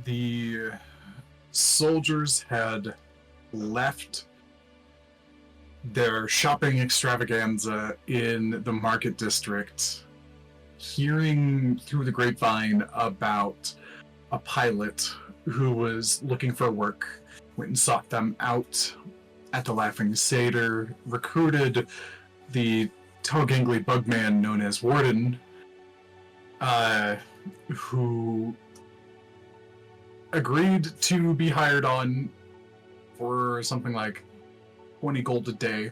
the soldiers had left their shopping extravaganza in the market district, hearing through the grapevine about a pilot who was looking for work, went and sought them out at the Laughing Satyr, recruited the tall gangly bugman known as Warden, who agreed to be hired on for something like 20 gold a day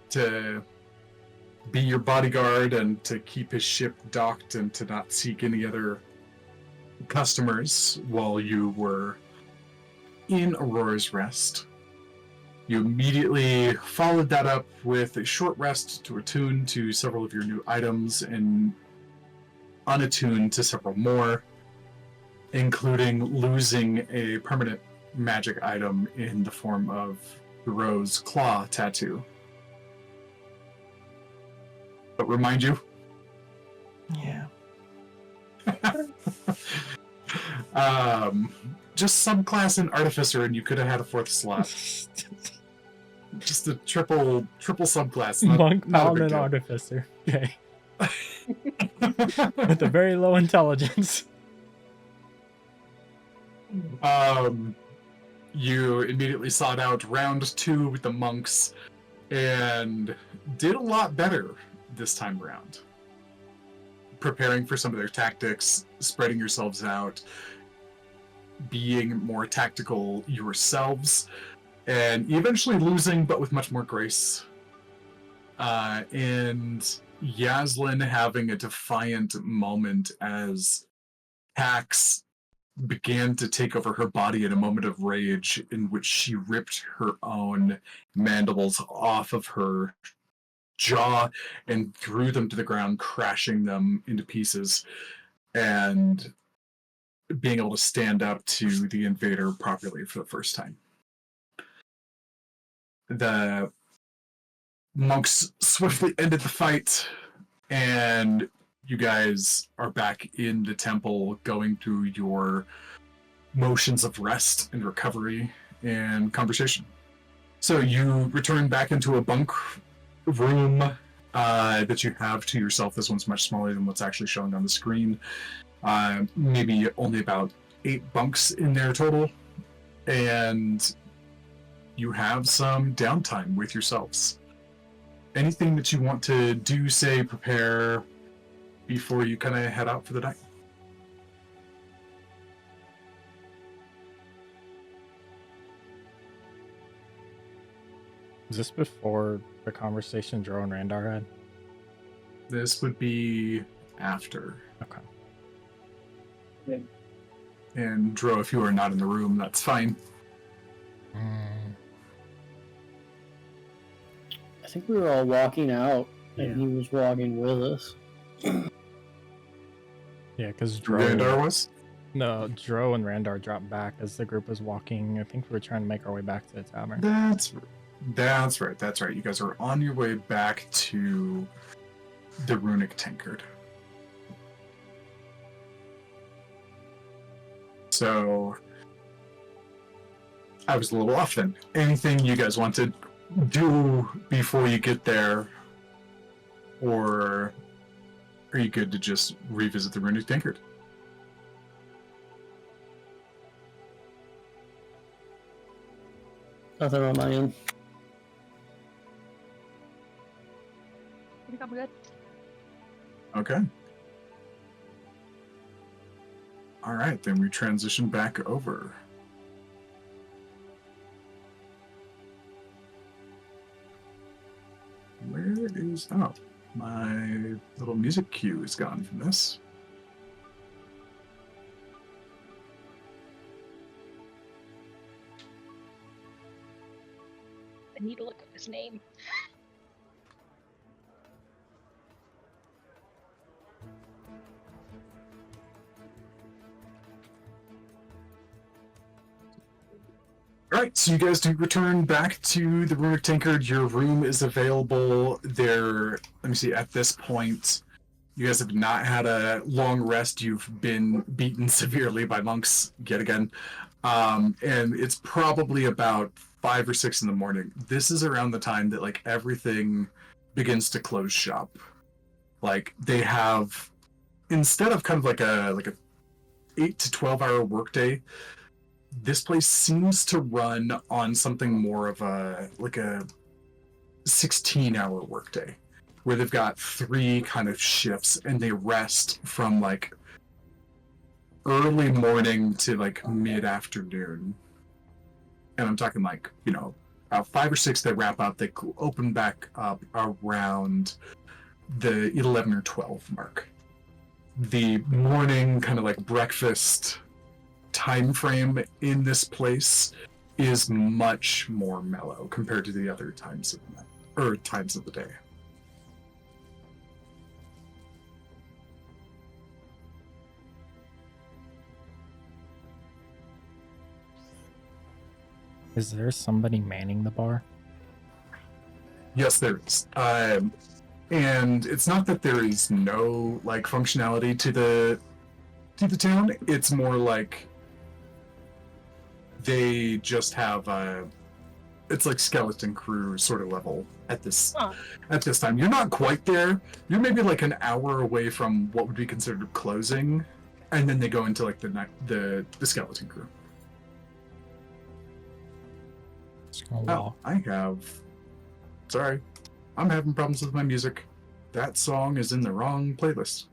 to be your bodyguard and to keep his ship docked and to not seek any other customers while you were in Aurora's Rest. You immediately followed that up with a short rest to attune to several of your new items and unattune to several more, including losing a permanent magic item in the form of the Rose Claw tattoo. But remind you, Yeah. just subclass an artificer and you could have had a fourth slot. Just a triple subclass. Monk, not a paladin, big deal. artificer. Okay. With a very low intelligence. You immediately sought out round 2 with the monks and did a lot better this time around. Preparing for some of their tactics, spreading yourselves out, being more tactical yourselves, and eventually losing, but with much more grace. And Yaslin having a defiant moment as Pax began to take over her body in a moment of rage in which she ripped her own mandibles off of her jaw and threw them to the ground, crashing them into pieces, and being able to stand up to the invader properly for the first time. The monks swiftly ended the fight, and you guys are back in the temple going through your motions of rest and recovery and conversation. So you return back into a bunk room that you have to yourself. This one's much smaller than what's actually showing on the screen. Maybe only about 8 bunks in there total. And you have some downtime with yourselves. Anything that you want to do, say, prepare before you kind of head out for the night? Is this before the conversation Dro and Randar had? This would be after. Okay. And Dro, if you are not in the room, that's fine. I think we were all walking out, and he was walking with us. Yeah, because Randar was? No, Dro and Randar dropped back as the group was walking. I think we were trying to make our way back to the tavern. That's right. You guys are on your way back to the Runic Tankard. So I was a little off then. Anything you guys want to do before you get there? Or are you good to just revisit the Runic Tankard? Nothing on my end. I think I'm good. Okay. All right, then we transition back over. Where is... Oh, my little music cue is gone from this. I need to look up his name. Alright, so you guys do return back to the Runic Tankard. Your room is available there. Let me see, at this point, You guys have not had a long rest. You've been beaten severely by monks yet again. And it's probably about 5 or 6 in the morning. This is around the time that like everything begins to close shop. Like they have, instead of kind of like a 8 to 12 hour workday, this place seems to run on something more of a 16-hour workday, where they've got 3 kind of shifts and they rest from like early morning to like mid-afternoon. And I'm talking like, you know, 5 or 6 they wrap up, they open back up around the 11 or 12 mark. The morning kind of like breakfast time frame in this place is much more mellow compared to the other times of the night, or times of the day. Is there somebody manning the bar? Yes, there is. And it's not that there is no like functionality to the town. It's more like they just have it's like skeleton crew sort of level at this time. You're not quite there. You're maybe like an hour away from what would be considered closing, and then they go into like the skeleton crew. Just gonna Oh, walk. I have. Sorry, I'm having problems with my music. That song is in the wrong playlist.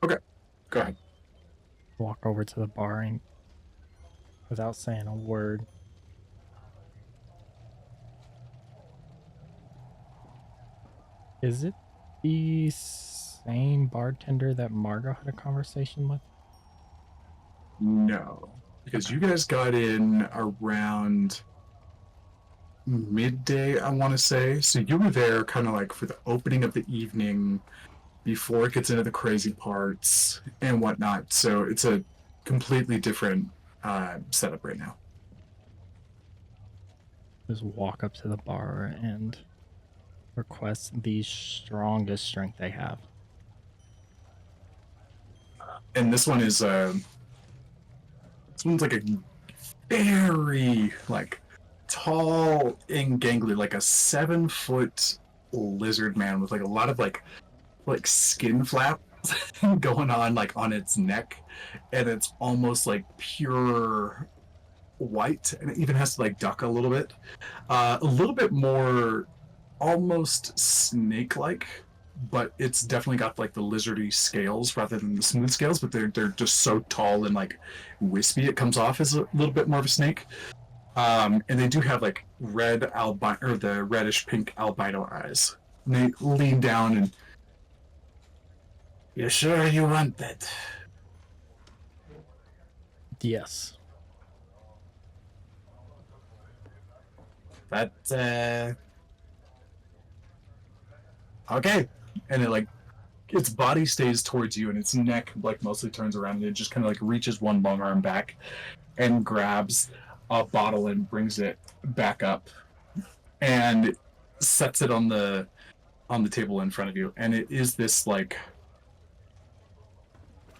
Okay, go ahead. Walk over to the bar and, without saying a word, is it the same bartender that Margot had a conversation with? No, because you guys got in around midday, I want to say. So you were there kind of like for the opening of the evening before it gets into the crazy parts and whatnot. So it's a completely different setup right now. Just walk up to the bar and request the strongest drink they have. And this one is this one's like a very like tall and gangly, like a 7-foot lizard man with like a lot of like skin flap going on like on its neck, and it's almost like pure white, and it even has to like duck a little bit more almost snake-like, but it's definitely got like the lizardy scales rather than the smooth scales, but they're just so tall and like wispy it comes off as a little bit more of a snake. And they do have like red albino, or the reddish pink albino eyes. And they lean down and, "You sure you want that?" Yes. But okay. And it like, its body stays towards you and its neck like mostly turns around, and it just kind of like reaches one long arm back and grabs a bottle and brings it back up and sets it on the table in front of you. And it is this like,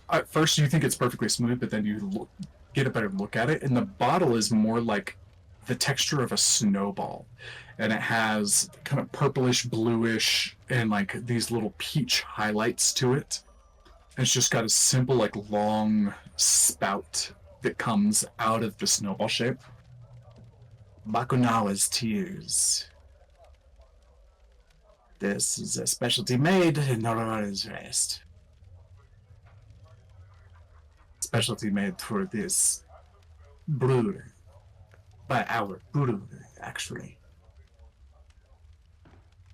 at first you think it's perfectly smooth, but then you get a better look at it, and the bottle is more like the texture of a snowball, and it has kind of purplish, bluish, and like these little peach highlights to it. And it's just got a simple like long spout that comes out of the snowball shape. Bakunawa's Tears. This is a specialty made in Aurora's Rest. Specialty made for this brewer. By our brewer, actually.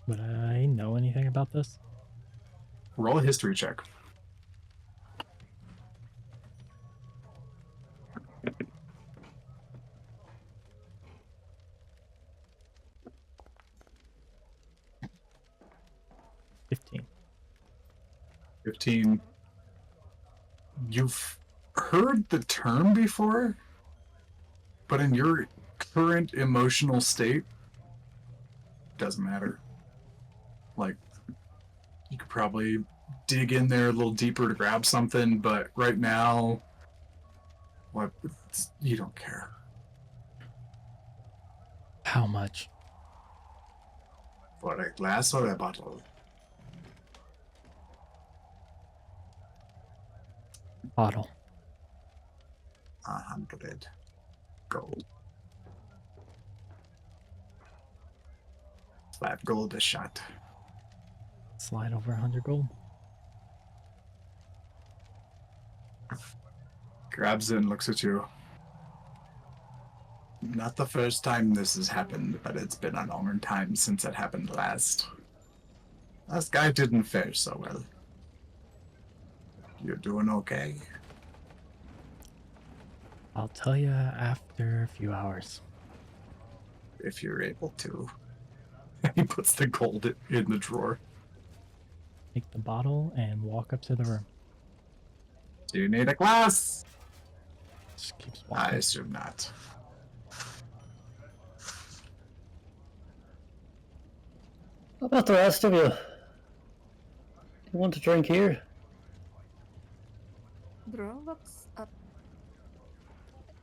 Would I know anything about this? Roll a history check. $15. 15. You've heard the term before, but in your current emotional state, doesn't matter. Like, you could probably dig in there a little deeper to grab something, but right now, what? You don't care. How much? For a glass or a bottle? Bottle. 100 gold. 5 gold a shot. Slide over 100 gold. Grabs it and looks at you. Not the first time this has happened, but it's been a longer time since it happened last. Last guy didn't fare so well. You're doing okay? I'll tell you after a few hours. If you're able to. He puts the gold in the drawer. Take the bottle and walk up to the room. Do you need a glass? Just keeps I walking. assume not. How about the rest of you? You want to drink here? Bro looks up.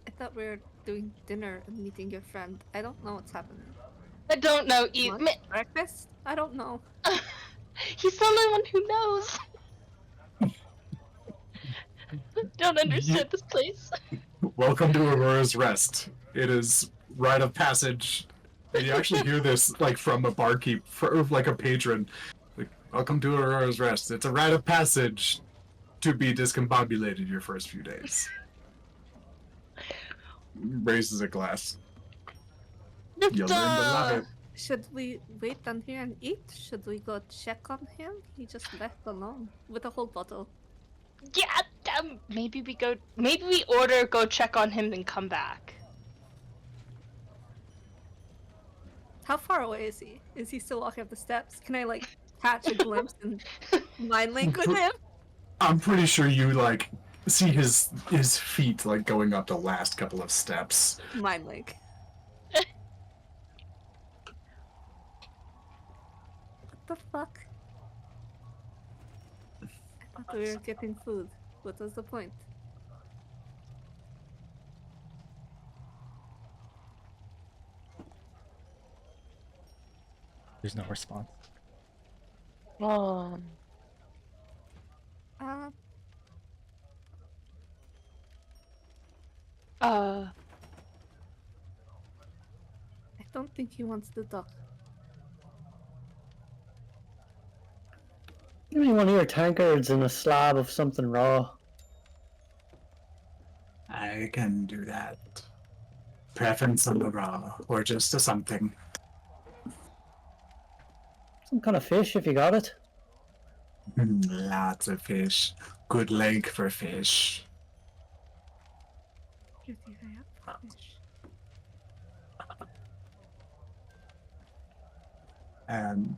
I thought we were doing dinner and meeting your friend. I don't know what's happening. I don't know either. Lunch? Breakfast? I don't know. He's the only one who knows. Don't understand this place. Welcome to Aurora's Rest. It is rite of passage. And you actually hear this like from a barkeep, like a patron. Like, welcome to Aurora's Rest. It's a rite of passage to be discombobulated your first few days. Raises a glass. You'll learn to love it. Should we wait down here and eat? Should we go check on him? He just left alone with a whole bottle. Yeah, maybe we order, go check on him, and come back. How far away is he? Is he still walking up the steps? Can I like catch a glimpse and mind link with him? I'm pretty sure you like see his feet like going up the last couple of steps. Mind link. What the fuck? I thought we were getting food. What was the point? There's no response. Oh. Uh, Uh. I don't think he wants to talk. Give me one of your tankards and a slab of something raw. I can do that. Preference on the raw, or just a something. Some kind of fish if you got it. Lots of fish. Good leg for fish. Pretty high up fish. And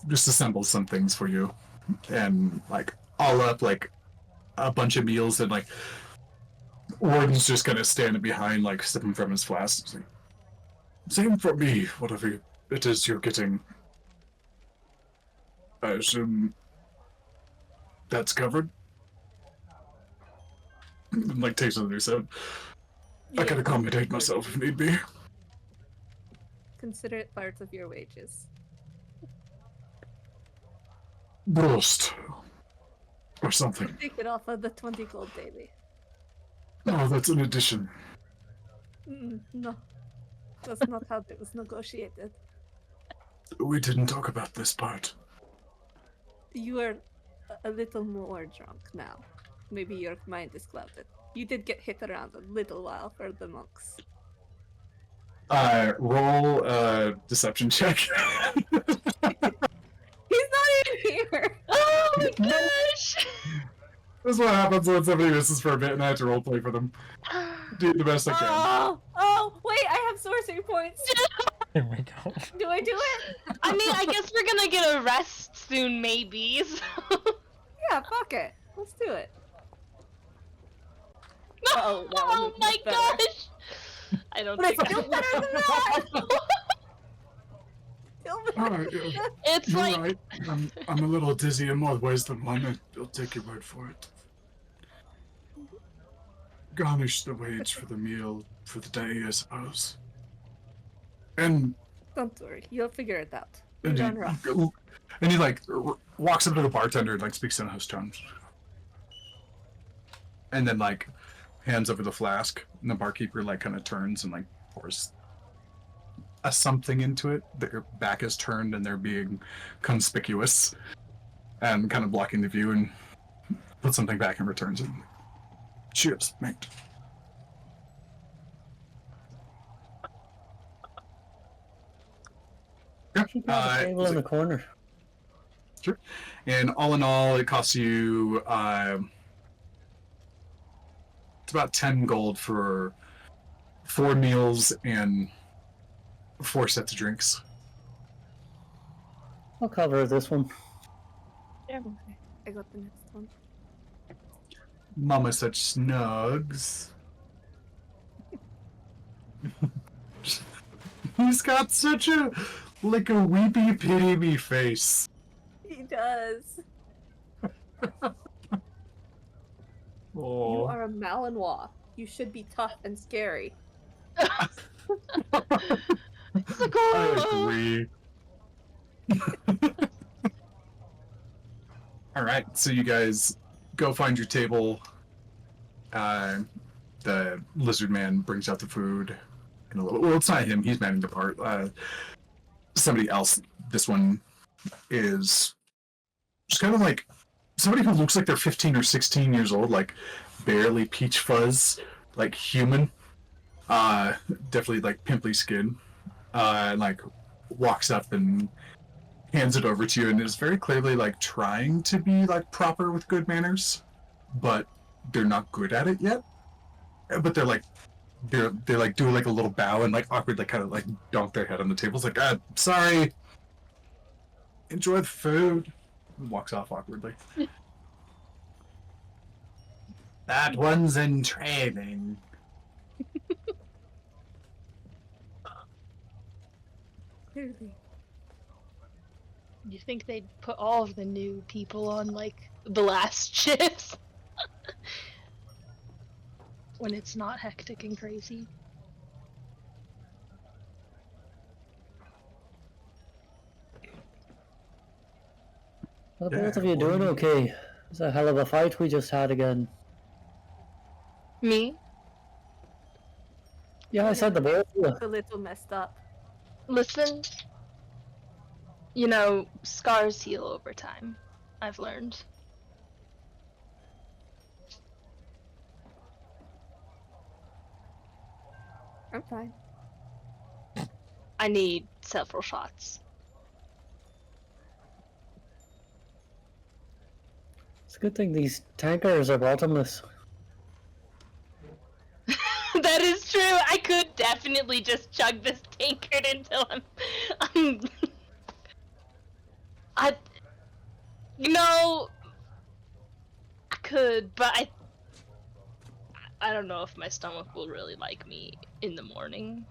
just assemble some things for you. And like all up like a bunch of meals, and like Warden's just gonna stand behind, like sipping from his flask. He's like, same for me, whatever it is you're getting. I assume that's covered. And like takes another sip. I can accommodate myself if need be. Consider it part of your wages. Roast. Or something. Take it off of the 20 gold daily. Oh, that's an addition. No. That's not how it was negotiated. We didn't talk about this part. You are a little more drunk now. Maybe your mind is clouded. You did get hit around a little while for the monks. Roll a deception check. He's not even here! Oh my gosh! This is what happens when somebody misses for a bit and I have to roleplay for them. Do the best I can. Oh, wait, I have sorcery points! There we go. Do I do it? I mean, I guess we're gonna get a rest soon, maybe. So. Yeah, fuck it. Let's do it. No! Uh-oh, that Oh wasn't my better. gosh! I don't But think it's still better than that! Still It's You're like right. I'm a little dizzy in more ways than one. I'll take your word for it. Garnish the wage for the meal for the day, I suppose. And Don't worry, you'll figure it out. and You're he, on rough. and he like walks up to the bartender and like speaks in a host tone. And then like hands over the flask, and the barkeeper like kind of turns and like pours a something into it. Their back is turned and they're being conspicuous and kind of blocking the view, and puts something back and returns it. Cheers, mate. Yeah, Keep the table in the corner. sure. And all in all, it costs you it's about 10 gold for 4 meals and 4 sets of drinks. I'll cover this one. Okay, I got the next one. Mama such snugs. He's got such a like a weepy pity me face. He does. You Oh. are a Malinois. You should be tough and scary. it's like, I oh. agree. All right, so you guys go find your table. The lizard man brings out the food in a little. Well, it's not him. He's manning the part. Somebody else. This one is just kind of like somebody who looks like they're 15 or 16 years old, like barely peach fuzz, like human. Definitely like pimply skin. And like walks up and hands it over to you, and is very clearly like trying to be like proper with good manners, but they're not good at it yet. But they're like do like a little bow and like awkwardly kind of like donk their head on the table. It's like, sorry. Enjoy the food. And walks off awkwardly. That one's in training. Clearly. You think they'd put all of the new people on like the last shifts? When it's not hectic and crazy. Are Yeah, both of you what doing do you- okay? It's a hell of a fight we just had again. Me? Yeah, I said the both of you. A little messed up. Listen. You know, scars heal over time. I've learned. I'm fine. I need several shots. It's a good thing these tankers are bottomless. That is true. I could definitely just chug this tankard until I'm you know, I could, but I don't know if my stomach will really like me in the morning.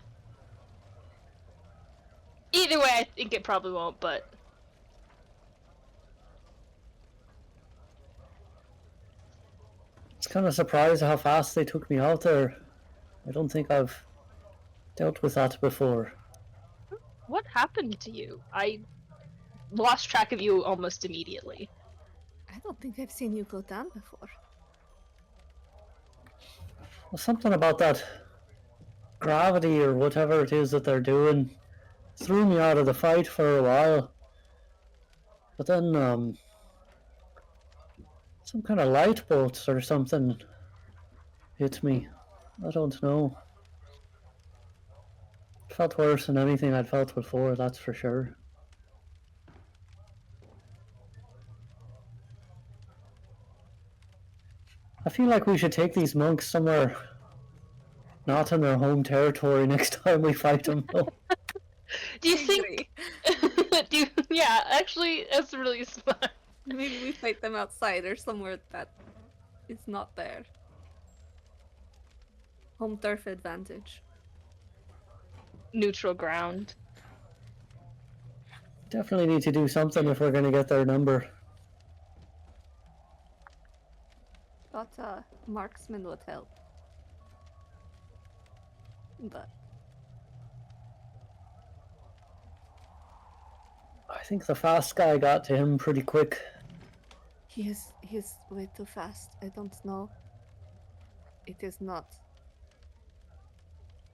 Either way, I think it probably won't, but It's kind of surprised how fast they took me out there. I don't think I've dealt with that before. what happened to you? I lost track of you almost immediately. I don't think I've seen you go down before. Well, something about that gravity or whatever it is that they're doing threw me out of the fight for a while. But then, some kind of light bolts or something hit me. I don't know. It felt worse than anything I'd felt before, that's for sure. I feel like we should take these monks somewhere not in their home territory next time we fight them. though. Do you think? Yeah, actually, that's really smart. Maybe we fight them outside or somewhere that is not there. Home turf advantage. Neutral ground. Definitely need to do something if we're gonna get their number. Thought marksman would help. But I think the fast guy got to him pretty quick. he's way too fast. I don't know. It is not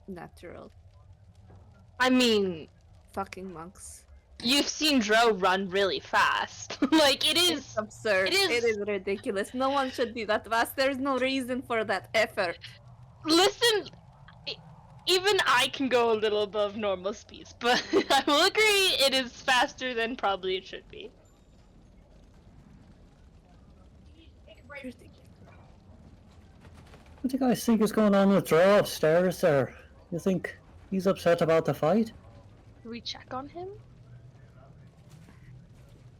natural. I mean, Fucking monks. you've seen Dro run really fast. Like, it is. It's absurd. It It is- is ridiculous. No one should be that fast. There's no reason for that effort. Listen, even I can go a little above normal speeds, but I will agree it is faster than probably it should be. What do you guys think is going on with Drow upstairs there? You think he's upset about the fight? Can we check on him?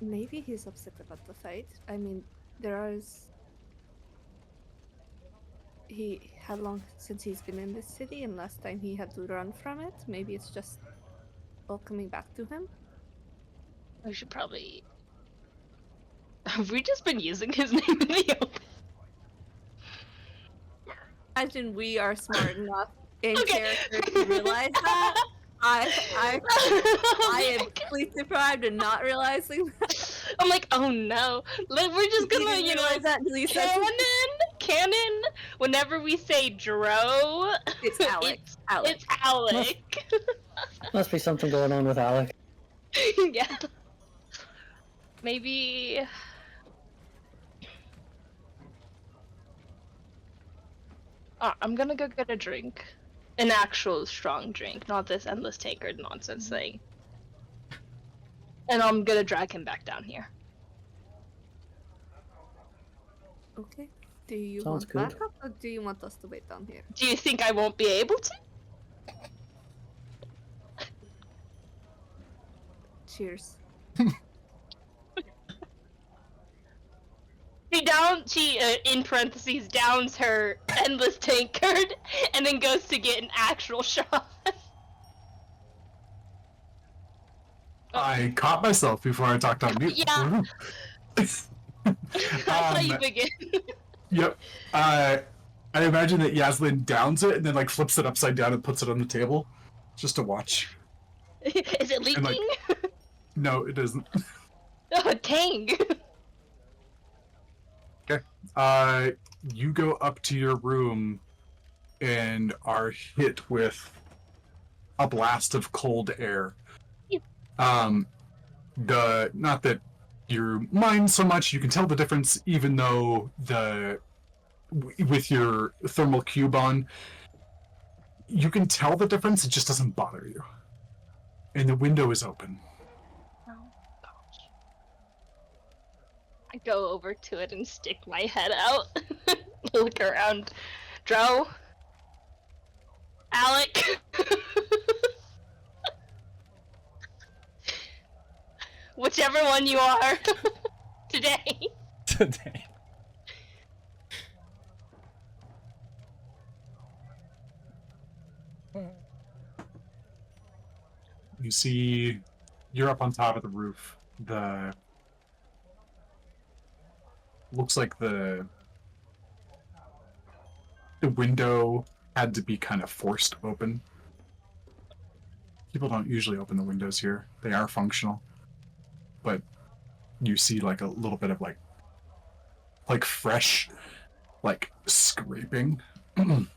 Maybe he's upset about the fight. I mean, how long since he's been in this city, and last time he had to run from it? Maybe it's just all coming back to him? We should probably. Have we just been using his name in the open? Imagine we are smart enough in Okay. character to realize that. I am sleep deprived and not realizing that. I'm like, oh no. Like, we're just You gonna, didn't you know, realize that until you said canon. Whenever we say Dro, it's Alec. Alec. It's Alec. Must be something going on with Alec. Yeah. Maybe. I'm gonna go get a drink. An actual strong drink, not this endless tankard nonsense thing. And I'm gonna drag him back down here. Okay. Do you Sounds want good. backup, or do you want us to wait down here? Do you think I won't be able to? Cheers. She in parentheses downs her endless tankard and then goes to get an actual shot. I caught myself before I talked on mute. Yeah. That's how you begin. Yep. I imagine that Yaslin downs it and then like flips it upside down and puts it on the table, just to watch. Is it leaking? like- No, it isn't. Oh, dang. You go up to your room and are hit with a blast of cold air. Not that you mind so much, you can tell the difference even though with your thermal cube on, you can tell the difference, it just doesn't bother you. And the window is open. Oh, gosh. I go over to it and stick my head out. Look around. Dro? Alec? Whichever one you are. Today. Today. You see, you're up on top of the roof. Looks like the window had to be kind of forced open. People don't usually open the windows here. They are functional. But you see like a little bit of like fresh, like scraping on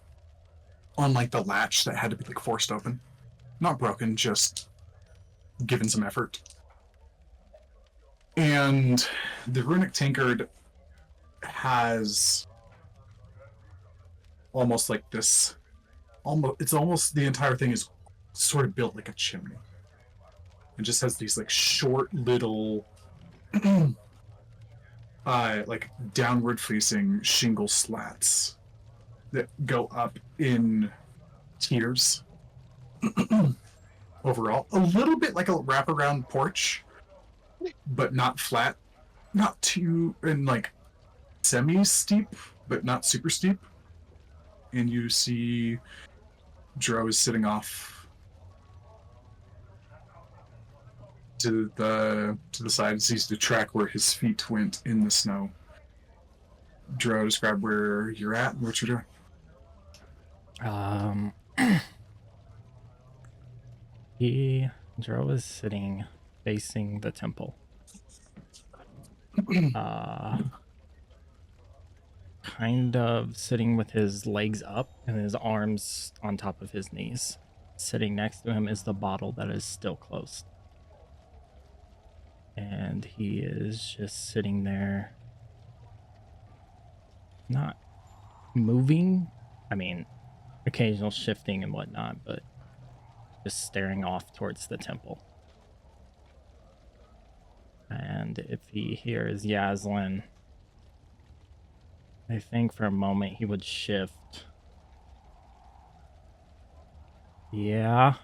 like the latch that had to be like forced open. Not broken, just given some effort. And the runic tankard has almost like this, it's almost the entire thing is sort of built like a chimney. It just has these like short little like downward facing shingle slats that go up in tiers. Overall, a little bit like a wraparound porch, but not flat, not too, and like semi-steep, but not super steep. And you see Dro is sitting off to the side and sees the track where his feet went in the snow. Dro, describe where you're at and what you're doing. Dro is sitting facing the temple. Kind of sitting with his legs up and his arms on top of his knees. Sitting next to him is the bottle that is still closed. And he is just sitting there, not moving. I mean, occasional shifting and whatnot, but just staring off towards the temple. And if he hears Yaslin, I think for a moment he would shift. Yeah.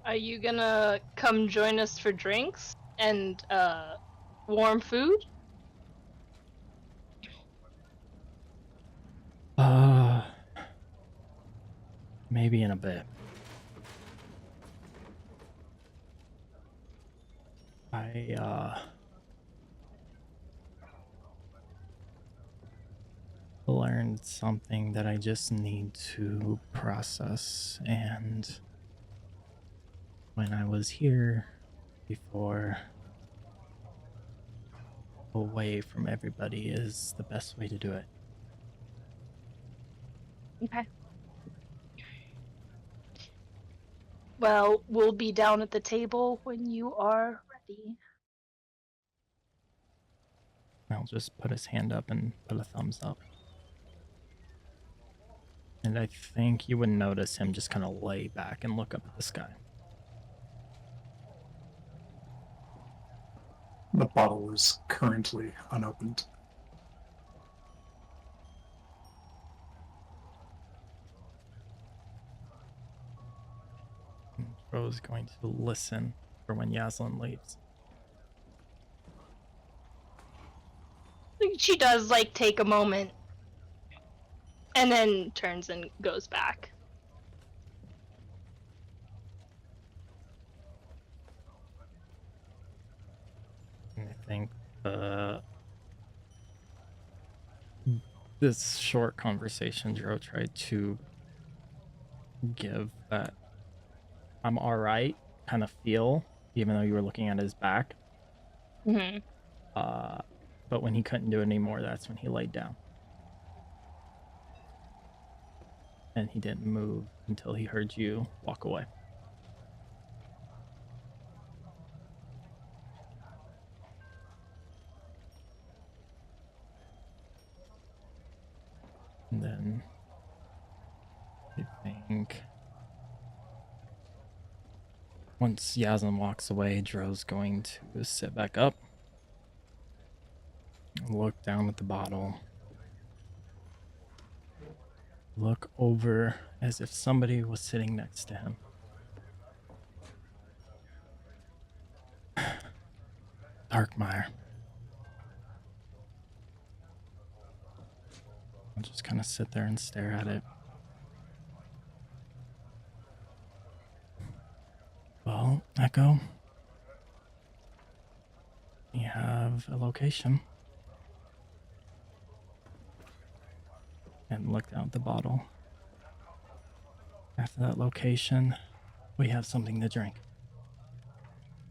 Are you gonna come join us for drinks and warm food? Maybe in a bit. I learned something that I just need to process, and when I was here before, away from everybody is the best way to do it. Okay. Well, we'll be down at the table when you are ready. I'll just put his hand up and put a thumbs up. And I think you would notice him just kind of lay back and look up at the sky. The bottle is currently unopened. Dro's going to listen for when Yaslin leaves. She does, like, take a moment. And then turns and goes back. And I think this short conversation Dro tried to give that I'm alright kind of feel, even though you were looking at his back. Mm-hmm. But when he couldn't do it anymore, that's when he laid down. And he didn't move until he heard you walk away. And then I think once Yaslin walks away, Dro's going to sit back up, look down at the bottle, look over as if somebody was sitting next to him. Darkmeyer. I'll just kind of sit there and stare at it. Well, Echo, we have a location. And look down at the bottle. After that location, we have something to drink.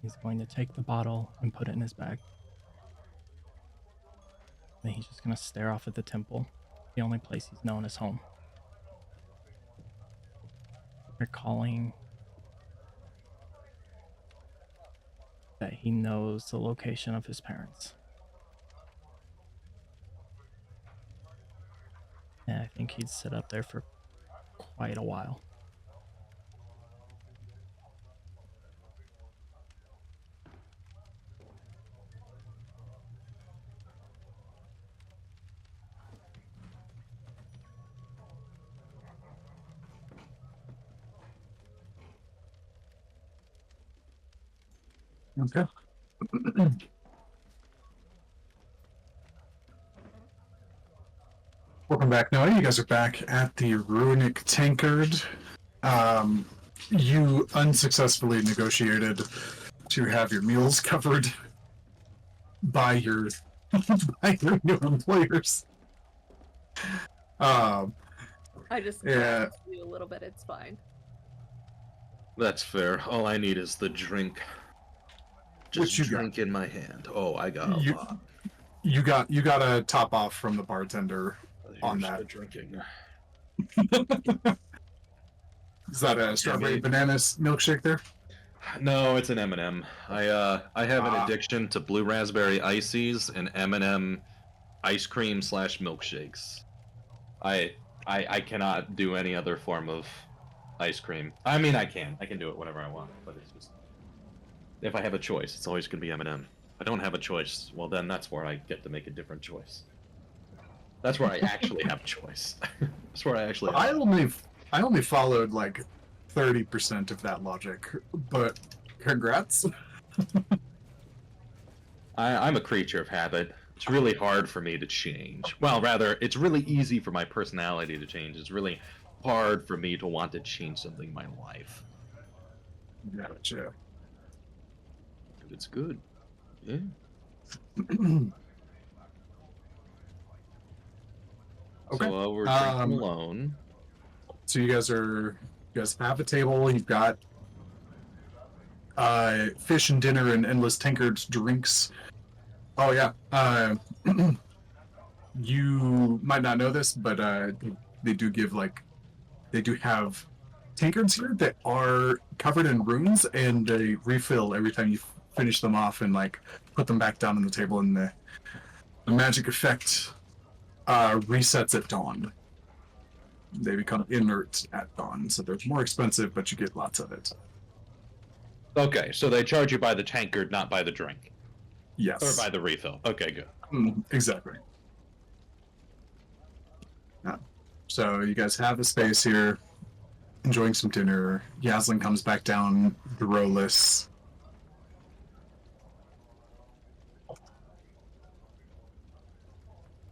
He's going to take the bottle and put it in his bag. Then he's just going to stare off at the temple, the only place he's known as home. Recalling that he knows the location of his parents. And I think he'd sit up there for quite a while. Okay. Welcome back. Now you guys are back at the Runic Tankard. you unsuccessfully negotiated to have your meals covered by your by your new employers. Um, I just Yeah. glanced at you a little bit. It's fine. That's fair. All I need is the drink. What Just you got? drink in my hand. Oh, I got a You- lot. you got a top off from the bartender. On Here's that. the drinking. Is that a strawberry banana milkshake there? No, it's an M&M. I have an Ah. addiction to blue raspberry ices and M&M ice cream / milkshakes. I cannot do any other form of ice cream. I mean, I can do it whenever I want, but it's just if I have a choice, it's always gonna be M&M. If I don't have a choice, well then that's where I get to make a different choice. That's where I actually have a choice. That's where I actually. I only followed like 30% of that logic, but congrats. I'm a creature of habit. It's really hard for me to change. Well, rather, it's really easy for my personality to change. It's really hard for me to want to change something in my life. Gotcha. And it's good. Yeah. Okay. So we're drinking Um, alone. So you guys have a table. You've got fish and dinner and endless tankards drinks. Oh yeah. You might not know this, but they do have tankards here that are covered in runes, and they refill every time you finish them off and like put them back down on the table, and the magic effect resets at dawn. They become inert at dawn, so they're more expensive, but you get lots of it. Okay, so they charge you by the tankard, not by the drink. Yes. Or by the refill. Okay, good. Exactly. Yeah. So you guys have a space here, enjoying some dinner. Yaslin comes back down, Dorolus.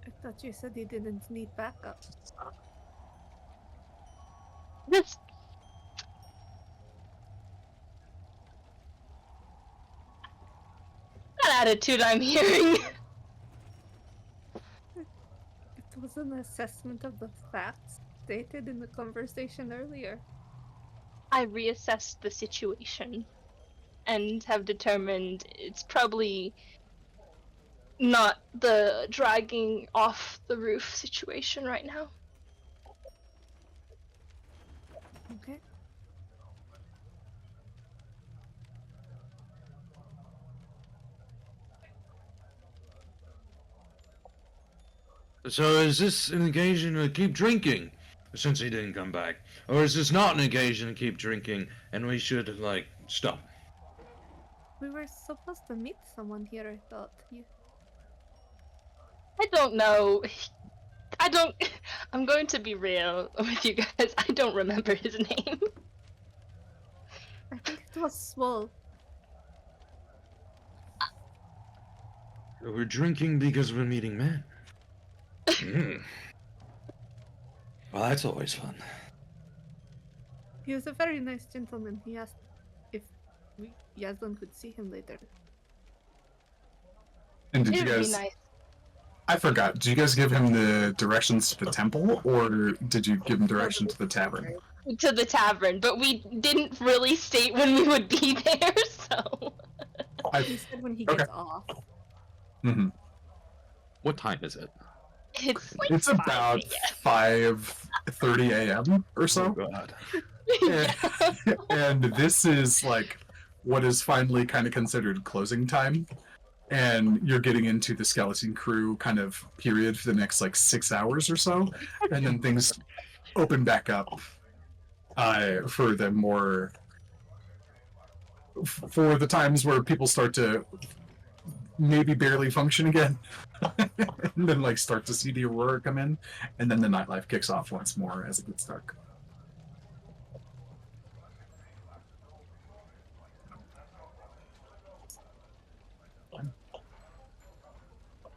I thought you said you didn't need backup. That's that attitude I'm hearing. It was an assessment of the facts stated in the conversation earlier. I reassessed the situation and have determined it's probably not the dragging off the roof situation right now. Okay. So is this an occasion to keep drinking, since he didn't come back? Or is this not an occasion to keep drinking, and we should, like, stop? We were supposed to meet someone here, I thought. You... I don't know. I'm going to be real with you guys. I don't remember his name. I think it was Swole. We're drinking because we're meeting men. Well, that's always fun. He was a very nice gentleman. He asked if Yaslin could see him later. And did It you would be guys? nice. I forgot. Did you guys give him the directions to the temple, or did you give him direction to the tavern? To the tavern, but we didn't really state when we would be there, so. He said when he Okay. gets off. Mm-hmm. What time is it? It's like It's 5 about a.m. 5:30 a.m. or Oh, so. God. And this is like what is finally kind of considered closing time, and you're getting into the skeleton crew kind of period for the next like 6 hours or so, and then things open back up for the more for the times where people start to maybe barely function again and then like start to see the aurora come in, and then the nightlife kicks off once more as it gets dark.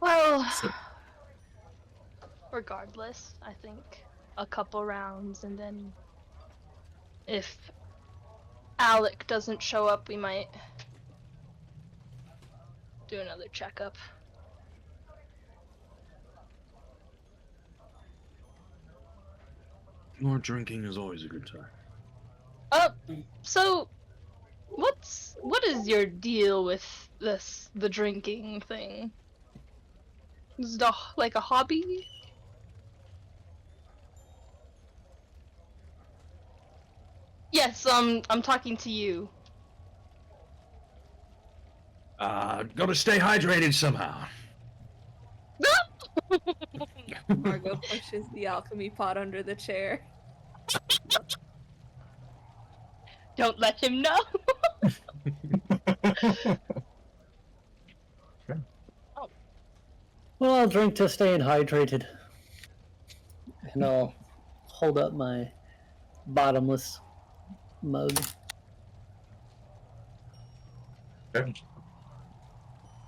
Well, So- regardless, I think a couple rounds, and then if Alec doesn't show up, we might do another checkup. More drinking is always a good time. So what is your deal with the drinking thing? Is it like a hobby? Yes, I'm talking to you. Gotta stay hydrated somehow. Margot pushes the alchemy pot under the chair. Don't let him know. Well, I'll drink to staying hydrated. And I'll hold up my bottomless mug. Okay.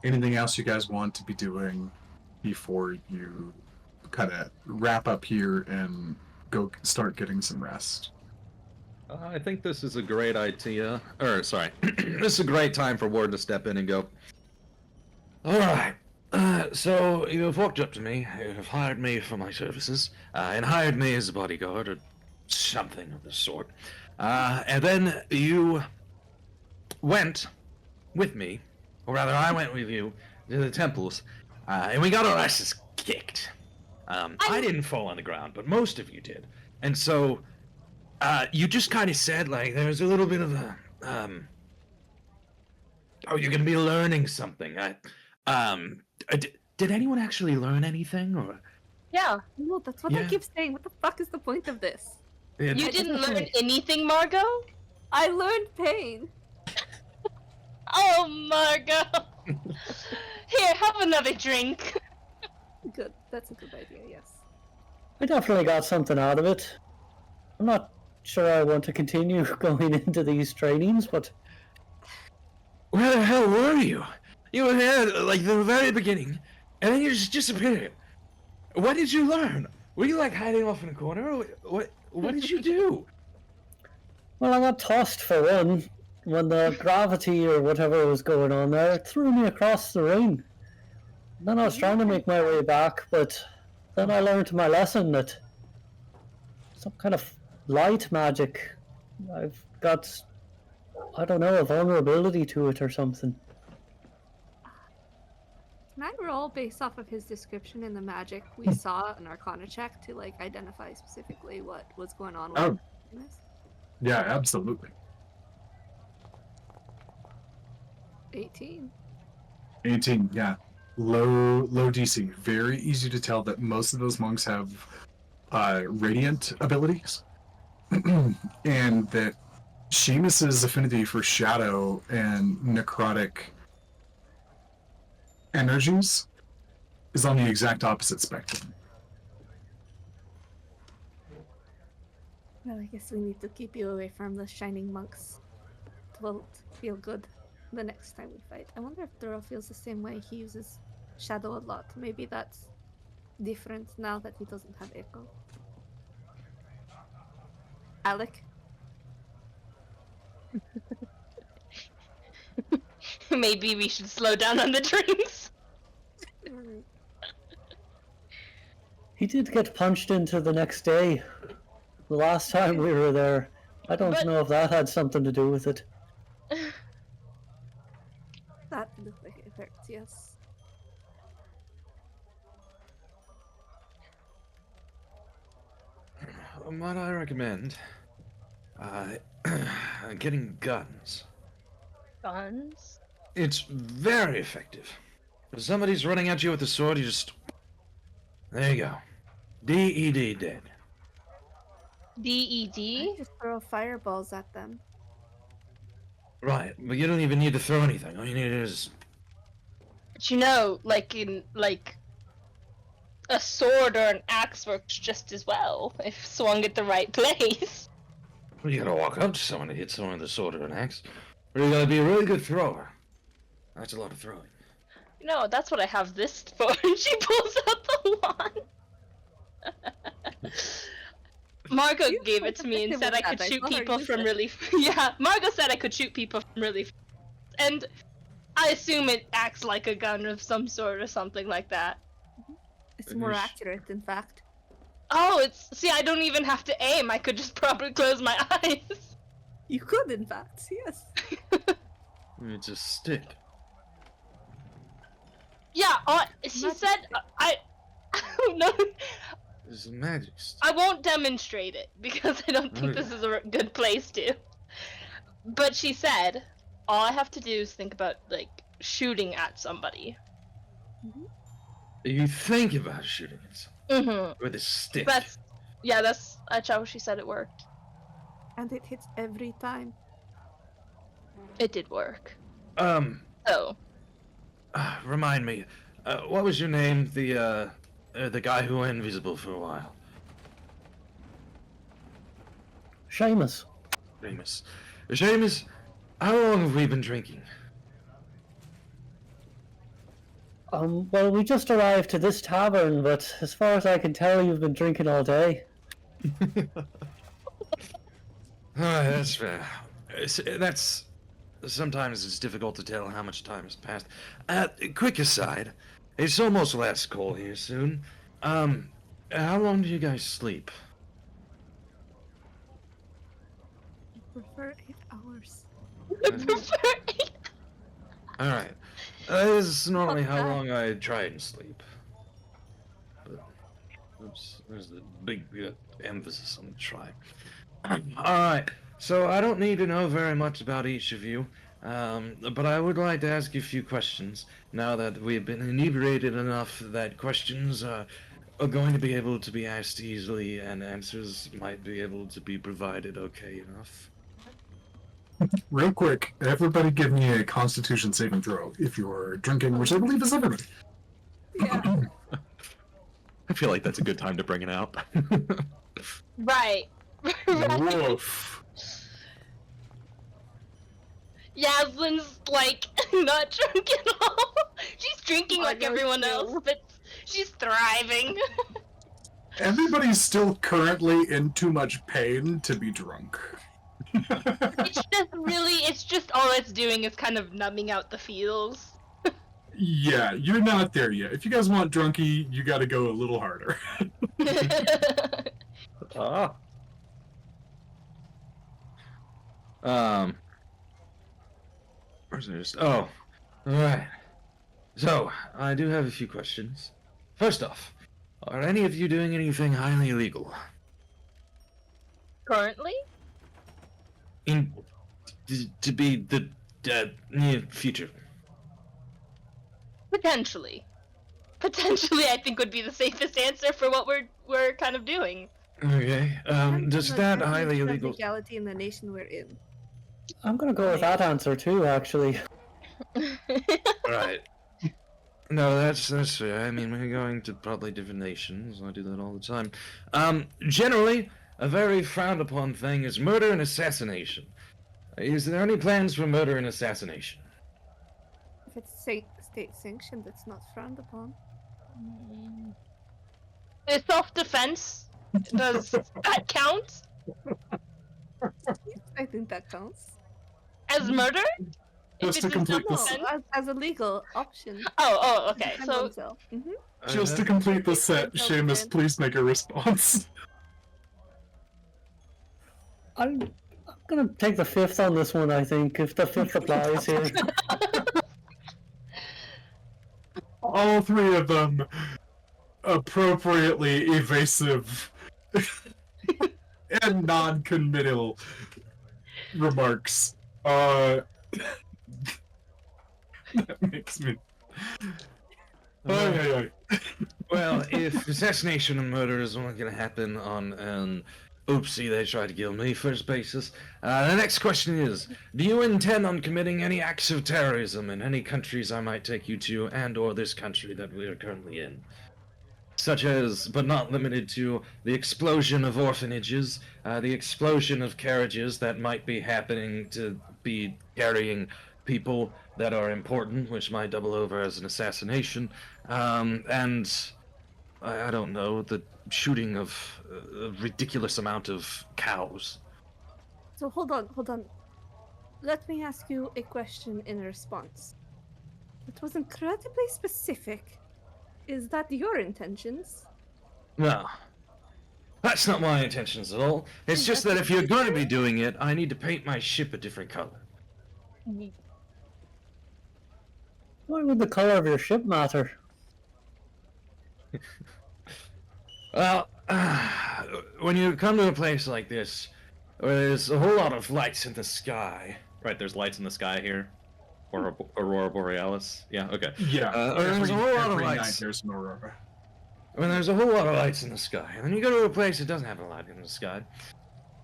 Anything else you guys want to be doing before you kind of wrap up here and go start getting some rest? I think this is a great idea. Or, sorry. This is a great time for Ward to step in and go, alright, so you've walked up to me, you've hired me for my services, and hired me as a bodyguard, or something of the sort. And then you went with me, or rather I went with you, to the temples, and we got our asses kicked. I didn't fall on the ground, but most of you did. And so, you just kind of said, like, there's a little bit of a, oh, you're gonna be learning something. Did anyone actually learn anything, or? Yeah. No, that's what I Yeah. keep saying. What the fuck is the point of this? You didn't learn anything, Margot? I learned pain. Oh, Margot. Here, have another drink. Good. That's a good idea, yes. I definitely got something out of it. I'm not sure I want to continue going into these trainings, but Where the hell were you? You were here, like, the very beginning, and then you just disappeared. What did you learn? Were you, like, hiding off in a corner, or what did you do? well, I got tossed for one. When the gravity or whatever was going on there, it threw me across the ring. Then I was trying to make my way back, but then I learned my lesson that some kind of light magic. I've got, I don't know, a vulnerability to it or something. Can I roll based off of his description in the magic we saw an Arcana check to like identify specifically what was going on with Oh. this? Yeah, absolutely. 18. 18, yeah. Low DC. Very easy to tell that most of those monks have radiant abilities. And that Seamus's affinity for shadow and necrotic energies is on the exact opposite spectrum. Well, I guess we need to keep you away from the shining monks. It won't feel good the next time we fight. I wonder if Duro feels the same way. He uses shadow a lot. Maybe that's different now that he doesn't have echo. Alec? Maybe we should slow down on the drinks. He did get punched into the next day. The last time we were there. I don't But- know if that had something to do with it. That looked like it hurts, yes. What I recommend, getting guns. Guns? It's very effective. If somebody's running at you with a sword, you just... There you go. D-E-D, dead. DED? Just throw fireballs at them. Right, but you don't even need to throw anything. All you need is... But you know, like a sword or an axe works just as well if swung at the right place. Well, you gotta walk up to someone to hit someone with a sword or an axe. Or you gotta be a really good thrower. That's a lot of throwing. No, that's what I have this for. And she pulls out the wand. Margot You're gave quite it to me and effective said I with could that. I shoot saw her people use from it. really. Yeah, Margot said I could shoot people from really. And I assume it acts like a gun of some sort or something like that. It's more Yeesh. accurate, in fact. Oh, it's. See, I don't even have to aim. I could just probably close my eyes. You could, in fact, yes. It's a stick. Yeah, she Magic said. stick. I don't know. It's a magic stick. I won't demonstrate it because I don't think Okay. this is a good place to. But she said, all I have to do is think about, like, shooting at somebody. You think about shooting at someone Mm-hmm. with a stick. That's how she said it worked. And it hits every time. It did work. Um, So, remind me, what was your name? The guy who went invisible for a while. Seamus. Seamus. Seamus, how long have we been drinking? Well, we just arrived to this tavern, but as far as I can tell, you've been drinking all day. That's fair. That's sometimes it's difficult to tell how much time has passed. Quick aside, it's almost last call here soon. How long do you guys sleep? I prefer 8 hours. I prefer. All right. This is normally how bad. long I try and sleep. But oops, there's the big emphasis on the try. All right. So I don't need to know very much about each of you, but I would like to ask you a few questions. Now that we've been inebriated enough that questions are going to be able to be asked easily and answers might be able to be provided okay enough. Real quick, everybody give me a Constitution saving throw if you're drinking, which I believe is everybody. Yeah. I feel like that's a good time to bring it out. Right. Woof. Yaslin's like not drunk at all. She's drinking like Margot's everyone still- else, but she's thriving. Everybody's still currently in too much pain to be drunk. It's just all it's doing is kind of numbing out the feels. Yeah, you're not there yet. If you guys want drunky, you gotta go a little harder. Ah. Where's this? Oh, alright. So, I do have a few questions. First off, are any of you doing anything highly illegal? Currently? To be the near future. Potentially. Potentially, I think would be the safest answer for what we're kind of doing. Okay. Does that highly illegal illegal? legality in the nation we're in? I'm gonna go with that answer too, actually. Right. No, that's fair. I mean, we're going to probably different nations. I do that all the time. Generally, a very frowned upon thing is murder and assassination. Is there any plans for murder and assassination? If it's state sanctioned, it's not frowned upon. Is self-defense, does that count I think that counts. as murder? Just If to it's in complete No, this, self-defense? as a legal option. Oh, okay. Defend So oneself. Mhm. just to complete the set, Seamus, please make a response. I'm gonna take the fifth on this one, I think, if the fifth applies here. All three of them appropriately evasive and non-committal remarks. That makes me. Ay. Well, if assassination and murder is only going to happen on an oopsie, they tried to kill me first basis, the next question is, do you intend on committing any acts of terrorism in any countries I might take you to and or this country that we are currently in? Such as, but not limited to, the explosion of orphanages, the explosion of carriages that might be happening to be carrying people that are important, which might double over as an assassination, and I don't know, the shooting of a ridiculous amount of cows. So hold on. Let me ask you a question in response. It was incredibly specific. Is that your intentions? No, that's not my intentions at all. It's just that if you're going to be doing it, I need to paint my ship a different color. Why would the color of your ship matter? Well, when you come to a place like this, where there's a whole lot of lights in the sky. Right, there's lights in the sky here. Or Aurora Borealis. Yeah, okay. Yeah, there's a whole lot of every night lights. there's an aurora. When there's a whole lot of lights in the sky, and then you go to a place that doesn't have a light in the sky.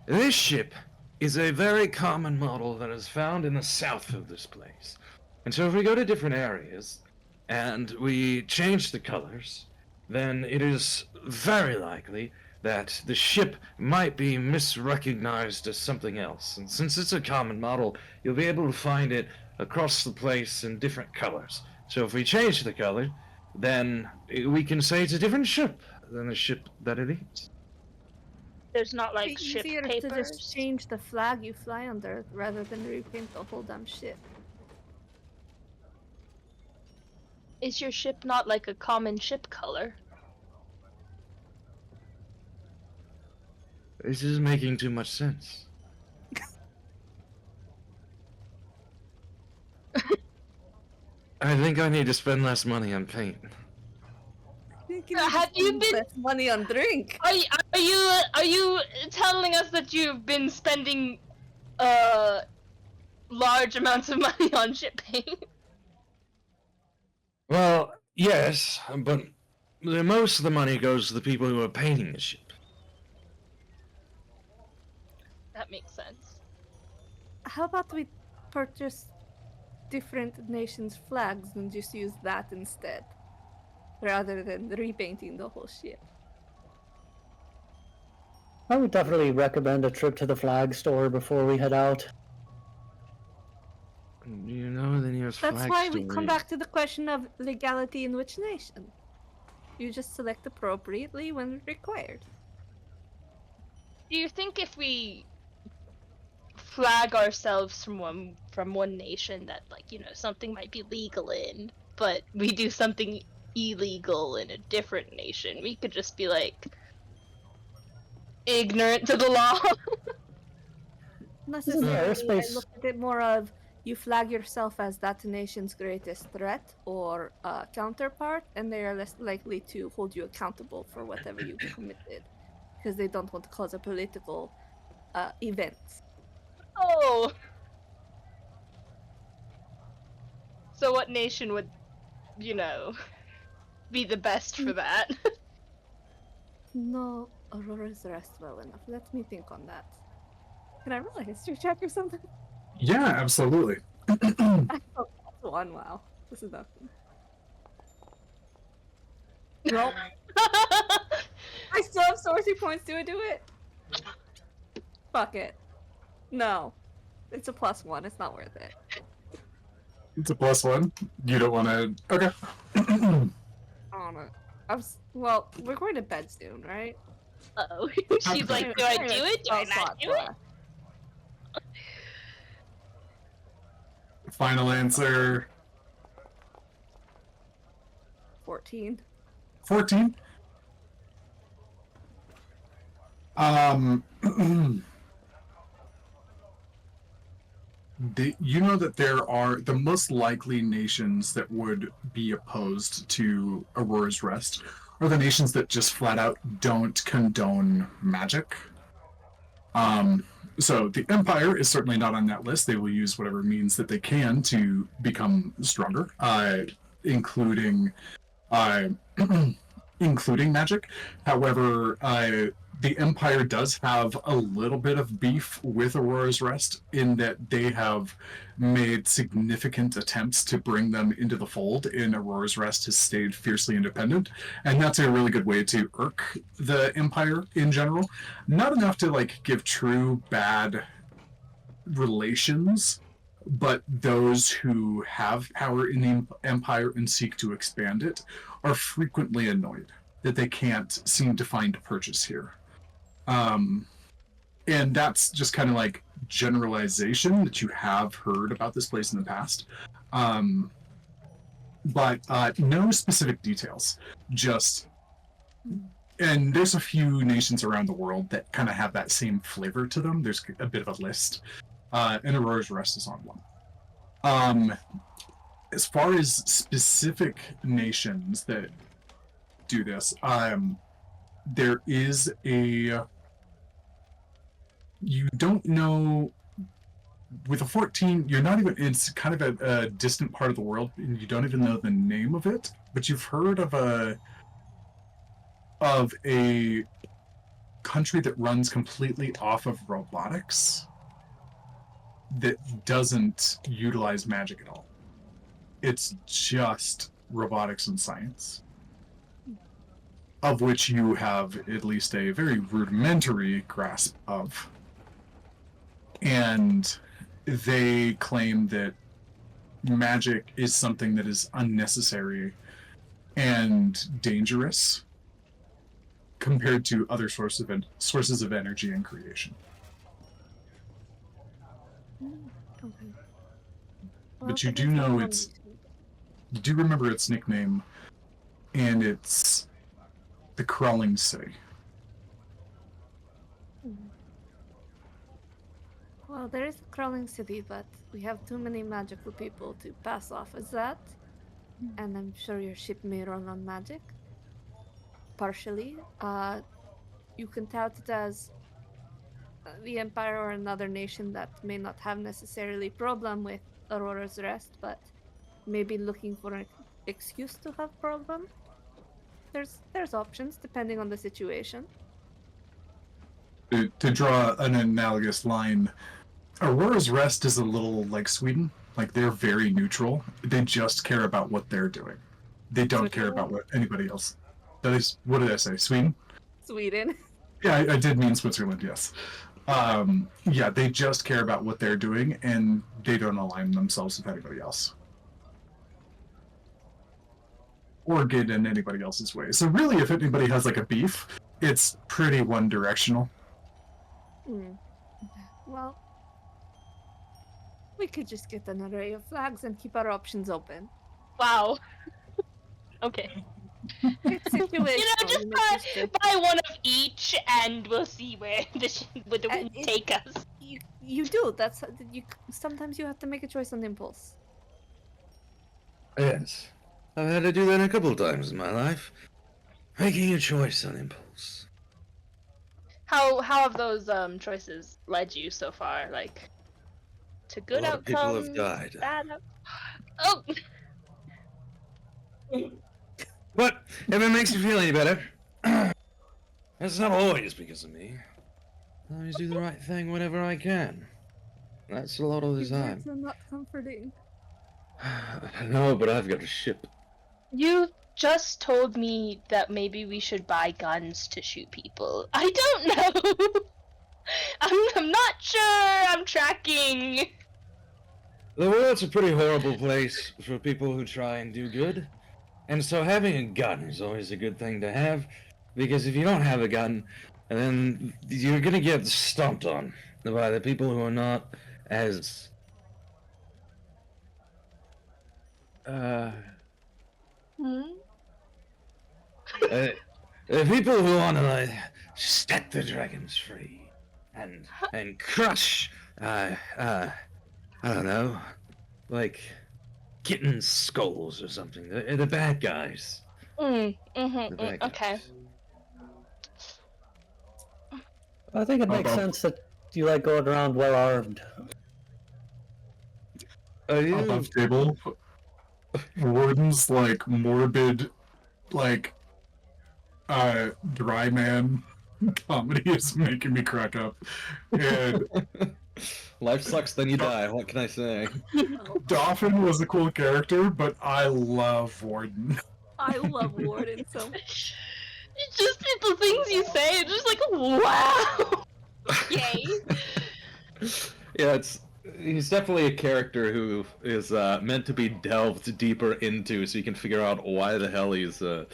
This ship is a very common model that is found in the south of this place. And so if we go to different areas, and we change the colors, then it is very likely that the ship might be misrecognized as something else. And since it's a common model, you'll be able to find it across the place in different colors. So if we change the color, then we can say it's a different ship than the ship that it is. There's not like It's ship easier papers. to just change the flag you fly under rather than repaint the whole damn ship. Is your ship not like a common ship color? This is making too much sense. I think I need to spend less money on paint. Have you been- less money on drink? Are you telling us that you've been spending large amounts of money on ship paint? Well, yes, but most of the money goes to the people who are painting the ship. That makes sense. How about we purchase different nations' flags and just use that instead, rather than repainting the whole ship? I would definitely recommend a trip to the flag store before we head out. Do you know the nearest That's flag why we store come is? back to the question of legality in which nation. You just select appropriately when required. Do you think if we flag ourselves from one nation that, like, you know, something might be legal in, but we do something illegal in a different nation, we could just be like ignorant to the law? Necessarily, I airspace. look at it more of you flag yourself as that nation's greatest threat or counterpart, and they are less likely to hold you accountable for whatever you committed, because they don't want to cause a political event. Oh. So what nation would, you know, be the best for that? No, Aurora's Rest well enough. Let me think on that. Can I roll a history check or something? Yeah, absolutely. I thought that's one. Wow, this is nothing. Nope. I still have sorcery points. Do I do it? Fuck it. No. It's a +1. It's not worth it. It's a +1. You don't want to. Okay. I don't know. Well, we're going to bed soon, right? Uh-oh. She's like, do I do it? Do I not do it? Final answer 14. 14. You know that there are the most likely nations that would be opposed to Aurora's Rest are the nations that just flat out don't condone magic. So the Empire is certainly not on that list. They will use whatever means that they can to become stronger, including including magic. However, the Empire does have a little bit of beef with Aurora's Rest in that they have made significant attempts to bring them into the fold, and Aurora's Rest has stayed fiercely independent. And that's a really good way to irk the Empire in general. Not enough to, like, give true bad relations, but those who have power in the Empire and seek to expand it are frequently annoyed. that they can't seem to find to purchase here. And that's just kind of like generalization that you have heard about this place in the past. But no specific details. Just, and there's a few nations around the world that kind of have that same flavor to them. There's a bit of a list. And Aurora's Rest is on one. As far as specific nations that do this, there is a... You don't know... With a 14, you're not even... It's kind of a distant part of the world, and you don't even know the name of it, but you've heard of a country that runs completely off of robotics that doesn't utilize magic at all. It's just robotics and science, of which you have at least a very rudimentary grasp of. And they claim that magic is something that is unnecessary and dangerous compared to other sources of energy and creation. Okay. But you do know it's... You do remember its nickname, and it's the Crawling City. Well, there is a crawling city, but we have too many magical people to pass off as that. And I'm sure your ship may run on magic. Partially. You can tout it as the Empire or another nation that may not have necessarily problem with Aurora's Rest, but maybe looking for an excuse to have problem. There's options depending on the situation. To draw an analogous line, Aurora's Rest is a little like Sweden. Like, they're very neutral. They just care about what they're doing. They don't care about what anybody else. That is, what did I say? Sweden? Sweden. Yeah, I did mean Switzerland, yes. Yeah, they just care about what they're doing, and they don't align themselves with anybody else. Or get in anybody else's way. So really, if anybody has like a beef, it's pretty one-directional. Well, we could just get an array of flags and keep our options open. Wow. Okay. It's situational. Just buy one of each, and we'll see where the wind take us. You do. That's you. Sometimes you have to make a choice on impulse. Yes. I've had to do that a couple of times in my life. Making a choice on impulse. How have those choices led you so far? Like, to good A lot of people outcomes, have died. bad Oh! But if it makes you feel any better, it's not always because of me. I always do the right thing whenever I can. That's a lot of the time. Words are not comforting. No, but I've got a ship. You just told me that maybe we should buy guns to shoot people. I don't know! I'm not sure I'm tracking! The world's a pretty horrible place for people who try and do good. And so having a gun is always a good thing to have, because if you don't have a gun, then you're gonna get stomped on by the people who are not as... the people who want to set the dragons free and crush, I don't know, like kitten skulls or something. The bad guys. The bad Okay. guys. I think it makes sense that you like going around well armed. Above table, Warden's like morbid, like dry man comedy is making me crack up. And Life sucks, then you die. What can I say? Dauphin was a cool character, but I love Warden. I love Warden so. It's just the things you say. It's just like, wow. Yay. Yeah, He's definitely a character who is meant to be delved deeper into, so you can figure out why the hell he's. Why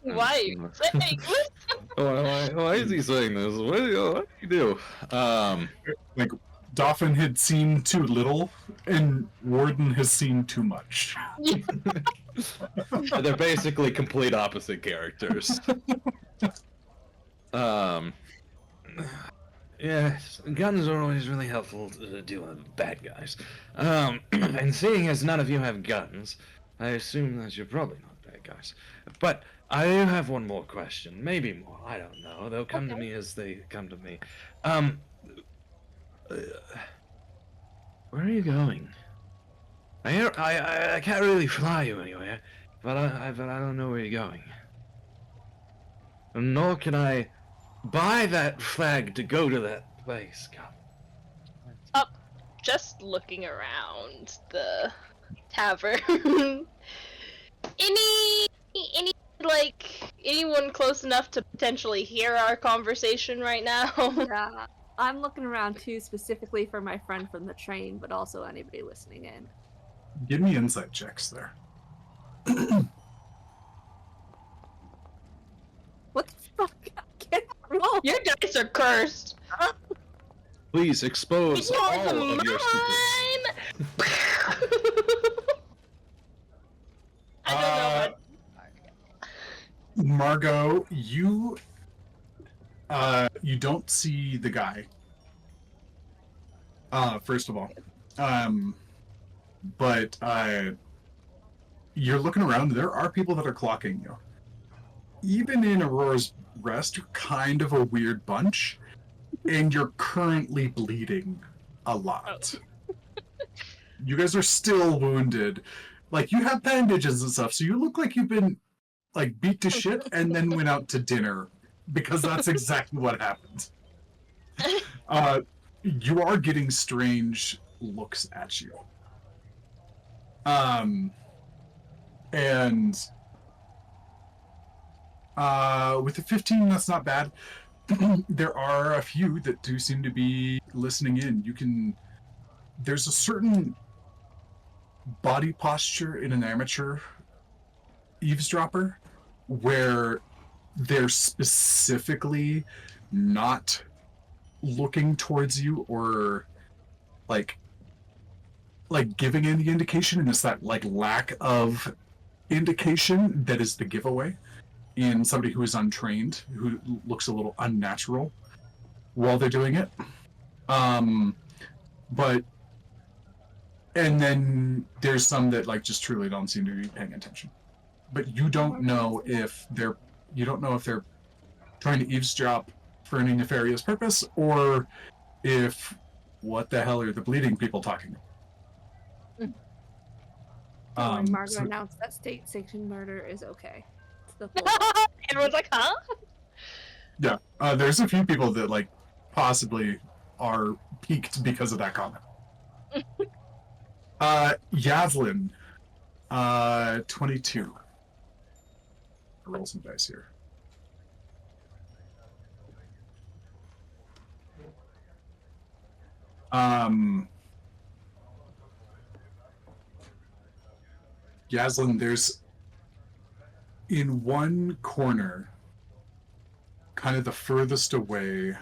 are you saying this? Why is he saying this? What do you do? Like, Dauphin had seen too little, and Warden has seen too much. They're basically complete opposite characters. Yeah, guns are always really helpful to deal with bad guys. And seeing as none of you have guns, I assume that you're probably not bad guys. But I have one more question, maybe more. I don't know. They'll come to me as they come to me. Where are you going? I can't really fly you anywhere, but I don't know where you're going. Nor can I buy that flag to go to that place. God. Just looking around the tavern. any like anyone close enough to potentially hear our conversation right now? Yeah, I'm looking around too, specifically for my friend from the train, but also anybody listening in. Give me insight checks there. What the fuck? I can't roll. Your dice are cursed. Please expose Yours all are of your secrets. mine. I don't know what. Margot, you don't see the guy. First of all, but you're looking around. There are people that are clocking you. Even in Aurora's Rest, you're kind of a weird bunch, and you're currently bleeding a lot. You guys are still wounded. Like, you have bandages and stuff, so you look like you've been like beat to shit and then went out to dinner, because that's exactly what happened. You are getting strange looks at you. And with the 15, that's not bad. There are a few that do seem to be listening in. There's a certain body posture in an amateur eavesdropper where they're specifically not looking towards you or like giving any indication, and it's that like lack of indication that is the giveaway in somebody who is untrained, who looks a little unnatural while they're doing it. But and then there's some that like just truly don't seem to be paying attention. But you don't know if they're trying to eavesdrop for any nefarious purpose, or if what the hell are the bleeding people talking about? When Margot So- announced that state-sanctioned murder is okay. It's the whole Everyone's like, huh? Yeah, there's a few people that like possibly are piqued because of that comment. Yaslin, 22. Roll some dice here. Yaslin, there's in one corner, kind of the furthest away,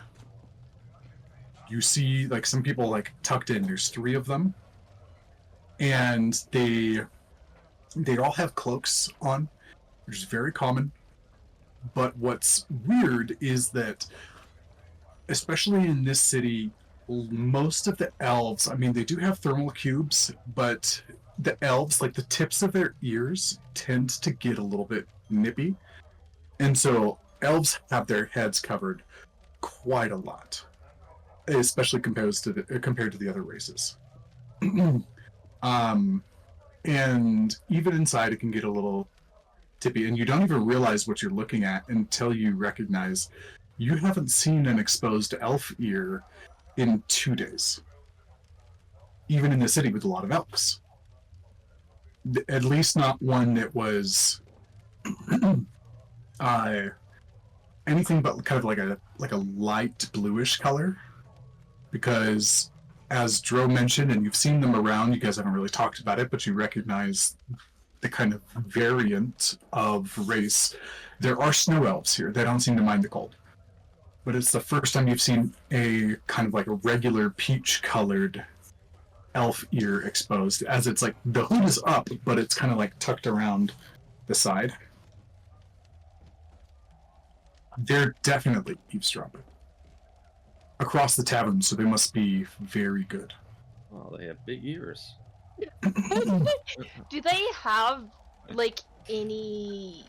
you see like some people like tucked in. There's 3 of them, and they all have cloaks on, which is very common. But what's weird is that, especially in this city, most of the elves, I mean, they do have thermal cubes, but the elves, like the tips of their ears tend to get a little bit nippy. And so elves have their heads covered quite a lot, especially compared to the other races. And even inside it can get a little tippy, and you don't even realize what you're looking at until you recognize you haven't seen an exposed elf ear in 2 days, even in the city with a lot of elves. At least not one that was anything but kind of like a light bluish color, because as Dro mentioned, and you've seen them around, you guys haven't really talked about it, but you recognize the kind of variant of race. There are snow elves here. They don't seem to mind the cold. But it's the first time you've seen a kind of like a regular peach-colored elf ear exposed, as it's like the hood is up, but it's kind of like tucked around the side. They're definitely eavesdropping across the tavern, so they must be very good. Oh, they have big ears. Do they have like anything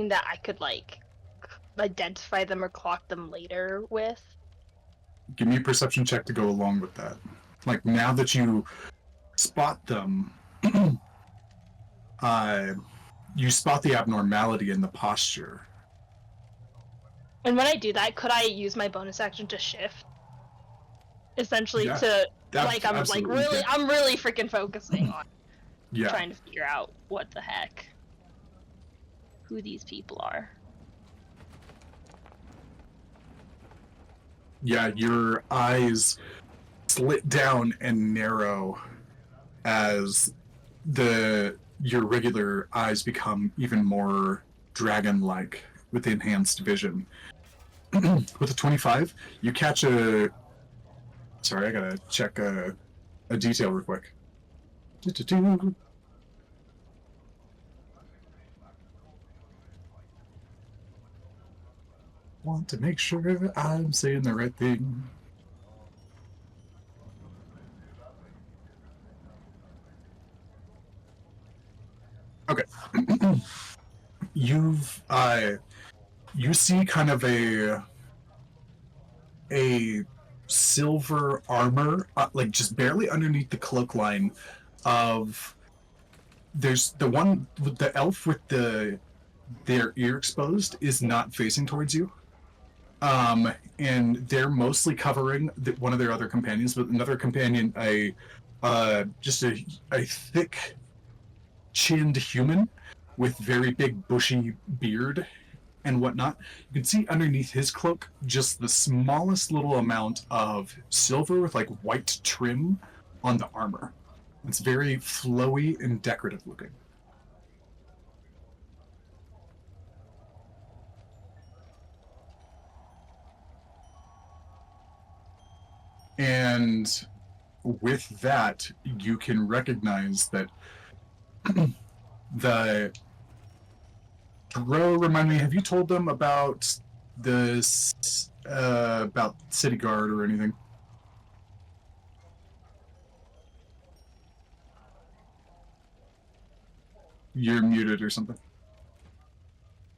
that I could like identify them or clock them later with? Give me a perception check to go along with that. Like, now that you spot them, you spot the abnormality in the posture. And when I do that, could I use my bonus action to shift? Essentially, Yeah, to like I'm like absolutely, really, yeah. I'm really freaking focusing on Yeah. trying to figure out what the heck, who these people are. Yeah, your eyes slit down and narrow as your regular eyes become even more dragon-like with enhanced vision. With a 25, you catch a... Sorry, I gotta check a detail real quick. Want to make sure I'm saying the right thing. Okay. You see kind of a silver armor, like just barely underneath the cloak line of, there's the one with the elf with their ear exposed is not facing towards you. And they're mostly covering one of their other companions, but another companion, just a thick-chinned human with very big bushy beard and whatnot. You can see underneath his cloak just the smallest little amount of silver with like white trim on the armor. It's very flowy and decorative looking. And with that, you can recognize that remind me, have you told them about this, about City Guard or anything? You're muted or something.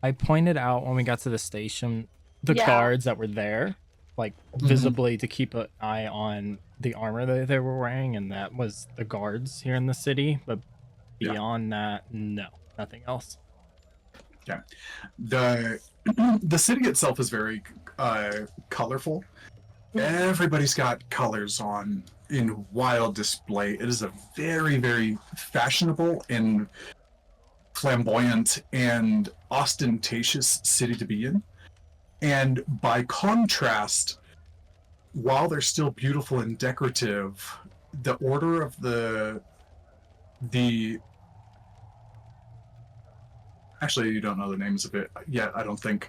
I pointed out when we got to the station the Yeah. guards that were there, like visibly to keep an eye on the armor that they were wearing, and that was the guards here in the city. But Yeah. beyond that, no, nothing else. Yeah. The city itself is very colorful. Everybody's got colors on in wild display. It is a very, very fashionable and flamboyant and ostentatious city to be in. And by contrast, while they're still beautiful and decorative, the order of the actually, you don't know the names of it yet, I don't think,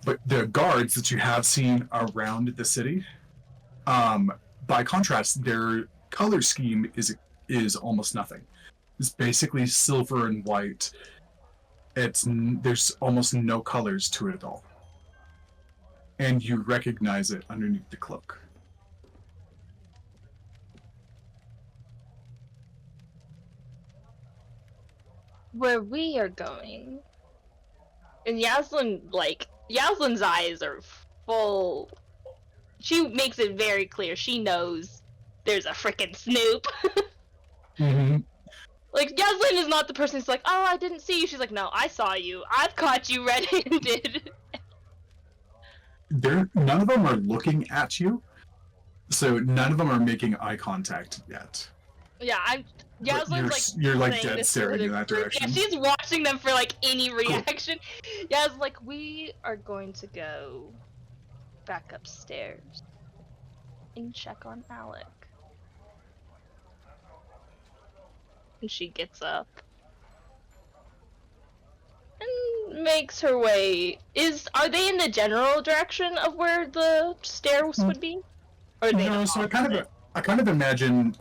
but the guards that you have seen around the city, by contrast, their color scheme is almost nothing. It's basically silver and white. There's almost no colors to it at all. And you recognize it underneath the cloak. Where we are going, and Yaslin's eyes are full. She makes it very clear. She knows there's a frickin' Snoop. Mm-hmm. Like, Yaslin is not the person who's like, oh, I didn't see you. She's like, no, I saw you. I've caught you red-handed. None of them are looking at you, so none of them are making eye contact yet. Yeah, But Yaslin's you're like saying dead this to staring the in that group. direction. Yeah, she's watching them for like any reaction. Yas like, we are going to go back upstairs. and check on Alec. And she gets up and makes her way. Are they in the general direction of where the stairs would be? Or are they No, not so I kind of imagine,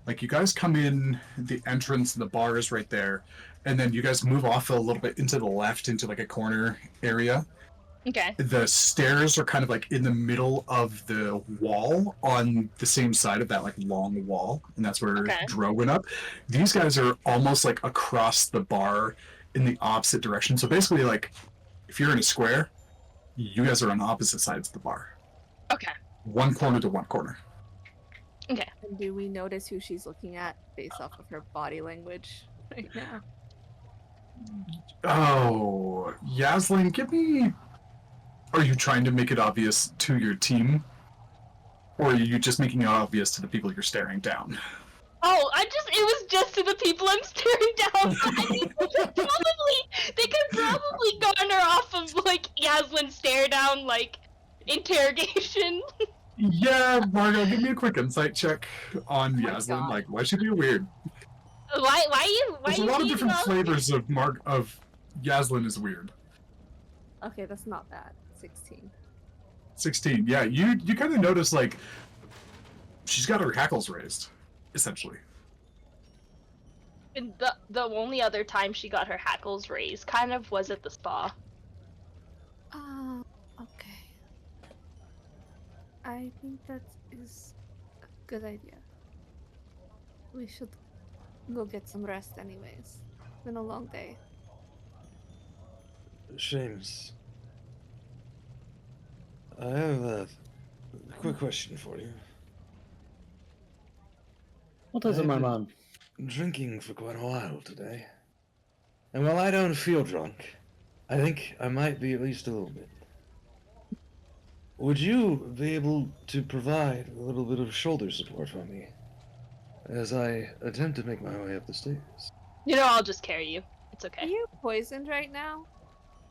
like you guys come in the entrance, the bar is right there, and then you guys move off a little bit into the left, into like a corner area. Okay. The stairs are kind of like in the middle of the wall on the same side of that like long wall, and that's where Okay. Dro went up. These guys are almost like across the bar in the opposite direction. So basically, like if you're in a square, you guys are on opposite sides of the bar. Okay. One corner to one corner. Okay. And do we notice who she's looking at based off of her body language right now? Oh, Yaslin, give me. Are you trying to make it obvious to your team? Or are you just making it obvious to the people you're staring down? Oh, it was just to the people I'm staring down. I mean, they could probably garner off of, like, Yaslin's stare down, like, interrogation. Yeah, Margo, give me a quick insight check on my Yaslin. God. Like, why should be weird? Why There's a you lot of being different all- flavors of Yaslin is weird. Okay, that's not bad. 16. 16, yeah, you kind of notice, like, she's got her hackles raised, essentially. And the only other time she got her hackles raised kind of was at the spa. Okay. I think that is a good idea. We should go get some rest anyways. It's been a long day. Seamus, I have a quick question for you. What is it, my I've been man? Drinking for quite a while today. And while I don't feel drunk, I think I might be at least a little bit. Would you be able to provide a little bit of shoulder support for me as I attempt to make my way up the stairs? You know, I'll just carry you. It's Are okay. you poisoned right now?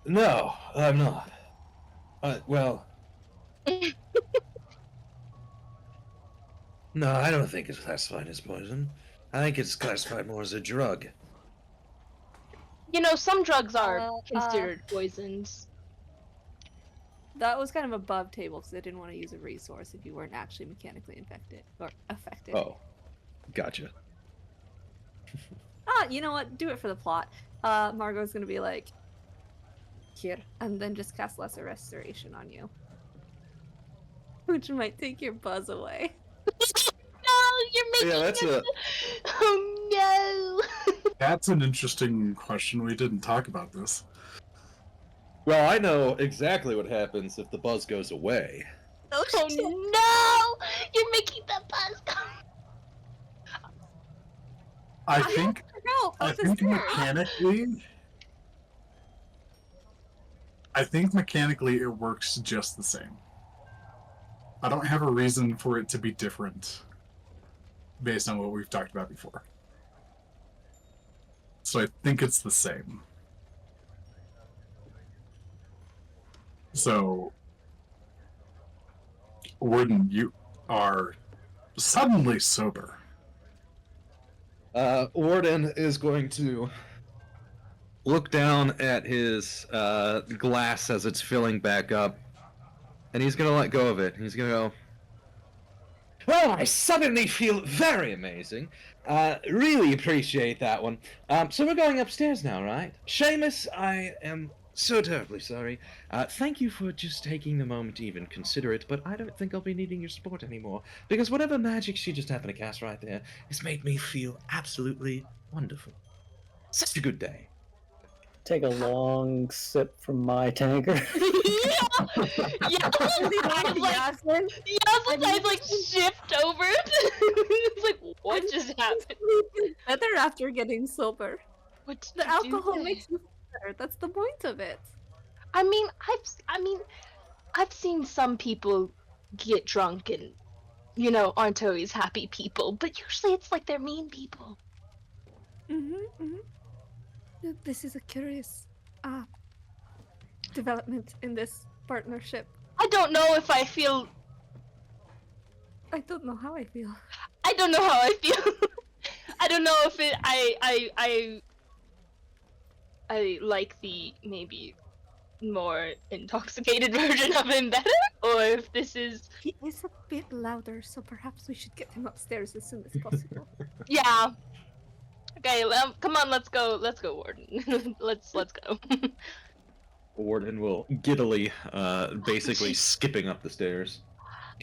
No, I'm not. Well. No, I don't think it's classified as poison. I think it's classified more as a drug. You know, some drugs are Uh, considered poisons. That was kind of above table because I didn't want to use a resource if you weren't actually mechanically infected or affected. Oh, gotcha. You know what? Do it for the plot. Margot's gonna be like, here, and then just cast Lesser Restoration on you. Which might take your buzz away. No, you're making Yeah, that's a. Oh no! That's an interesting question. We didn't talk about this. Well, I know exactly what happens if the buzz goes away. Oh no! You're making the buzz go. I think No, I think mechanically it works just the same. I don't have a reason for it to be different based on what we've talked about before. So I think it's the same. So, Warden, you are suddenly sober. Warden is going to look down at his glass as it's filling back up, and he's gonna let go of it. He's gonna go, well, I suddenly feel very amazing. Really appreciate that one. So we're going upstairs now, right? Seamus, I am so terribly sorry. Thank you for just taking the moment to even consider it, but I don't think I'll be needing your support anymore, because whatever magic she just happened to cast right there has made me feel absolutely wonderful. Such a good day. Take a long sip from my tanker. Yeah, Yasmin? sometimes like shift over. It's like, what just happened? Better after getting sober. What did The you do alcohol there? makes you better. That's the point of it. I mean, I've seen some people get drunk and, you know, aren't always happy people, but usually it's like they're mean people. This is a curious development in this partnership. I don't know if I feel I don't know how I feel. I don't know how I feel. I don't know if it. I like the maybe more intoxicated version of him better, or if this is He is a bit louder, so perhaps we should get him upstairs as soon as possible. yeah. Okay, come on, let's go, Warden. let's go. Warden will giddily, basically skipping up the stairs.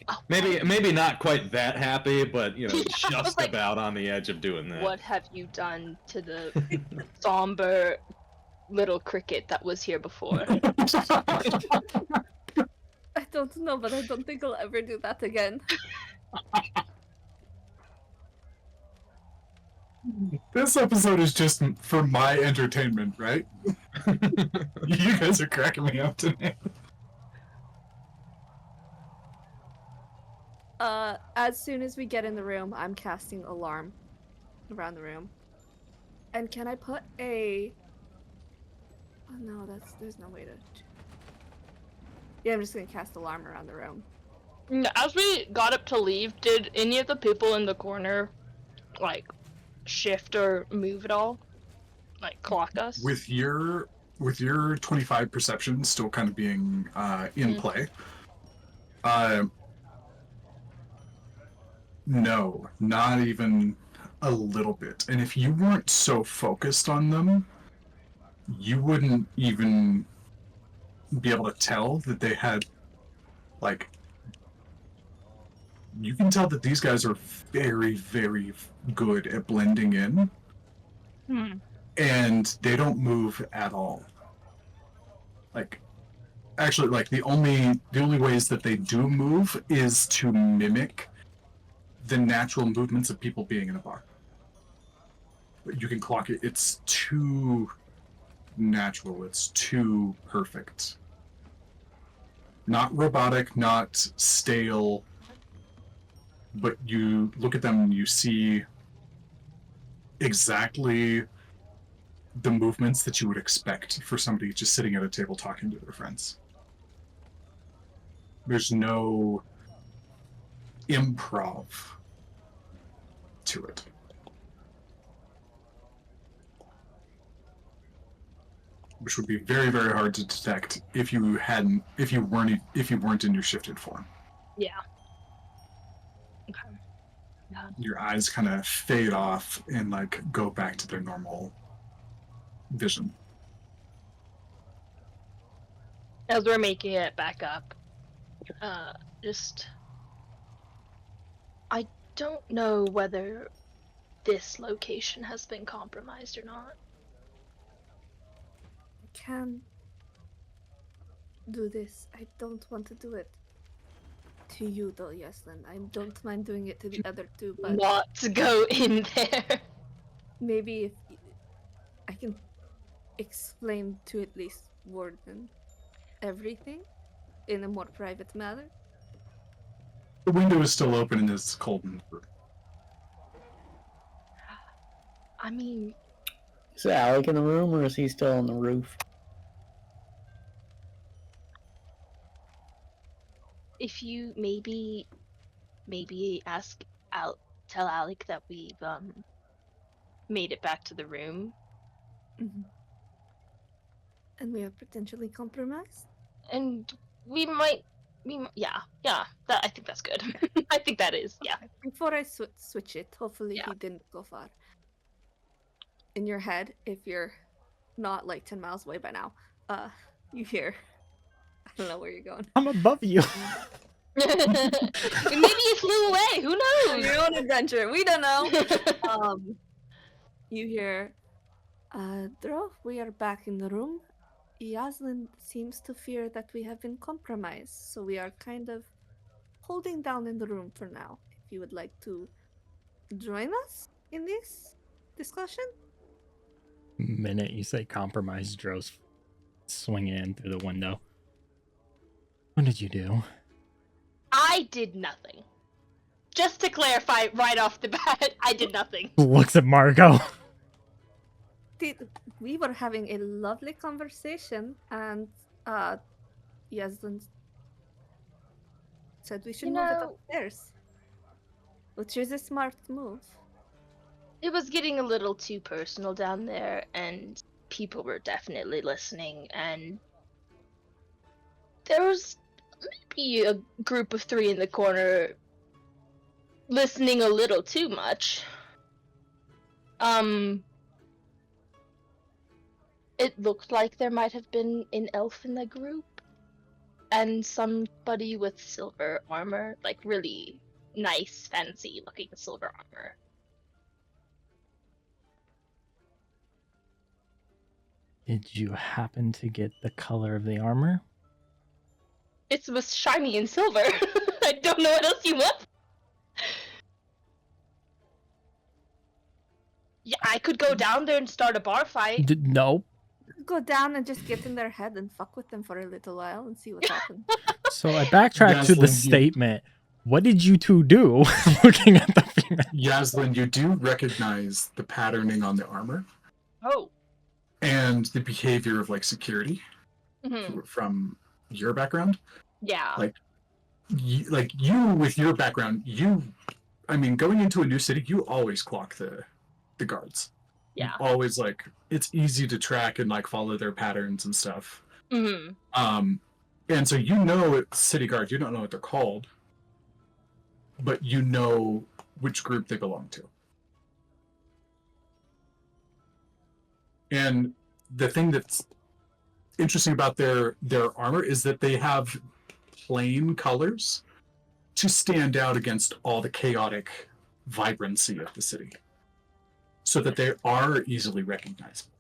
Oh, Maybe not quite that happy, but you know, Yeah, I was just like, about on the edge of doing that. what have you done to the somber little cricket that was here before? I don't know, but I don't think I'll ever do that again. This episode is just for my entertainment, right? You guys are cracking me up today. As soon as we get in the room, I'm casting alarm around the room. And can I put a... Oh no, there's no way to... Yeah, I'm just gonna cast alarm around the room. As we got up to leave, did any of the people in the corner, like, shift or move at all? Like, clock us? With your 25 perception still kind of being in play, no, not even a little bit. And if you weren't so focused on them, you wouldn't even be able to tell that they had, like, you can tell that these guys are very, very good at blending in, and they don't move at all. Like, actually, like, the only ways that they do move is to mimic the natural movements of people being in a bar. But you can clock it. It's too natural. It's too perfect. Not robotic, not stale, but you look at them and you see exactly the movements that you would expect for somebody just sitting at a table talking to their friends. There's no improv to it. Which would be very, very hard to detect if you weren't in your shifted form. Yeah. Okay. Your eyes kind of fade off and like go back to their normal vision. As we're making it back up, I don't know whether this location has been compromised or not. I can do this. I don't want to do it to you though, Yeslin. I don't mind doing it to the other two, but Not to go in there. maybe if I can explain to at least Warden everything in a more private manner. The window is still open and it's cold in the room. I mean, Is Alec in the room or is he still on the roof? if you maybe tell Alec that we've made it back to the room. And we are potentially compromised? And yeah, I think that's good. I think that is, yeah. Before I switch it, hopefully Yeah. he didn't go far. In your head, if you're not like 10 miles away by now, you hear... I don't know where you're going. I'm above you. Maybe he flew away, who knows? Your own adventure, we don't know. You hear, Dro, we are back in the room. Yaslin seems to fear that we have been compromised, so we are kind of holding down in the room for now. If you would like to join us in this discussion? Minute you say compromise, Dro's swinging in through the window. What did you do? I did nothing. Just to clarify right off the bat, I did nothing. Looks at Margot. We were having a lovely conversation, and Yaslin said we should move it upstairs. Which is a smart move. It was getting a little too personal down there, and people were definitely listening, and there was maybe a group of 3 in the corner listening a little too much. It looked like there might have been an elf in the group, and somebody with silver armor, like really nice, fancy looking silver armor. Did you happen to get the color of the armor? It was shiny and silver. I don't know what else you want. Yeah, I could go down there and start a bar fight. No. Go down and just get in their head and fuck with them for a little while and see what happens. So I backtrack to the Yaslin, you- statement. What did you two do? Looking at the female. Yaslin, you do recognize the patterning on the armor Oh. and the behavior of like security Hmm. from your background. Yeah. Like, you with your background, I mean, going into a new city, you always clock the guards. Yeah. You always like it's easy to track and like follow their patterns and stuff. Hmm. And so you know it's city guard. You don't know what they're called, but you know which group they belong to. And the thing that's interesting about their armor is that they have plain colors to stand out against all the chaotic vibrancy of the city, so that they are easily recognizable.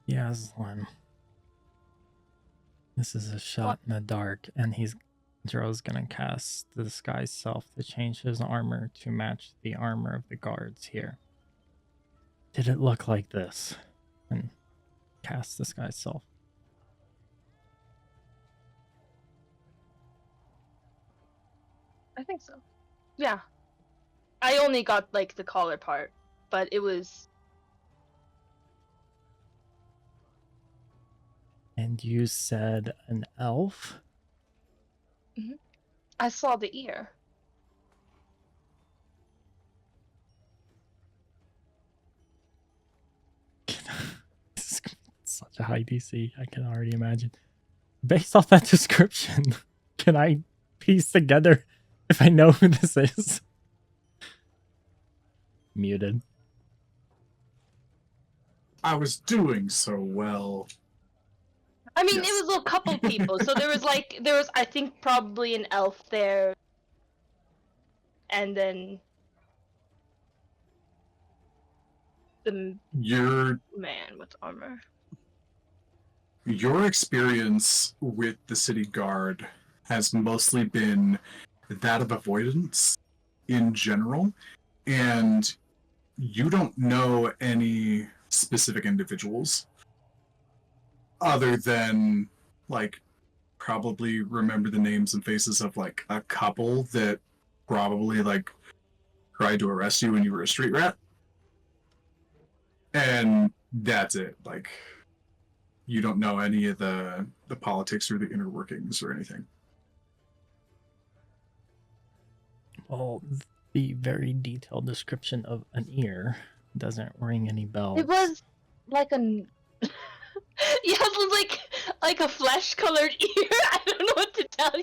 Yaslin. This is a shot in the dark, and Dro's gonna cast the disguise self to change his armor to match the armor of the guards here. Did it look like this? And cast disguise self. I think so. Yeah. I only got like the collar part, but it was. And you said an elf? I saw the ear. This is such a high DC, I can already imagine. Based off that description, can I piece together if I know who this is? Muted. I was doing so well. I mean, Yes. it was a couple people. So there was I think probably an elf there, and then the Your man with armor. your experience with the city guard has mostly been that of avoidance in general, and you don't know any specific individuals other than like probably remember the names and faces of like a couple that probably like tried to arrest you when you were a street rat, and that's it. Like, you don't know any of the politics or the inner workings or anything. Well, the very detailed description of an ear doesn't ring any bells. It was like a. Yeah, it was like a flesh-colored ear. I don't know what to tell you.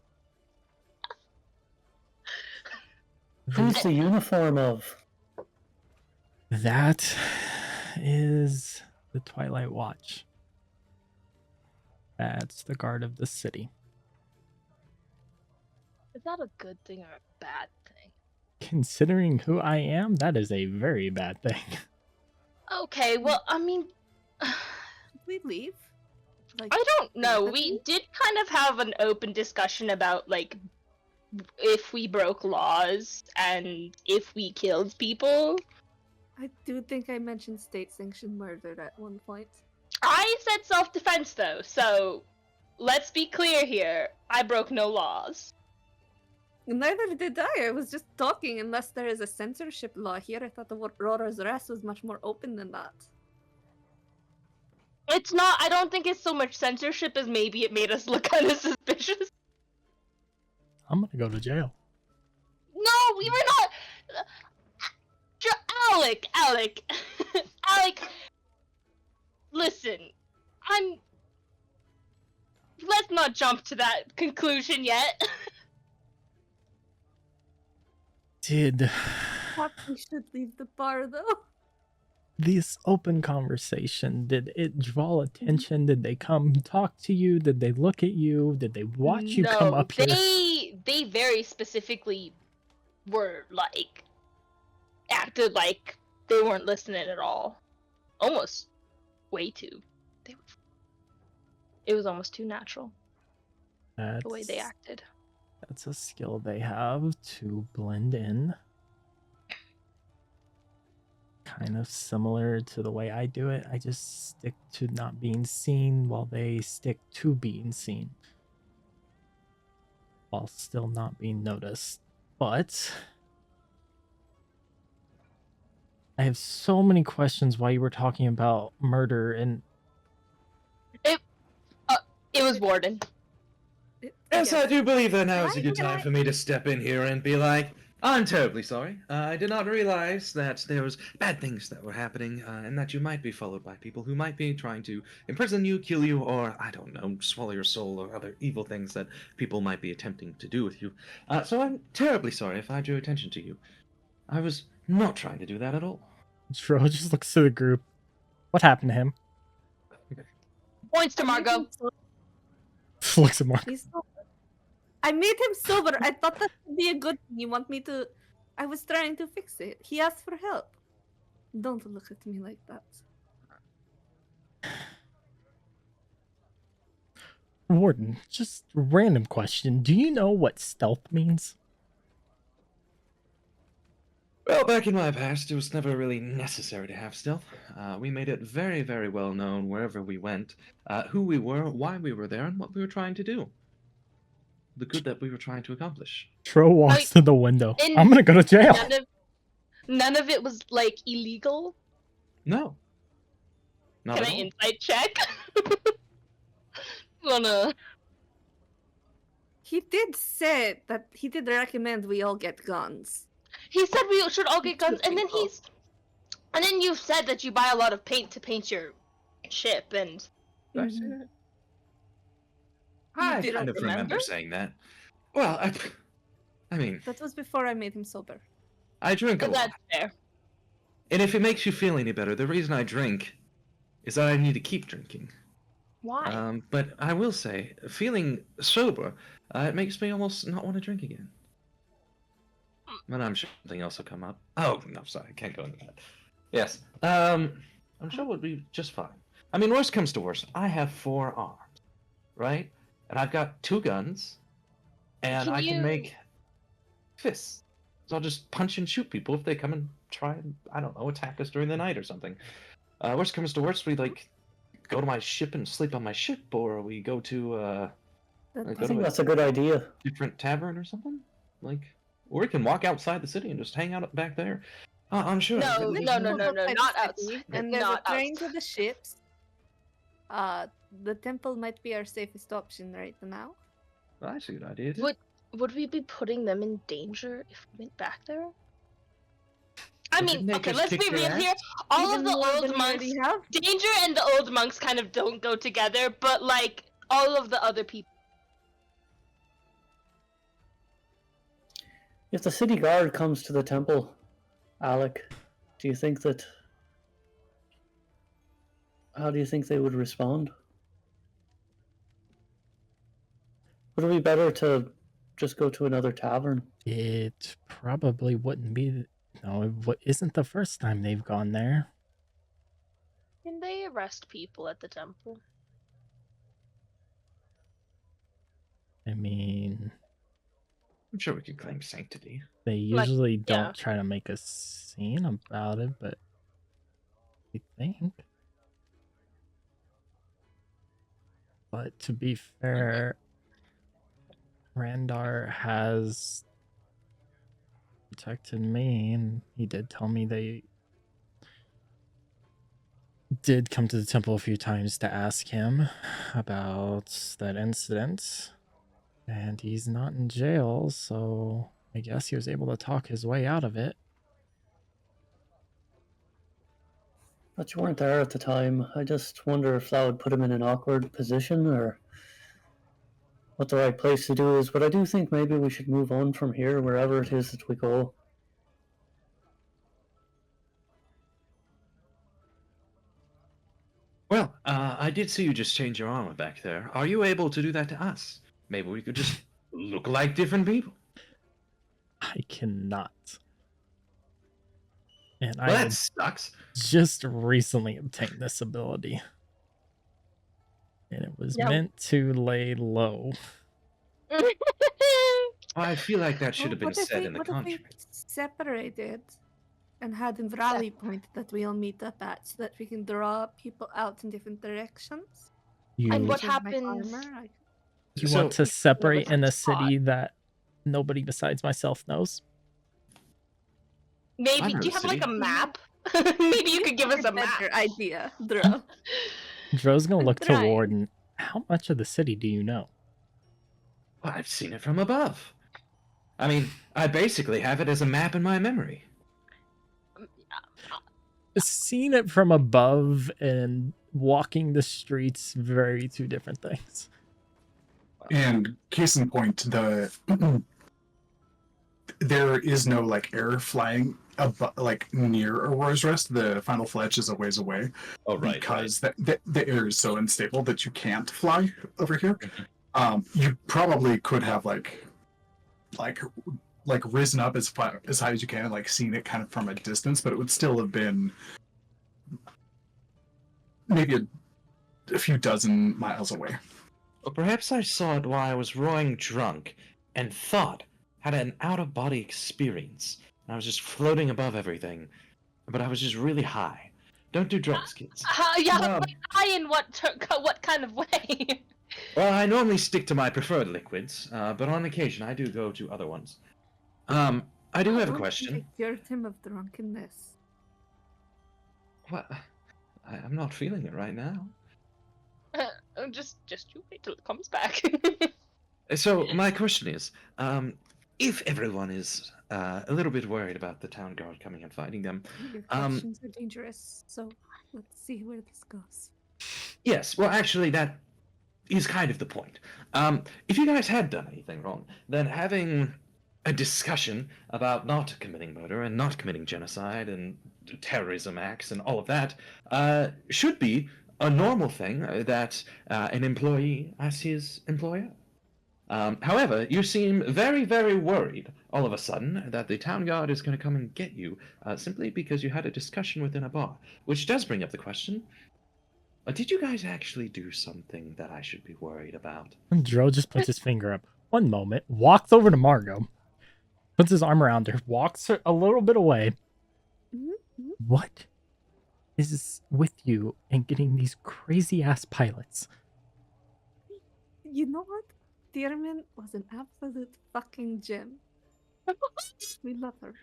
Who's the uniform of? That is the Twilight Watch. That's the guard of the city. Is that a good thing or a bad thing? Considering who I am, that is a very bad thing. Okay, well, I mean, Did we leave? Like, I don't know. We empathy? did kind of have an open discussion about like if we broke laws and if we killed people. I do think I mentioned state-sanctioned murder at one point. I said self-defense though, so let's be clear here. I broke no laws. Neither did I. I was just talking. Unless there is a censorship law here, I thought the Rora's Rest was much more open than that. It's not. I don't think it's so much censorship as maybe it made us look kind of suspicious. I'm gonna go to jail. No, we were not. Alec, Alec. Listen, let's not jump to that conclusion yet. Did Perhaps we should leave the bar though. this open conversation, did it draw attention? Did they come talk to you? Did they look at you? Did they watch you come up here? They very specifically were like acted like they weren't listening at all. Almost way too. It was almost too natural the way they acted. That's a skill they have to blend in. Kind of similar to the way I do it. I just stick to not being seen while they stick to being seen. While still not being noticed. But I have so many questions while you were talking about murder and It was Warden. Yes, I do believe that now is a Why good did time I- for me to step in here and be like, I'm terribly sorry. I did not realize that there was bad things that were happening, and that you might be followed by people who might be trying to imprison you, kill you, or, I don't know, swallow your soul, or other evil things that people might be attempting to do with you. So I'm terribly sorry if I drew attention to you. I was not trying to do that at all. Dro just looks to the group. What happened to him? Points to Margot. Looks at Mark. He's sober. I made him sober. I thought that would be a good thing. You want me to? I was trying to fix it. He asked for help. Don't look at me like that. Warden, just random question. Do you know what stealth means? Well, back in my past, it was never really necessary to have stealth. We made it very, very well known wherever we went, who we were, why we were there, and what we were trying to do. The good that we were trying to accomplish. Tro walks Like, to the window. in- I'm gonna go to jail. None of it was like illegal. No. Not Can at I all. insight check? Wanna? He did say that he did recommend we all get guns. He said we should all get guns, and then People. and then you said that you buy a lot of paint to paint your ship, and Did I say Mhm. that? I didn't kind of remember remember? saying that. Well, I mean, That was before I made him sober. I drink a lot. that's fair. And if it makes you feel any better, the reason I drink is that I need to keep drinking. Why? But I will say, feeling sober, it makes me almost not want to drink again. But I'm sure something else will come up. Oh, no, sorry, I can't go into that. Yes. I'm sure we'll be just fine. I mean, worst comes to worst, I have 4 arms, right? And I've got 2 guns, and Can I can you- make fists. So I'll just punch and shoot people if they come and try and, I don't know, attack us during the night or something. Worst comes to worst, we, like, go to my ship and sleep on my ship, or we go to, That Like, I go think to that's a good idea. different tavern or something. Like, or we can walk outside the city and just hang out back there. I'm sure. No, it'll be no, fun. no, no, outside not the outside. city, And there's Not a train outside. to the ships. The temple might be our safest option right now. That's a good idea. Too. Would we be putting them in danger if we went back there? I Well, mean, didn't they okay, just let's kick be your real ass? here. All Even of the more than old we monks, already have. Danger and the old monks kind of don't go together, but like all of the other people. If the city guard comes to the temple, Alec, do you think that? How do you think they would respond? Would it be better to just go to another tavern? It probably wouldn't be. No, isn't the first time they've gone there. Can they arrest people at the temple? I mean, I'm sure we could claim sanctity. they Like, usually don't yeah. try to make a scene about it, but I think. But to be fair, Randar has protected me, and he did tell me they did come to the temple a few times to ask him about that incident, and he's not in jail, so I guess he was able to talk his way out of it. But you weren't there at the time. I just wonder if that would put him in an awkward position, or what the right place to do is. But I do think maybe we should move on from here, wherever it is that we go. Well, I did see you just change your armor back there. Are you able to do that to us? Maybe we could just look like different people. I cannot. And Well, I that had sucks. just recently obtained this ability. And it was Yeah. meant to lay low. I feel like that should Well, have been what if said we- in the what if we contract. separated and had a rally point that we all meet up at so that we can draw people out in different directions? You, And what Change my happens- armor, I- you So- want to separate in a spot. city that nobody besides myself knows? Maybe know do you the have like a city. map? Maybe you could give us a map. better idea, Dro. Dro's gonna look to Trying. Warden. How much of the city do you know? Well, I've seen it from above. I mean, I basically have it as a map in my memory. Seeing it from above and walking the streets, very two different things. And case in point, there is no like air flying like near Aurora's Rest. The final fletch is a ways away Oh, right. because the air is so unstable that you can't fly over here. You probably could have like risen up as high as you can and like seen it kind of from a distance, but it would still have been maybe a few dozen miles away. Or perhaps I saw it while I was rowing drunk and had an out-of-body experience. And I was just floating above everything, but I was just really high. Don't do drugs, kids. Yeah, No. like, high in what kind of way? Well, I normally stick to my preferred liquids, but on occasion I do go to other ones. I do have a question. I cured him of drunkenness. What? I'm not feeling it right now. just you wait till it comes back. So my question is, if everyone is a little bit worried about the town guard coming and fighting them, Your questions are dangerous, so let's see where this goes. yes, well, actually, that is kind of the point. If you guys had done anything wrong, then having a discussion about not committing murder and not committing genocide and terrorism acts and all of that should be a normal thing that an employee asks his employer. However, you seem very, very worried all of a sudden that the town guard is going to come and get you simply because you had a discussion within a bar, which does bring up the question, did you guys actually do something that I should be worried about? And Dro just puts his finger up. One moment, walks over to Margot, puts his arm around her, walks her a little bit away. Mhm. What is with you and getting these crazy ass pilots? You know what? Dearman was an absolute fucking gem. We love her.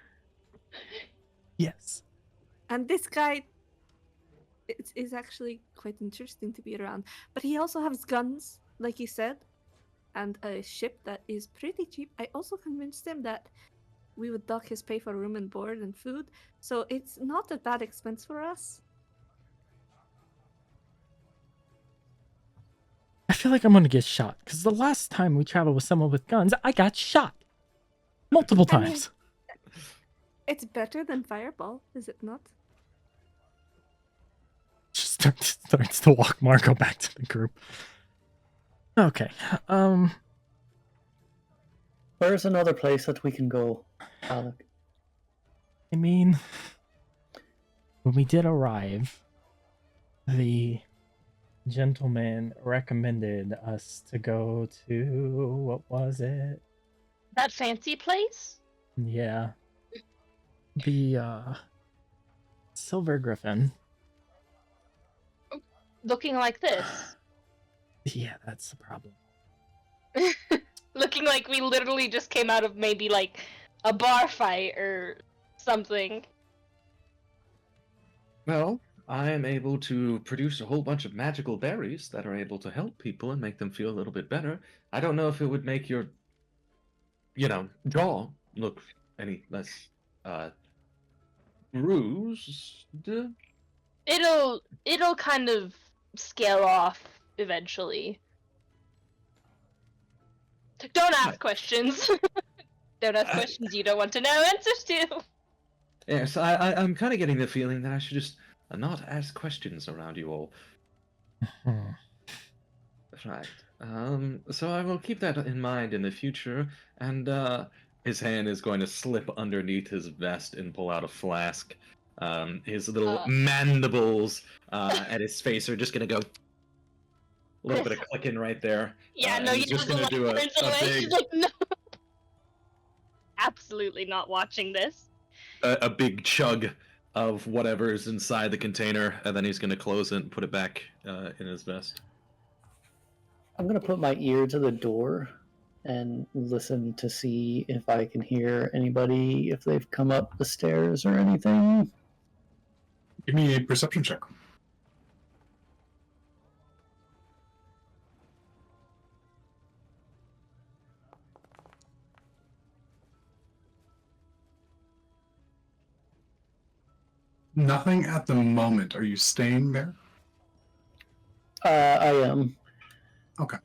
Yes. And this guy is actually quite interesting to be around. But he also has guns, like you said, and a ship that is pretty cheap. I also convinced him that we would dock his pay for room and board and food, so it's not a bad expense for us. I feel like I'm gonna get shot because the last time we traveled with someone with guns, I got shot multiple I mean- times. It's better than Fireball, is it not? Just starts to walk Marco back to the group. Okay. Where's another place that we can go, Alec? I mean, when we did arrive, the gentleman recommended us to go to, what was it? That fancy place? Yeah. The Silver Griffin. Looking like this. Yeah, that's the problem. Looking like we literally just came out of maybe like a bar fight or something. Well, I am able to produce a whole bunch of magical berries that are able to help people and make them feel a little bit better. I don't know if it would make your, jaw look any less bruised. It'll kind of scale off eventually. Don't ask questions. Don't ask questions you don't want to know answers to. Yes, I'm kind of getting the feeling that I should just not ask questions around you all. Hmm. Right. So I will keep that in mind in the future, and his hand is going to slip underneath his vest and pull out a flask. His little mandibles at his face are just gonna go. A little bit of clicking right there. Yeah, no, and you he's just know, gonna do a turns away. big, She's like, no. Absolutely not watching this. A big chug of whatever is inside the container, and then he's gonna close it and put it back in his vest. I'm gonna put my ear to the door and listen to see if I can hear anybody, if they've come up the stairs or anything. Give me a perception check. Nothing at the moment. Are you staying there? I am. Okay.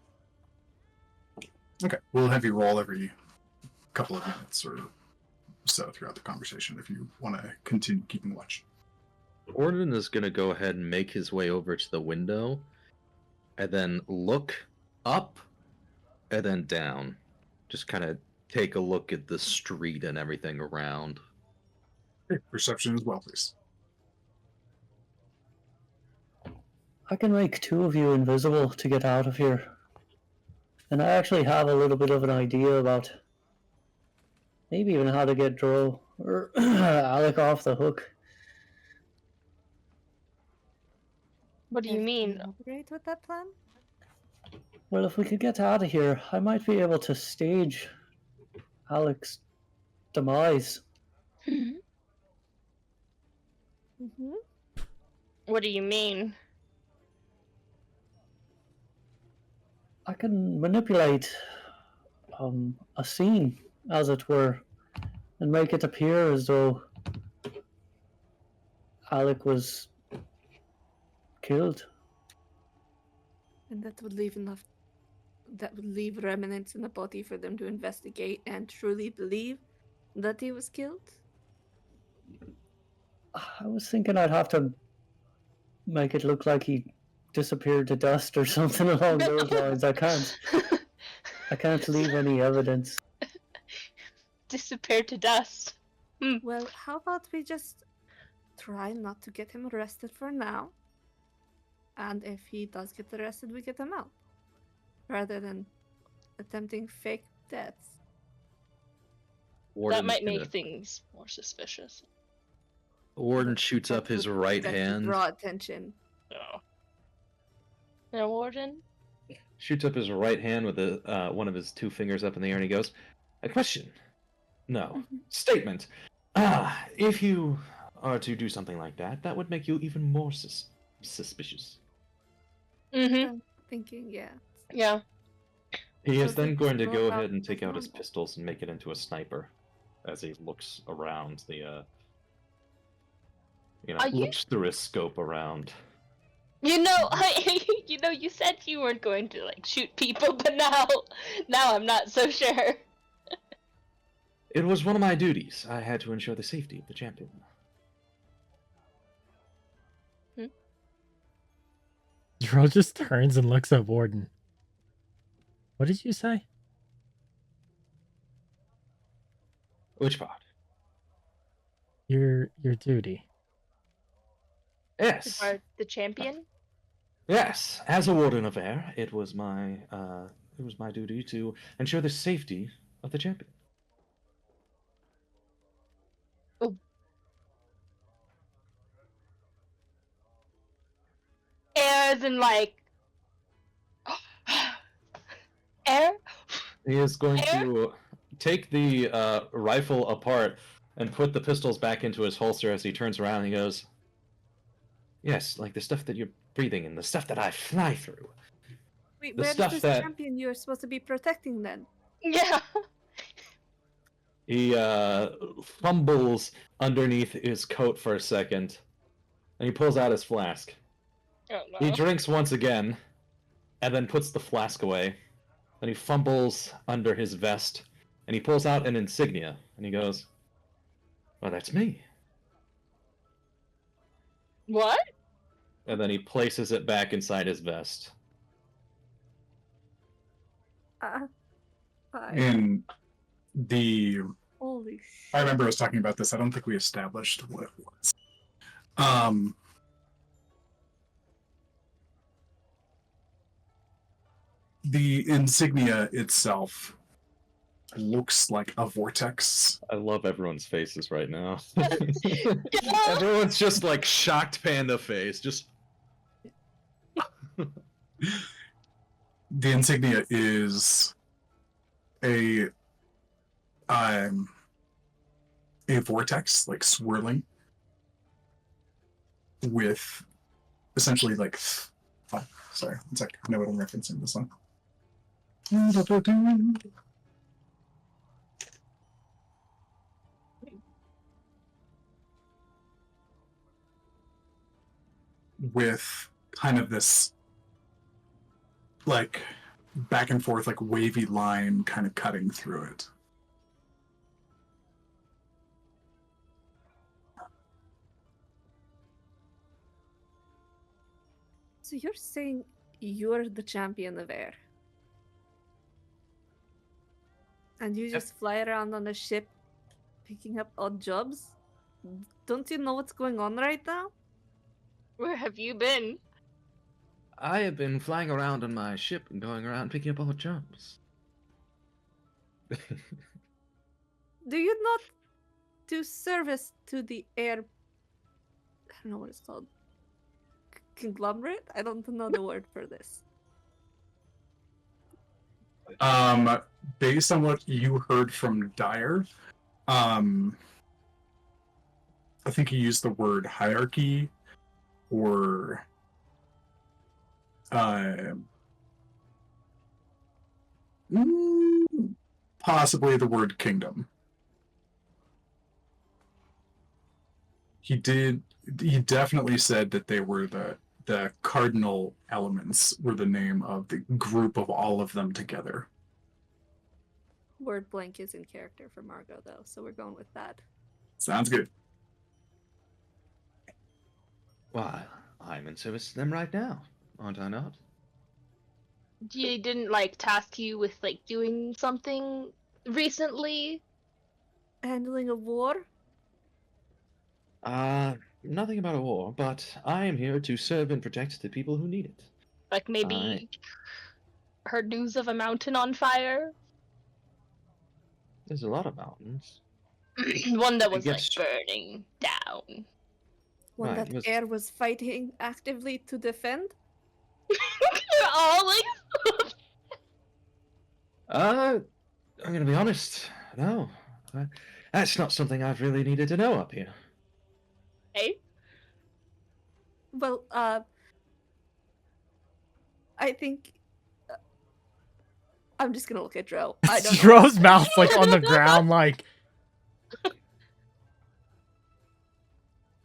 We'll have you roll every couple of minutes or so throughout the conversation if you want to continue keeping watch. Orden is gonna go ahead and make his way over to the window, and then look up, and then down. Just kind of take a look at the street and everything around. Okay, perception as well, please. I can make two of you invisible to get out of here. And I actually have a little bit of an idea about maybe even how to get Dro or Alec off the hook. What do you mean? Elaborate with that plan? Well, if we could get out of here, I might be able to stage Alec's demise. Mm-hmm. What do you mean? I can manipulate a scene, as it were, and make it appear as though Alec was killed. And that would leave enough. That would leave remnants in the body for them to investigate and truly believe that he was killed. I was thinking I'd have to make it look like he disappeared to dust or something along those lines. I can't leave any evidence. Disappeared to dust. Well, how about we just try not to get him arrested for now? And if he does get arrested, we get him out. Rather than attempting fake deaths. That Warden's might gonna- make things more suspicious. Warden shoots up That his would right definitely hand. draw attention. No. No, Warden? shoots up his right hand with one of his two fingers up in the air, and he goes, "A question? No. Statement. If you are to do something like that, that would make you even more suspicious." Mm-hmm. I'm thinking, yeah. Yeah. He So is then they going to just go roll out ahead and take as out his normal. pistols and make it into a sniper as he looks around the, Are you- looks through his scope around. You know, you said you weren't going to like shoot people, but now I'm not so sure. It was one of my duties. I had to ensure the safety of the champion. Dro just turns and looks at Warden. What did you say? Which part? Your duty. Yes. Are the champion? Yes, as a warden of air, it was my duty to ensure the safety of the champion. Airs and like air. He is going Air? to take the rifle apart and put the pistols back into his holster as he turns around and he goes, Yes, like the stuff that you're breathing in, the stuff that I fly through. Wait, The where's stuff this that- champion you're supposed to be protecting then? Yeah. He fumbles underneath his coat for a second, and he pulls out his flask. Oh He no. drinks once again, and then puts the flask away. Then he fumbles under his vest, and he pulls out an insignia, and he goes, "Well, that's me." What? And then he places it back inside his vest. Fine. In the Holy I shit. remember us talking about this. I don't think we established what it was. The insignia itself looks like a vortex. I love everyone's faces right now. Yeah. Everyone's just like shocked panda face. Just The insignia is a vortex, like swirling, with essentially like. Oh, sorry, one sec. I know what I'm referencing this one. With kind of this like back and forth, like wavy line kind of cutting through it. So you're saying you're the champion of air? And you just fly around on a ship picking up odd jobs? Don't you know what's going on right now? Where have you been? I have been flying around on my ship and going around picking up odd jobs. Do you not do service to the air? I don't know what it's called. Conglomerate? I don't know the word for this. Based on what you heard from Dyer, I think he used the word hierarchy or possibly the word kingdom. He definitely said that they were the cardinal elements were the name of the group of all of them together. Word blank is in character for Margot, though, so we're going with that. Sounds good. Why, I'm in service to them right now, aren't I not? He didn't like task you with like doing something recently? Handling a war? Nothing about a war, but I am here to serve and protect the people who need it. Like maybe heard news of a mountain on fire? There's a lot of mountains. One that was like guess- burning down. One Right, that it was- air was fighting actively to defend? You're all like I'm gonna be honest. No, that's not something I've really needed to know up here. hey? Well, I think I'm just gonna look at Dro. I don't know. Dro's mouth's like on the ground, like.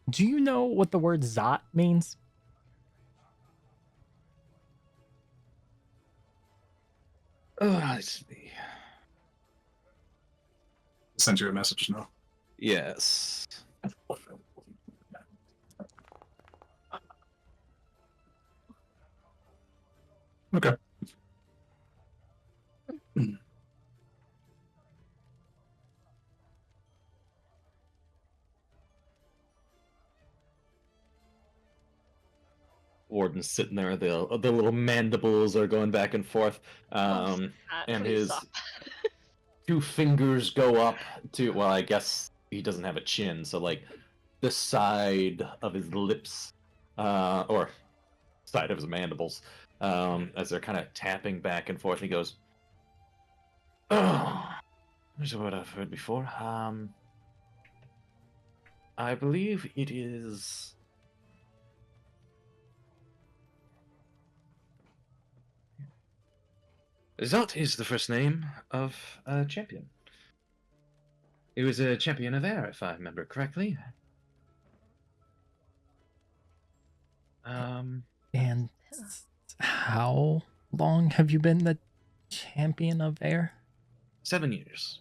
Do you know what the word Zot means? Oh, let's see. Send you a message now. yes. Okay. Warden's sitting there. The little mandibles are going back and forth. And Please his stop. two fingers go up to. Well, I guess he doesn't have a chin, so like the side of his lips, or side of his mandibles, as they're kind of tapping back and forth. He goes, "Oh, this is what I've heard before. I believe it is Zot is the first name of a champion. He was a champion of air, if I remember correctly. And how long have you been the champion of air? 7 years.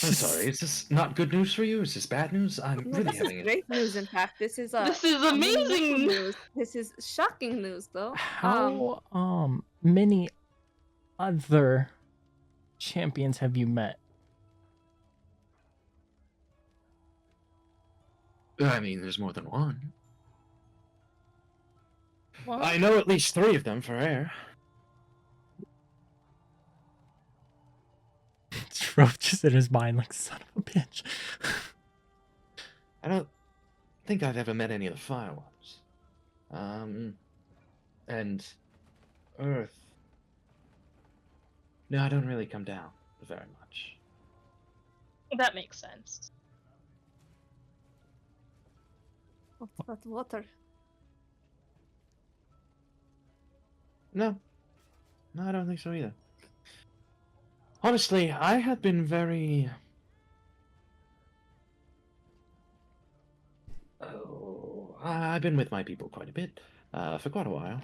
I'm sorry, is this not good news for you? Is this bad news? I'm No, really this is having great news. In fact, this is This is wonderful amazing. news. This is shocking news, though. How many other champions have you met? I mean, there's more than one. What? I know at least 3 of them for air. Shrove just in his mind like, son of a bitch. I don't think I've ever met any of the fire ones. And Earth. No, I don't really come down very much. That makes sense. What about water? No. No, I don't think so either. Honestly, I have been very... Oh, I've been with my people quite a bit, for quite a while.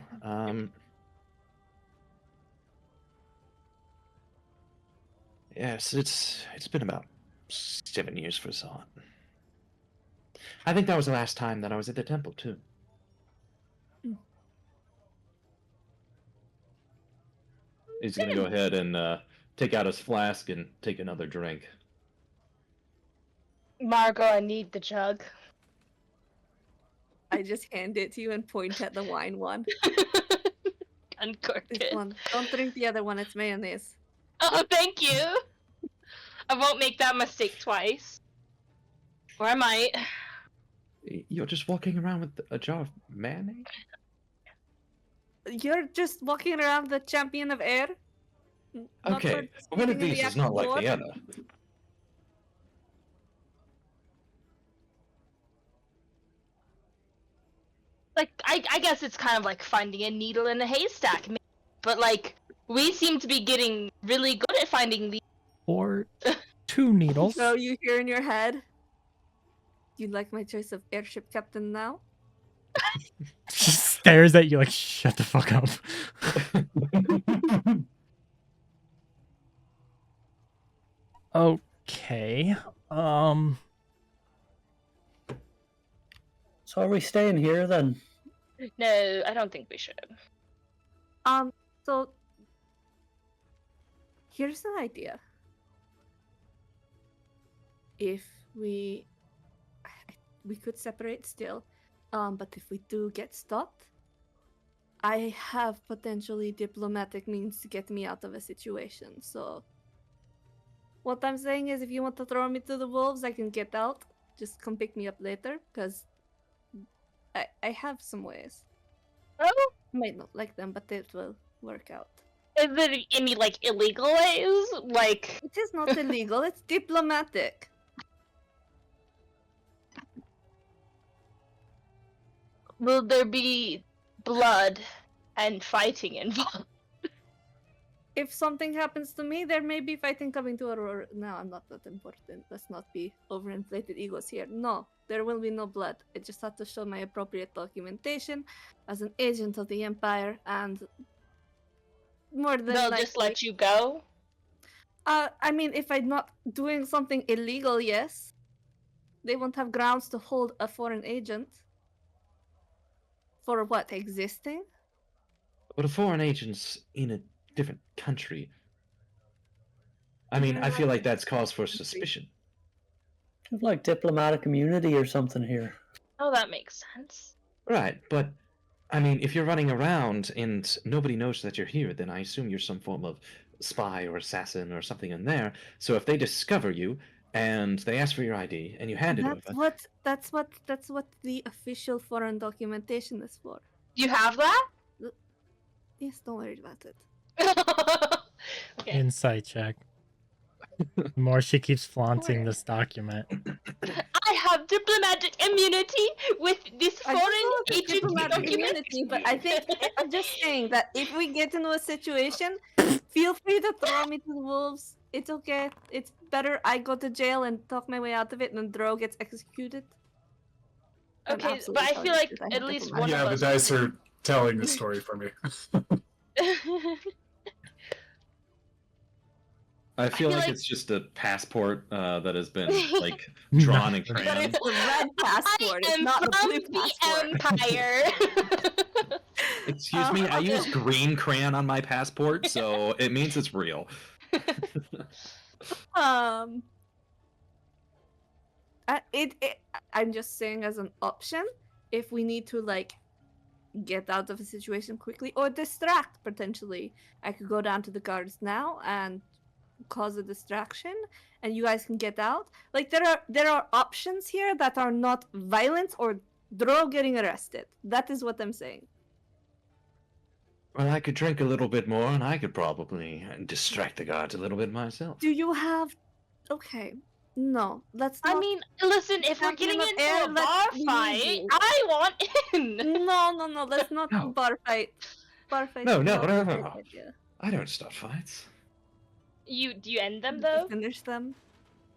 Yes, it's been about 7 years for Zot. I think that was the last time that I was at the temple, too. He's gonna go ahead and take out his flask and take another drink. Margot, I need the jug. I just hand it to you and point at the wine one. Uncork This it. one. Don't drink the other one. It's mayonnaise. Oh, thank you. I won't make that mistake twice. Or I might. You're just walking around with a jar of mayonnaise? You're just walking around the champion of air. Not Okay, one of participating in these the is not actual like war? the other. Like, I guess it's kind of like finding a needle in a haystack. But, like, we seem to be getting really good at finding the. Or 2 needles. So you hear in your head, you like my choice of airship captain now? She stares at you like, shut the fuck up. Okay. So are we staying here then? No, I don't think we should. So here's an idea. If we could separate still, but if we do get stopped, I have potentially diplomatic means to get me out of a situation. So what I'm saying is, if you want to throw me to the wolves, I can get out. Just come pick me up later, because I have some ways. Oh, Might not like them, but it will work out. is there any, like, illegal ways? Like, It is not illegal, it's diplomatic. will there be blood and fighting involved? If something happens to me, there may be fighting coming to Aurora. No, I'm not that important. Let's not be overinflated egos here. No, there will be no blood. I just have to show my appropriate documentation as an agent of the Empire, and more than They'll likely, just let you go? I mean, if I'm not doing something illegal, yes. They won't have grounds to hold a foreign agent. For what, existing? But a foreign agent's in a different country. I mean, I feel like that's cause for suspicion. Kind of like diplomatic immunity or something here. Oh, that makes sense. Right, but I mean, if you're running around and nobody knows that you're here, then I assume you're some form of spy or assassin or something in there. So if they discover you and they ask for your ID and you hand it over, That's what the official foreign documentation is for. You have that? Yes, don't worry about it. Okay. Insight check. The more she keeps flaunting this document. I have diplomatic immunity with this I don't foreign know if it's agent diplomatic document. immunity, but I think I'm just saying that if we get into a situation, feel free to throw me to the wolves. It's okay. It's better I go to jail and talk my way out of it than Dro gets executed. I'm Okay, but absolutely I fine feel like because I at have least diplomatic one Yeah, of the us. dice are telling the story for me. I feel feel like like- it's just a passport that has been like No. drawn in But crayon. it's the red passport. I It's am not the from blue the passport. Empire. Excuse me, I use green crayon on my passport, so it means it's real. I'm just saying as an option if we need to like get out of a situation quickly or distract potentially. I could go down to the guards now and cause a distraction and you guys can get out. Like there are options here that are not violence or Dro getting arrested. That is what I'm saying. Well, I could drink a little bit more, and I could probably distract the guards a little bit myself. Do you have okay. No, let's not I mean, listen, if we're Champion getting of into air, a let's bar leave fight, you. I want in. No, let's not No. bar fight. Bar fight. No, is no, not no, a no, good no. idea. I don't start fights. Do you end them You though? finish them.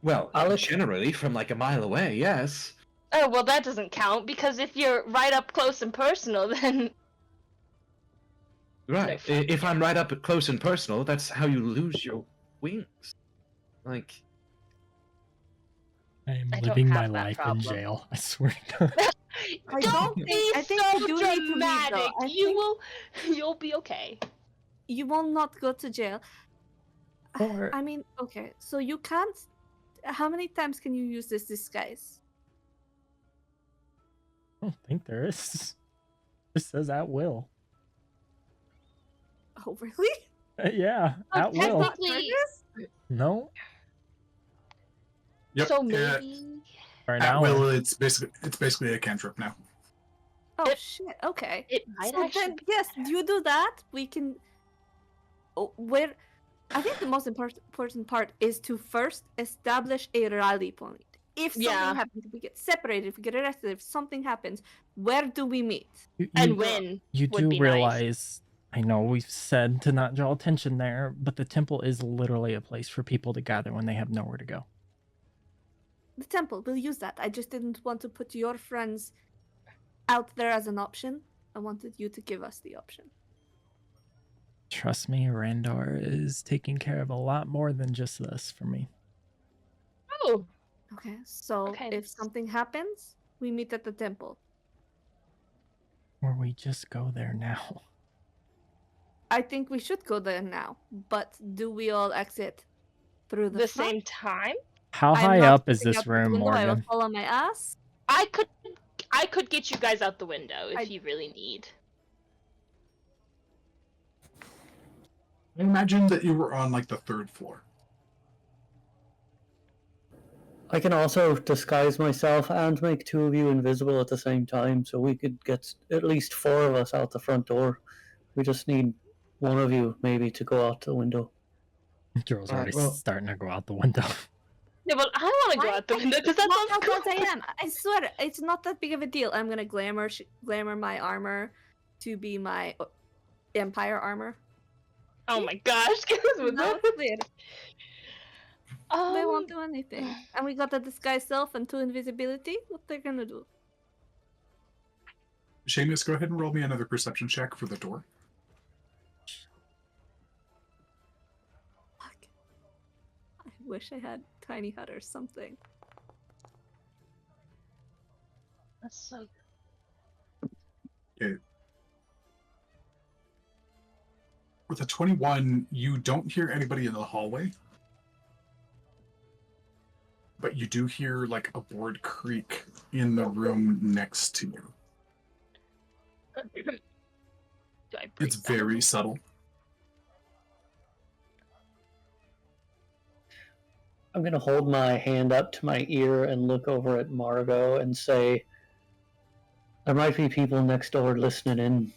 Well, Alex- generally from like a mile away, yes. Oh well, that doesn't count because if you're right up close and personal, then Right. No, If I'm right up close and personal, that's how you lose your wings. Like, I am I don't living my have that life problem. in jail. I swear to God. I don't don't be think- I think so you do need to leave, though. dramatic. I You think- you'll be okay. You will not go to jail. Or- I mean, okay, so you can't. How many times can you use this disguise? I don't think there is. It says at will. Oh, really? Yeah, at will. Technically, No, Yep. so yeah, maybe. for an at hour. will, it's basically a cantrip now. Oh It- shit. Okay. It might So actually. then, yes, you do that. We can. Oh, where? I think the most important part is to first establish a rally point. If something Yeah. happens, if we get separated, if we get arrested, if something happens, where do we meet? And You- win. You would do be nice. realize, I know we've said to not draw attention there, but the temple is literally a place for people to gather when they have nowhere to go. The temple. We'll use that. I just didn't want to put your friends out there as an option. I wanted you to give us the option. Trust me, Randar is taking care of a lot more than just this for me. Oh, Okay. So Okay, if that's- something happens, we meet at the temple. Or we just go there now. I think we should go there now. But do we all exit through the the front? same time. How I'm high not up is stepping this out the room, window, I will Morgan? fall on my ass. I could get you guys out the window if I- you really need. I imagine that you were on like the third floor. I can also disguise myself and make two of you invisible at the same time, so we could get at least four of us out the front door. We just need one of you maybe to go out the window. Girl's Alright, already well- starting to go out the window. Yeah, but I want to go Why? out the window because that Walk sounds out cool. as I am. I swear, it's not that big of a deal. I'm gonna glamour my armor to be my Empire armor. Oh my gosh, Now it's clear. They won't um, do anything. And we got the disguise self and two invisibility. What they're gonna do? Seamus, go ahead and roll me another perception check for the door. Fuck. I wish I had tiny hut or something. that's so. With a 21, you don't hear anybody in the hallway. But you do hear like a board creak in the room next to you. Do I break It's that? very subtle. I'm going to hold my hand up to my ear and look over at Margot and say, there might be people next door listening in.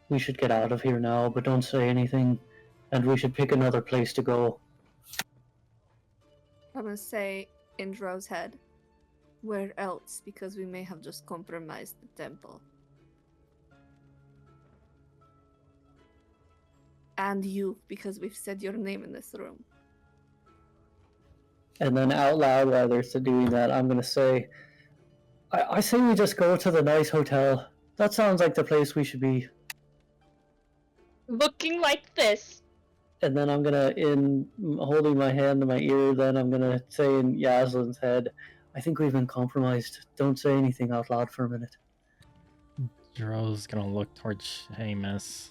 We should get out of here now, but don't say anything, and we should pick another place to go. I'm gonna say in Dro's head, where else? Because we may have just compromised the temple. And you, because we've said your name in this room. And then out loud, while they're doing that, I'm gonna say, I say we just go to the nice hotel. That sounds like the place we should be. Looking like this. And then I'm gonna, in holding my hand to my ear, then I'm gonna say in Yaslin's head, I think we've been compromised. Don't say anything out loud for a minute. Dro's gonna look towards Seamus.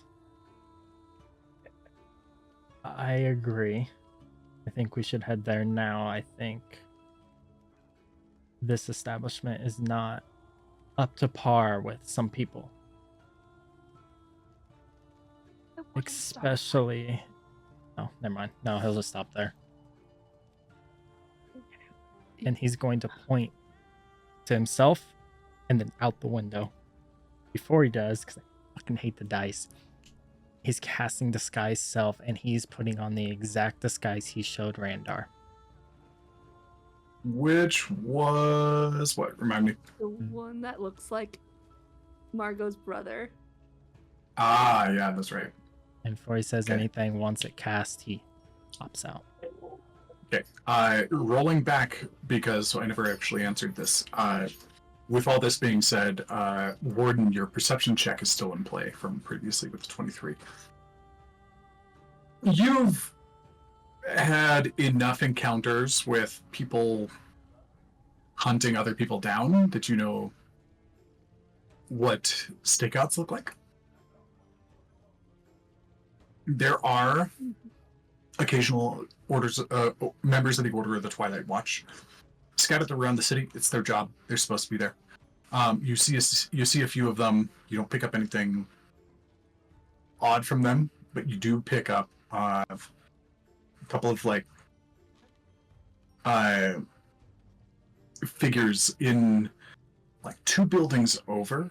I agree. I think we should head there now. I think this establishment is not up to par with some people. Especially... Oh, never mind. No, he'll just stop there. And he's going to point to himself and then out the window. Before he does, because I fucking hate the dice, he's casting Disguise Self and he's putting on the exact disguise he showed Randar. Which was what? Remind me. The one that looks like Margot's brother. Ah, yeah, that's right. And before he says Okay. anything, once it cast, he pops out. Okay. Rolling back because I never actually answered this. With all this being said, Warden, your perception check is still in play from previously with 23. You've had enough encounters with people hunting other people down that you know what stakeouts look like. There are occasional members of the Order of the Twilight Watch scattered around the city. It's their job. They're supposed to be there. You see a few of them. You don't pick up anything odd from them, but you do pick up a couple of figures in like 2 buildings over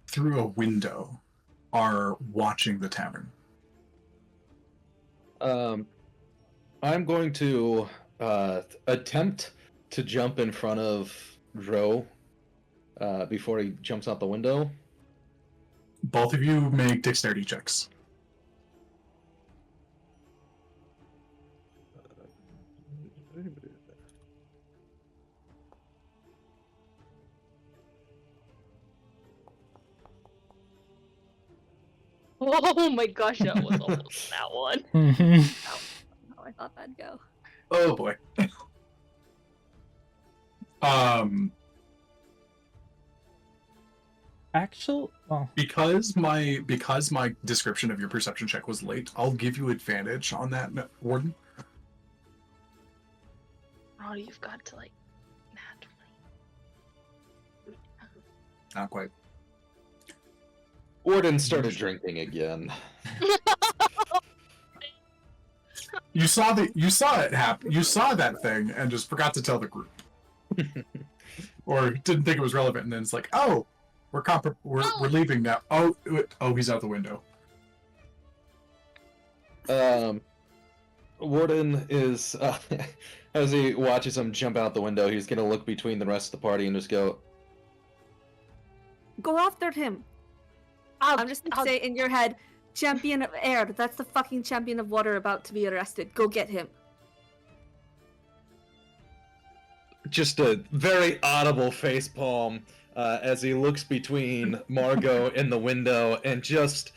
through a window are watching the tavern. I'm going to attempt to jump in front of Dro before he jumps out the window. Both of you make dexterity checks. Oh my gosh, that was almost that one. How I thought that'd go. Oh boy. Because my description of your perception check was late, I'll give you advantage on that, Warden. Oh, you've got to like nat 20. Not quite. Warden started drinking again. You saw it happen. You saw that thing and just forgot to tell the group, or didn't think it was relevant. And then it's like, oh, we're leaving now. Oh, he's out the window. Warden is as he watches him jump out the window, he's gonna look between the rest of the party and just go, Go after him. I'm just gonna say in your head, champion of air. That's the fucking champion of water about to be arrested. Go get him. just a very audible facepalm as he looks between Margot and the window and just...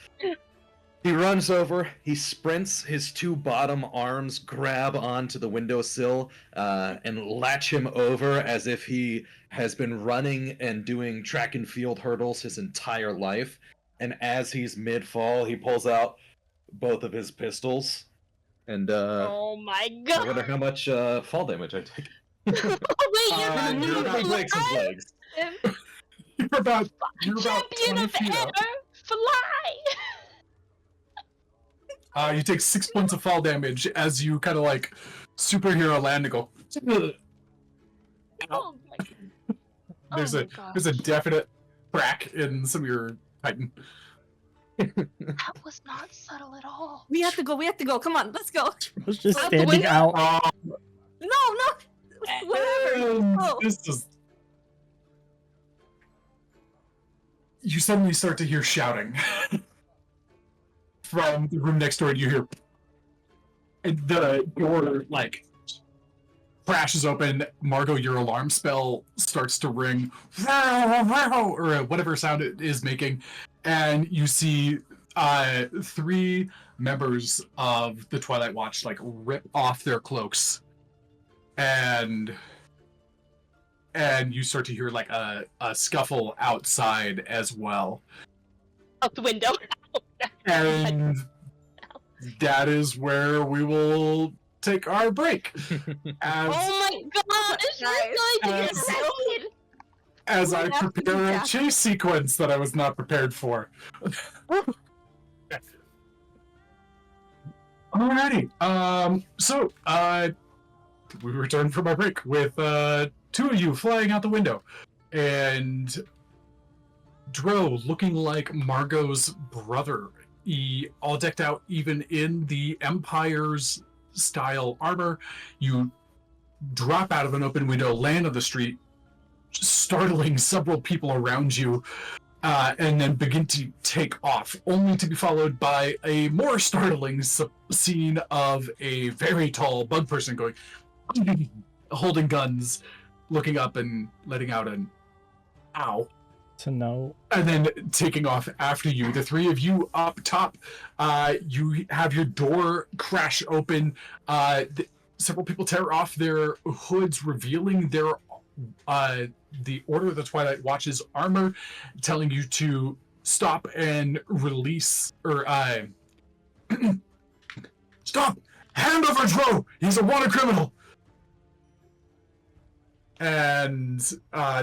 He runs over, he sprints, his two bottom arms grab onto the windowsill and latch him over as if he has been running and doing track and field hurdles his entire life. And as he's mid-fall, he pulls out both of his pistols. And oh my god! I wonder how much fall damage I take. Oh wait, You're about breaks his legs. You're about Champion 20 of feet air, up. fly! You take 6 points of fall damage as you kind of like superhero land and go. Oh my god. There's Oh my a gosh. definite crack in some of your Titan. That was not subtle at all. We have to go. We have to go. Come on, let's go. I was just Out the standing window? out. No, whatever. And Oh. this is. You suddenly start to hear shouting from the room next door, and you hear and the door like crashes open. Margot, your alarm spell starts to ring, or whatever sound it is making, and you see 3 members of the Twilight Watch like rip off their cloaks, and you start to hear like a scuffle outside as well. Out the window. And that is where we will take our break. As, Oh my god, this is going to get As- so as I We have to prepare a do chase sequence that I was not prepared for. Alrighty. So, we return from our break with 2 of you flying out the window. And Dro looking like Margot's brother. He all decked out even in the Empire's style armor. You drop out of an open window, land on the street, startling several people around you, and then begin to take off, only to be followed by a more startling scene of a very tall bug person going, holding guns, looking up and letting out an ow, To know and then taking off after you. The 3 of you up top, you have your door crash open. Several people tear off their hoods, revealing their the Order of the Twilight Watch's armor, telling you to stop and release, or stop! Hand over Dro! He's a wanted criminal! And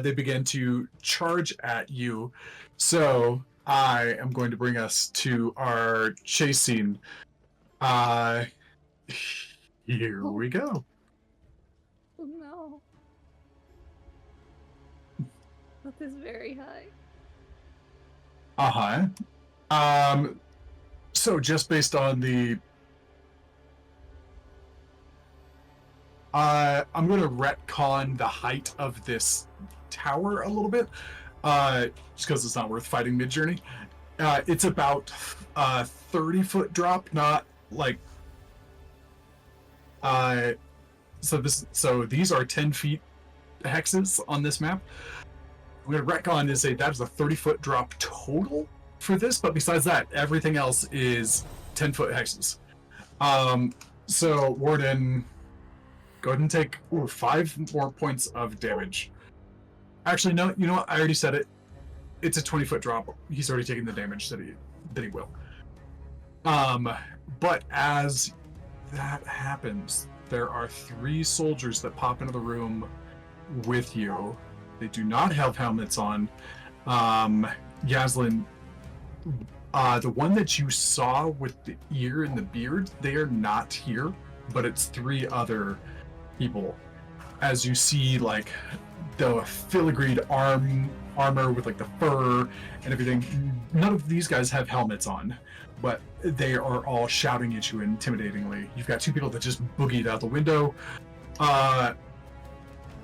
they begin to charge at you. So I am going to bring us to our chase scene. Here we go. Oh no. That is very high. So just based on the I'm going to retcon the height of this tower a little bit, just because it's not worth fighting mid-journey. It's about 30-foot drop, not like so these are 10 feet hexes on this map. I'm going to retcon and say that is a 30-foot drop total for this, but besides that, everything else is 10-foot hexes. So Warden, go ahead and take 5 more points of damage. Actually, no, you know what? I already said it. It's a 20-foot drop. He's already taken the damage that he will. But as that happens, there are 3 soldiers that pop into the room with you. They do not have helmets on. Yaslin, the one that you saw with the ear and the beard, they are not here, but it's 3 other people. As you see, like, the filigreed armor with, like, the fur and everything. None of these guys have helmets on, but they are all shouting at you intimidatingly. You've got 2 people that just boogied out the window.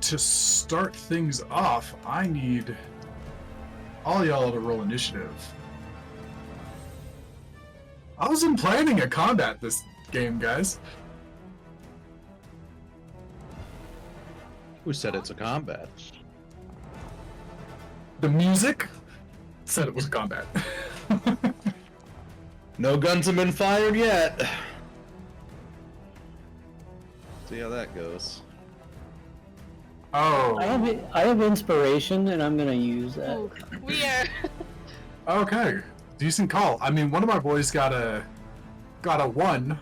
To start things off, I need all y'all to roll initiative. I wasn't planning a combat this game, guys. Who said it's a combat? The music said it was a combat. No guns have been fired yet. See how that goes. Oh, I have inspiration, and I'm gonna use that. Ooh, we are. okay. Decent call. I mean, one of my boys got a 1.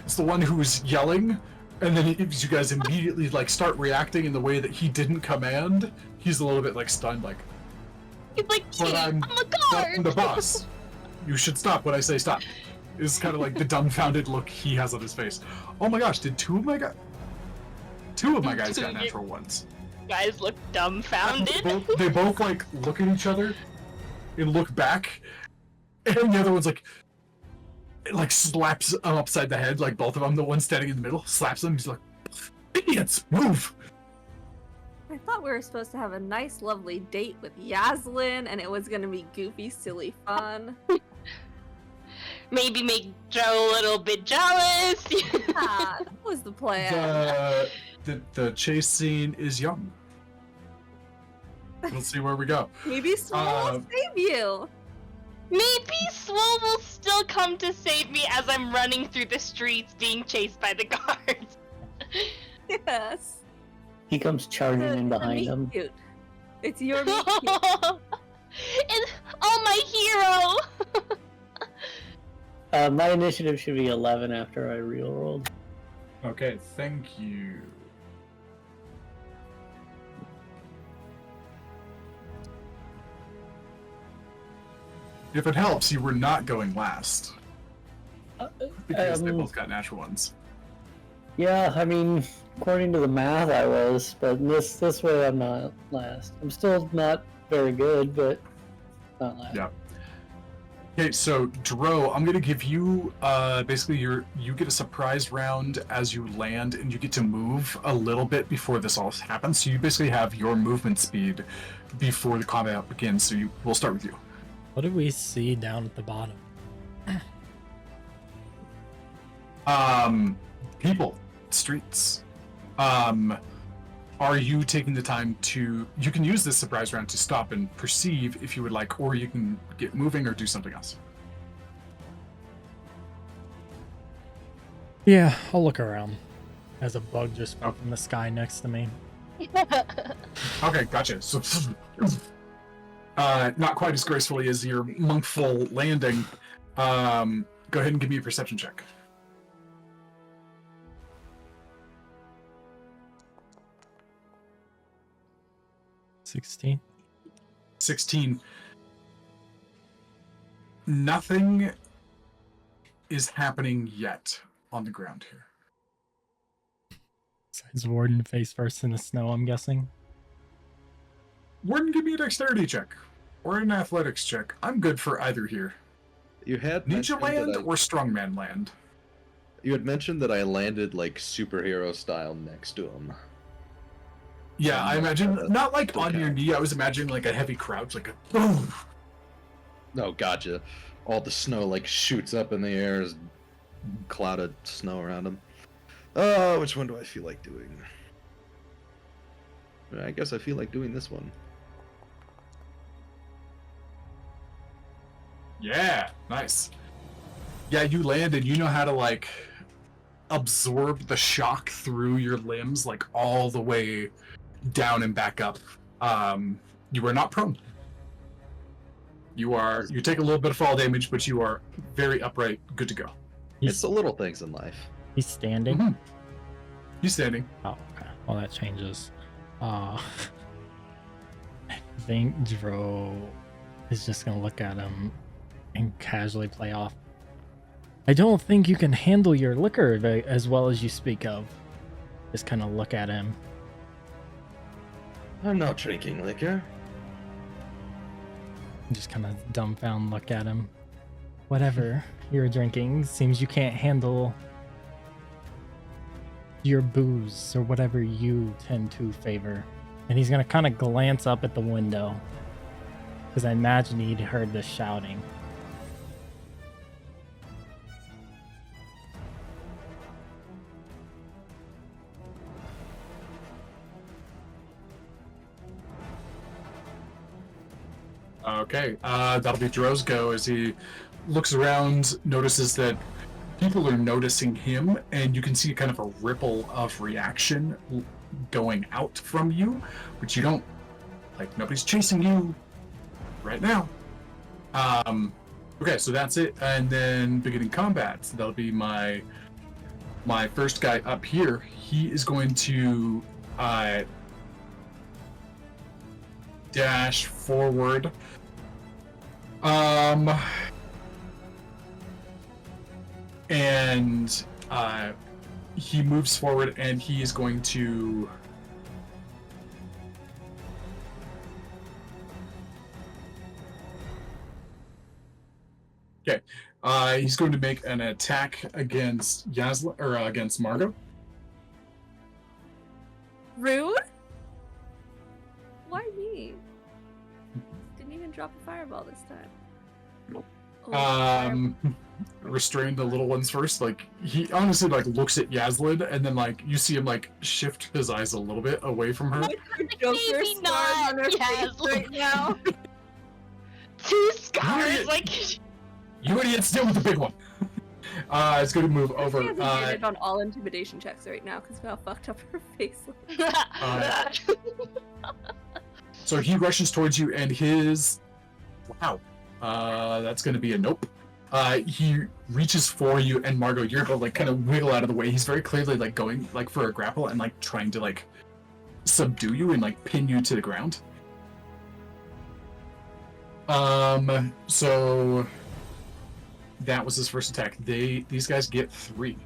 It's the one who was yelling, and then you guys immediately like start reacting in the way that he didn't command. He's a little bit like stunned, like, He's like, but I'm a guard. the boss. You should stop when I say stop. It's kind of like the dumbfounded look he has on his face. Oh my gosh, did 2 of my guys got natural ones? Guys look dumbfounded. They both like look at each other and look back, and the other one's like slaps him upside the head, like both of them. The one standing in the middle slaps him. He's like, Idiots, move! I thought we were supposed to have a nice, lovely date with Yaslin, and it was gonna be goofy, silly fun. Maybe make Joe a little bit jealous. Ah, that was the plan. The chase scene is young. We'll see where we go. Maybe Swole will save you. Maybe Swole will still come to save me as I'm running through the streets being chased by the guards. Yes. He comes charging in behind him. Cute. It's your meet cute. Oh, my hero! My initiative should be 11 after I real rolled. Okay, thank you. If it helps, you were not going last. Because they both got natural ones. Yeah, I mean, according to the math, I was, but this way I'm not last. I'm still not very good, but not last. Yeah. Okay, so Dro, I'm gonna give you basically you get a surprise round as you land, and you get to move a little bit before this all happens. So you basically have your movement speed before the combat begins. So we'll start with you. What do we see down at the bottom? People, streets. Are you taking the time to? You can use this surprise round to stop and perceive if you would like, or you can get moving or do something else. Yeah, I'll look around. As a bug just fell from the sky next to me. Okay, gotcha. So, not quite as gracefully as your monkful landing. Go ahead and give me a perception check. 16. 16. Nothing is happening yet on the ground here. Besides Warden face first in the snow, I'm guessing. Warden, give me a dexterity check or an athletics check. I'm good for either here. You had Ninja mentioned land that or strongman land? you had mentioned that I landed like superhero style next to him. Yeah, I imagine not like on your Okay. knee. I was imagining like a heavy crouch, like a boom. No, gotcha. All the snow like shoots up in the air, there's a cloud of snow around him. Which one do I feel like doing? I guess I feel like doing this one. Yeah, nice. Yeah, you landed. You know how to like absorb the shock through your limbs, like all the way down and back up. You are not prone. You take a little bit of fall damage, but you are very upright, good to go. It's the little things in life. He's standing. Mhm. You standing? Oh, okay. Well, that changes. I think Dro is just gonna look at him and casually play off. I don't think you can handle your liquor as well as you speak of. Just kind of look at him. I'm not drinking liquor. Just kind of dumbfounded look at him. Whatever you're drinking, seems you can't handle your booze or whatever you tend to favor. And he's gonna kind of glance up at the window because I imagine he'd heard the shouting. Okay, that'll be Dro's go as he looks around, notices that people are noticing him, and you can see kind of a ripple of reaction going out from you, but you don't, like, nobody's chasing you right now. Okay, so that's it, and then beginning combat. So that'll be my first guy up here. He is going to dash forward. And he moves forward, and he is going to he's going to make an attack against Yasla or against Margot. Rude? Why me? Didn't even drop a fireball this time. Oh, Restrain the little ones first. Like, he honestly like looks at Yaslin, and then like you see him like shift his eyes a little bit away from her. Joker Maybe scars not, on her yes. face right now. 2 scars, Idiot. like. You idiots, deal with the big one. It's going to move over. She has advantage on all intimidation checks right now because of how fucked up her face looks. So he rushes towards you, and his wow, that's going to be a nope. He reaches for you, and Margot, you're gonna like kind of wiggle out of the way. He's very clearly like going like for a grapple and like trying to like subdue you and like pin you to the ground. So that was his first attack. These guys get 3.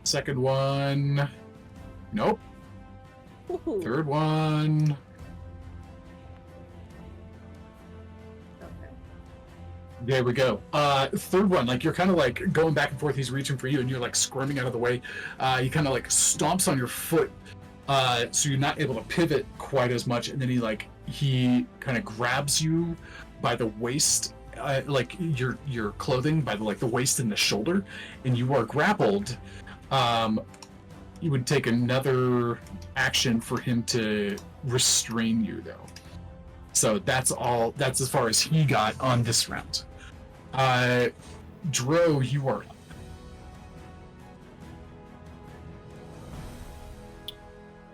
Second one, nope. Ooh. Third one, Okay. there we go. Third one, like you're kind of like going back and forth. He's reaching for you, and you're like squirming out of the way. He kind of like stomps on your foot, so you're not able to pivot quite as much. And then he kind of grabs you by the waist, like your clothing by the waist and the shoulder, and you are grappled. You would take another action for him to restrain you, though. So that's all. That's as far as he got on this round. Dro, you are up.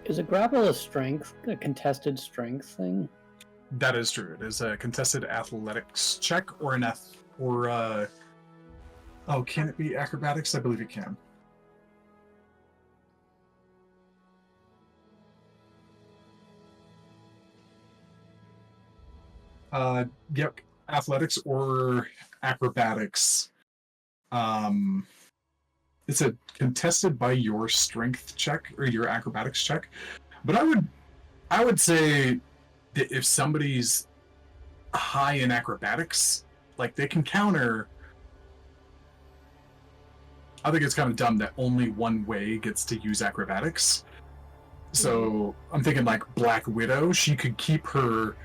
Is a grapple a contested strength thing? That is true. It is a contested athletics check or oh, can it be acrobatics? I believe it can. Yep, athletics or acrobatics. It's a contested by your strength check or your acrobatics check. But I would say that if somebody's high in acrobatics, like they can counter. I think it's kind of dumb that only one way gets to use acrobatics. So I'm thinking like Black Widow, she could keep her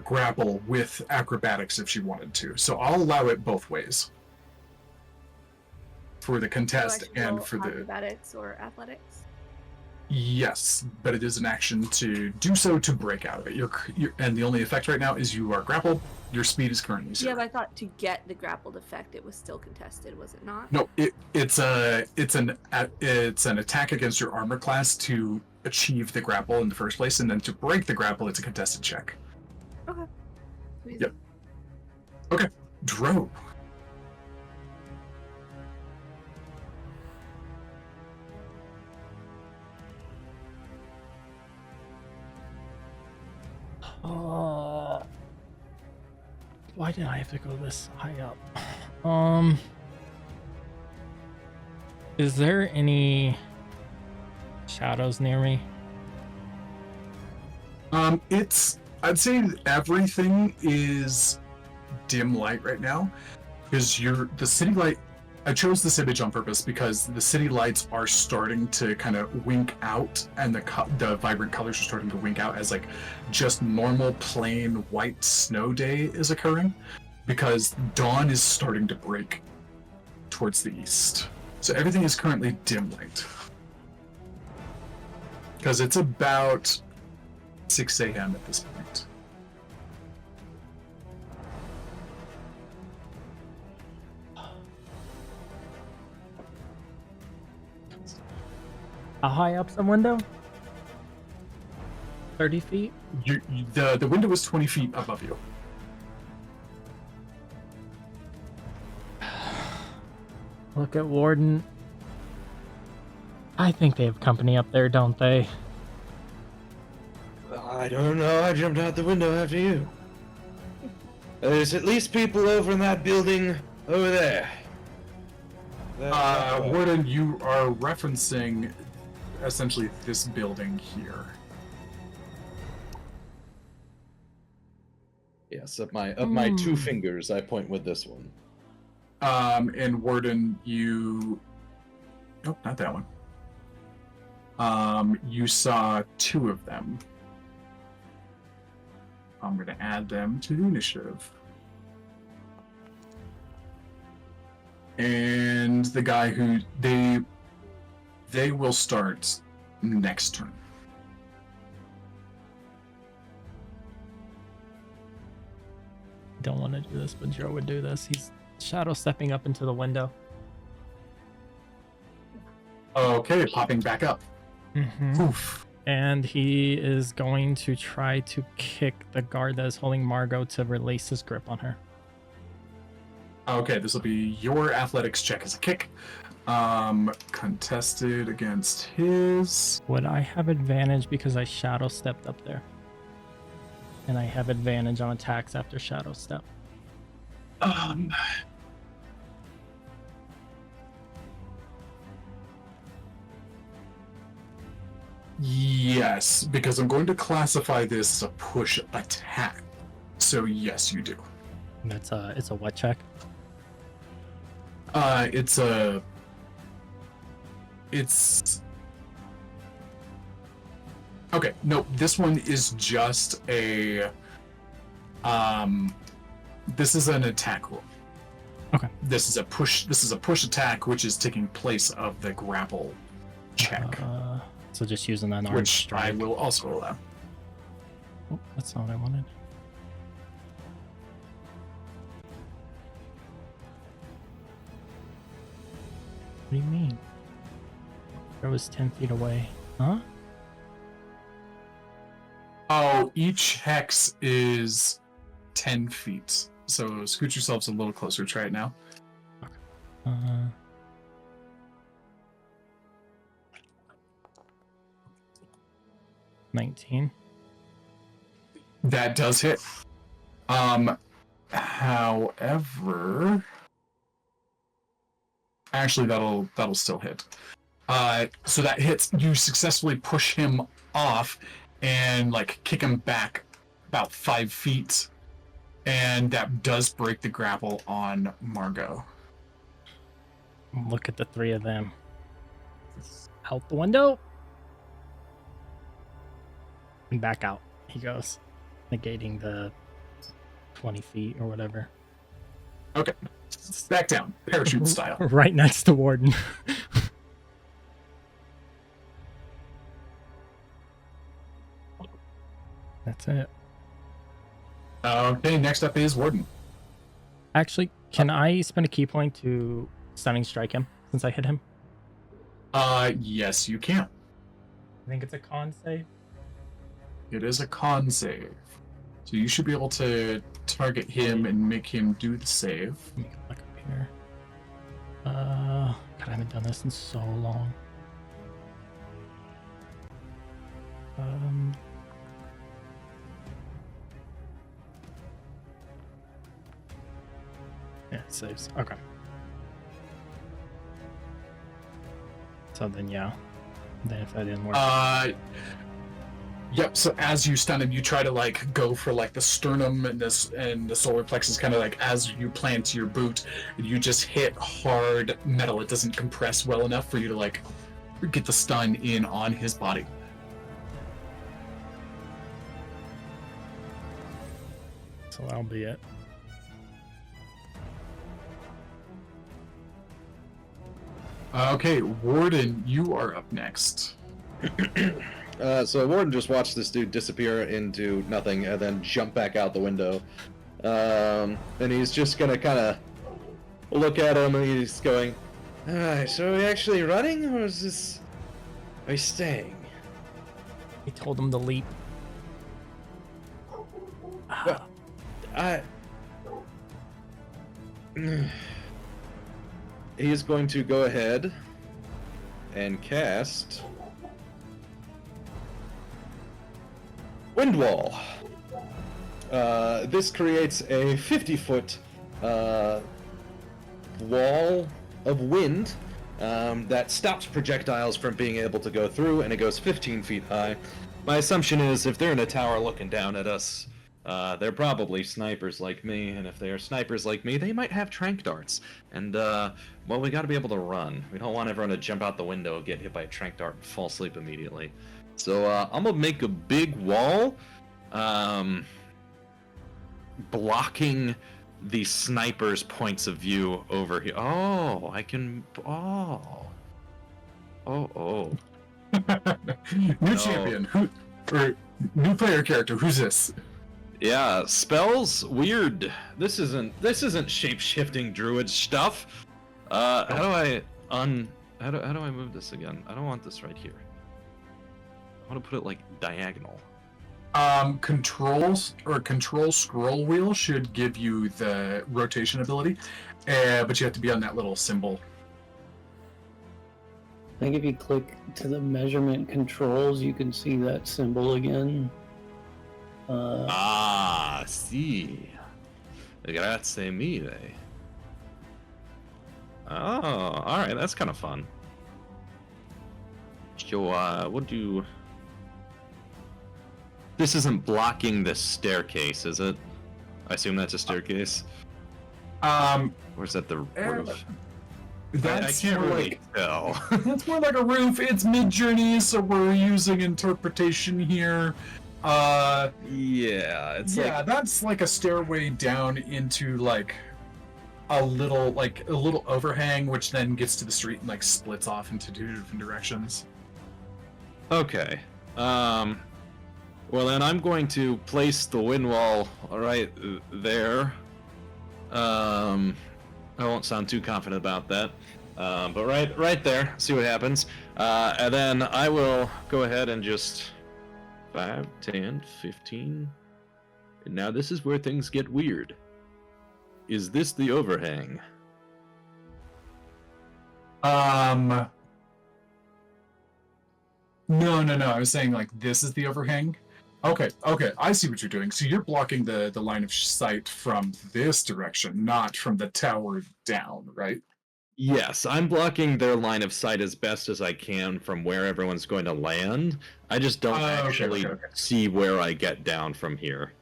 grapple with acrobatics if she wanted to. So I'll allow it both ways. For the contest So I should and roll for the... acrobatics or athletics. Yes, but it is an action to do so to break out of it. And the only effect right now is you are grappled. Your speed is currently 0. Yeah, but I thought to get the grappled effect, it was still contested, was it not? No, it's an attack against your armor class to achieve the grapple in the first place, and then to break the grapple, it's a contested check. Okay. Sweet. Yep. Okay, Dro. Why did I have to go this high up? Is there any shadows near me? I'd say everything is dim light right now, because the city light. I chose this image on purpose because the city lights are starting to kind of wink out, and the vibrant colors are starting to wink out as like just normal plain white snow day is occurring, because dawn is starting to break towards the east. So everything is currently dim light. Because it's about 6 a.m. at this point. How high up's the window? 30 feet? The window is 20 feet above you. Look at Warden. I think they have company up there, don't they? I don't know. I jumped out the window after you. There's at least people over in that building over there. Warden, you are referencing essentially this building here. Yes, up my 2 fingers, I point with this one. And Warden, you Nope, not that one. You saw 2 of them. I'm going to add them to the initiative. And the guy who they will start next turn. Don't want to do this, but Joe would do this. He's shadow stepping up into the window. Okay, popping back up. Mm-hmm. Oof. And he is going to try to kick the guard that is holding Margot to release his grip on her. Okay, this will be your athletics check as a kick. Contested against his. Would I have advantage because I shadow stepped up there? And I have advantage on attacks after shadow step. Yes, because I'm going to classify this as a push attack. So yes, you do. It's a what check? It's okay. No, this one is just a. This is an attack roll. Okay. This is a push attack, which is taking place of the grapple check, So just using that arm which strike. I will also allow. Oh, that's not what I wanted. What do you mean? I was 10 feet away. Huh? Oh, each hex is 10 feet. So scoot yourselves a little closer. Try it now. Uh, $19. That does hit. However, actually, that'll still hit. So that hits. You successfully push him off and like kick him back about 5 feet, and that does break the grapple on Margot. Look at the 3 of them. Out the window. And back out he goes, negating the 20 feet or whatever. Okay, back down, parachute style. Right next to Warden. That's it. Okay, next up is Warden. Actually, can I spend a key point to stunning strike him since I hit him? Yes, you can. I think it's a con save. It is a con save. So you should be able to target him and make him do the save. Let me go back up here. God, I haven't done this in so long. Yeah, it saves. Okay. So then, yeah. Then if that didn't work. Yep. So as you stun him, you try to like go for like the sternum and the solar plexus, kind of like as you plant your boot, you just hit hard metal. It doesn't compress well enough for you to like get the stun in on his body. So that'll be it. Okay, Warden, you are up next. So Warden just watched this dude disappear into nothing and then jump back out the window. And he's just gonna kind of look at him and he's going, "Alright, so are we actually running or is this... are we staying?" He told him to leap. Well, he is going to go ahead and cast Wind Wall. This creates a 50-foot wall of wind that stops projectiles from being able to go through, and it goes 15 feet high. My assumption is if they're in a tower looking down at us, They're probably snipers like me, and if they are snipers like me, they might have tranq darts. And, well, we gotta be able to run. We don't want everyone to jump out the window, get hit by a tranq dart, and fall asleep immediately. So, I'm gonna make a big wall, blocking the sniper's points of view over here. Oh, I can... Oh. New No. champion. Or new player character. Who's this? Yeah, spells weird. This isn't shape-shifting druid stuff. How do I move this again? I don't want this right here. I want to put it like diagonal. Control scroll wheel should give you the rotation ability, but you have to be on that little symbol. I think if you click to the measurement controls, you can see that symbol again. Sì. Grazie mille. Oh, alright, that's kind of fun. So, what do... This isn't blocking the staircase, is it? I assume that's a staircase? Or is that the roof? That's I can't more really like tell. that's more like a roof. It's mid-journey, so we're using interpretation here. Yeah, it's like... That's like a stairway down into like a little overhang, which then gets to the street and like splits off into two different directions. Okay. Well, then I'm going to place the wind wall right there. I won't sound too confident about that. But right there, see what happens. And then I will go ahead and just 5, 10, 15. And now this is where things get weird. Is this the overhang? No. I was saying like this is the overhang. Okay. I see what you're doing. So you're blocking the line of sight from this direction, not from the tower down, right? Yes, I'm blocking their line of sight as best as I can from where everyone's going to land. I just don't actually see where I get down from here.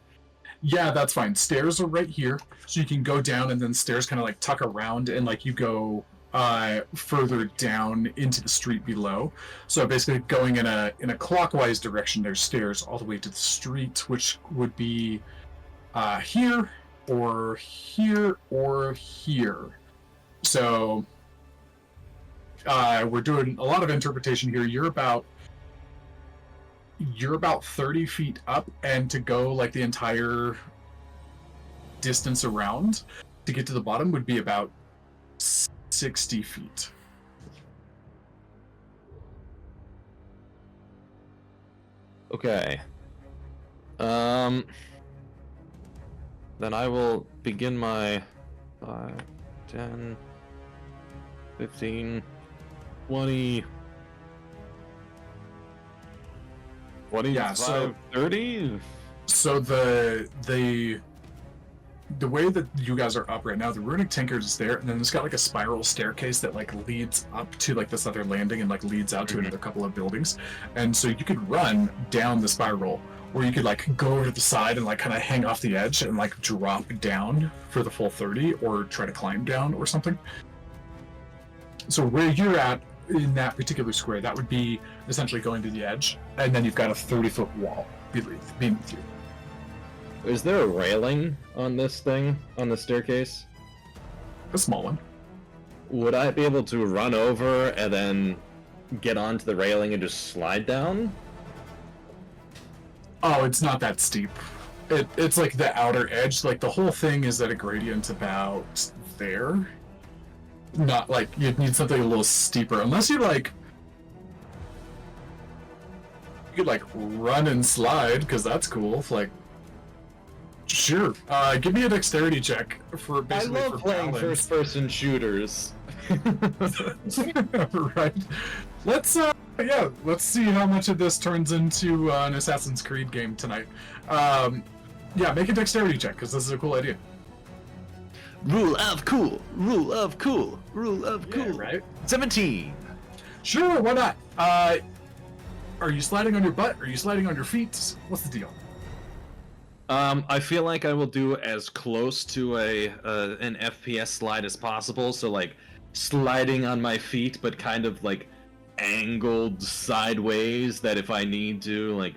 Yeah, that's fine. Stairs are right here, so you can go down, and then stairs kind of like tuck around, and like you go further down into the street below. So basically, going in a clockwise direction, there's stairs all the way to the street, which would be here or here or here. So we're doing a lot of interpretation here. You're about 30 feet up, and to go like the entire distance around to get to the bottom would be about 60 feet. Okay. Then I will begin my 5, 10, 15, 20, 25, Yeah, so 30? So the way that you guys are up right now, the runic tankard is there, and then it's got like a spiral staircase that like leads up to like this other landing and like leads out to another couple of buildings. And so you could run down the spiral, or you could like go over to the side and like kind of hang off the edge and like drop down for the full 30, or try to climb down or something. So where you're at in that particular square, that would be essentially going to the edge, and then you've got a 30-foot wall being with you. Is there a railing on this thing, on the staircase? A small one. Would I be able to run over and then get onto the railing and just slide down? Oh, it's not that steep. It's like the outer edge. Like the whole thing is at a gradient about there. Not like you'd need something a little steeper, unless you like. You could like run and slide, because that's cool. Like, sure. Give me a dexterity check for basically. I love playing first-person shooters. Right. Let's see how much of this turns into an Assassin's Creed game tonight. Yeah, make a dexterity check, because this is a cool idea. Rule of cool. Rule of cool. Rule of cool. Yeah, right? 17. Sure, why not? Are you sliding on your butt? Are you sliding on your feet? What's the deal? I feel like I will do as close to an FPS slide as possible. So like sliding on my feet, but kind of like angled sideways. That if I need to, like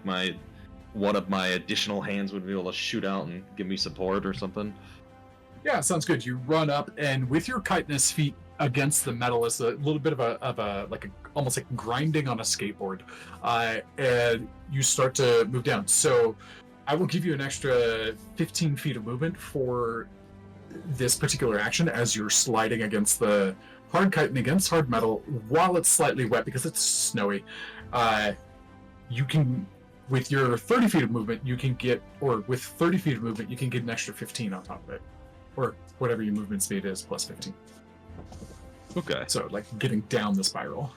one of my additional hands would be able to shoot out and give me support or something. Yeah, sounds good. You run up, and with your chitinous feet against the metal is a little bit of a almost like grinding on a skateboard, and you start to move down. So I will give you an extra 15 feet of movement for this particular action as you're sliding against the hard chitin against hard metal while it's slightly wet because it's snowy. You can, with your 30 feet of movement, you can get, or with 30 feet of movement, you can get an extra 15 on top of it. Or whatever your movement speed is, plus 15. Okay. So, like, getting down the spiral.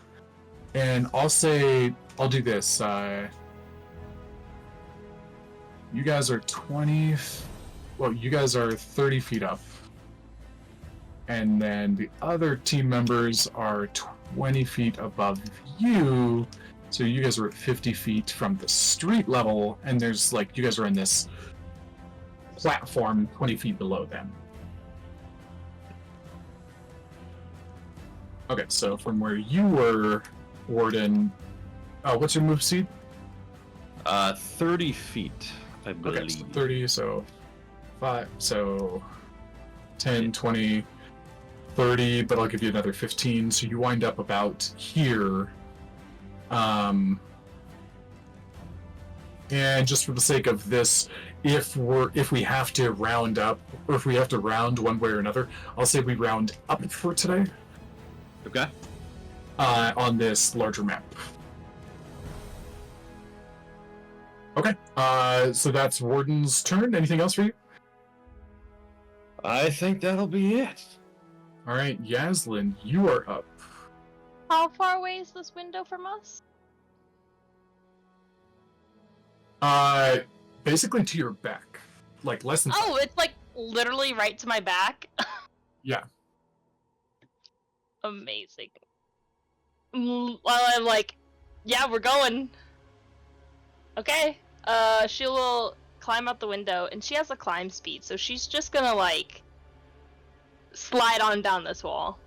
And I'll do this. You guys are 30 feet up. And then the other team members are 20 feet above you. So you guys are at 50 feet from the street level, and there's, like, you guys are in this platform 20 feet below them. Okay, so from where you were, Warden, what's your move speed? 30 feet, I believe. Okay, so 30, so 5, so 10, 20, 30, but I'll give you another 15, so you wind up about here. And just for the sake of this, if we have to round up, or if we have to round one way or another, I'll say we round up for today. Okay. On this larger map. Okay. So that's Warden's turn. Anything else for you? I think that'll be it. All right, Yaslin, you are up. How far away is this window from us? Basically to your back, like less than. Oh, it's like literally right to my back. Yeah. Amazing. Well, I'm like, yeah, we're going. Okay. She will climb out the window, and she has a climb speed, so she's just gonna like slide on down this wall.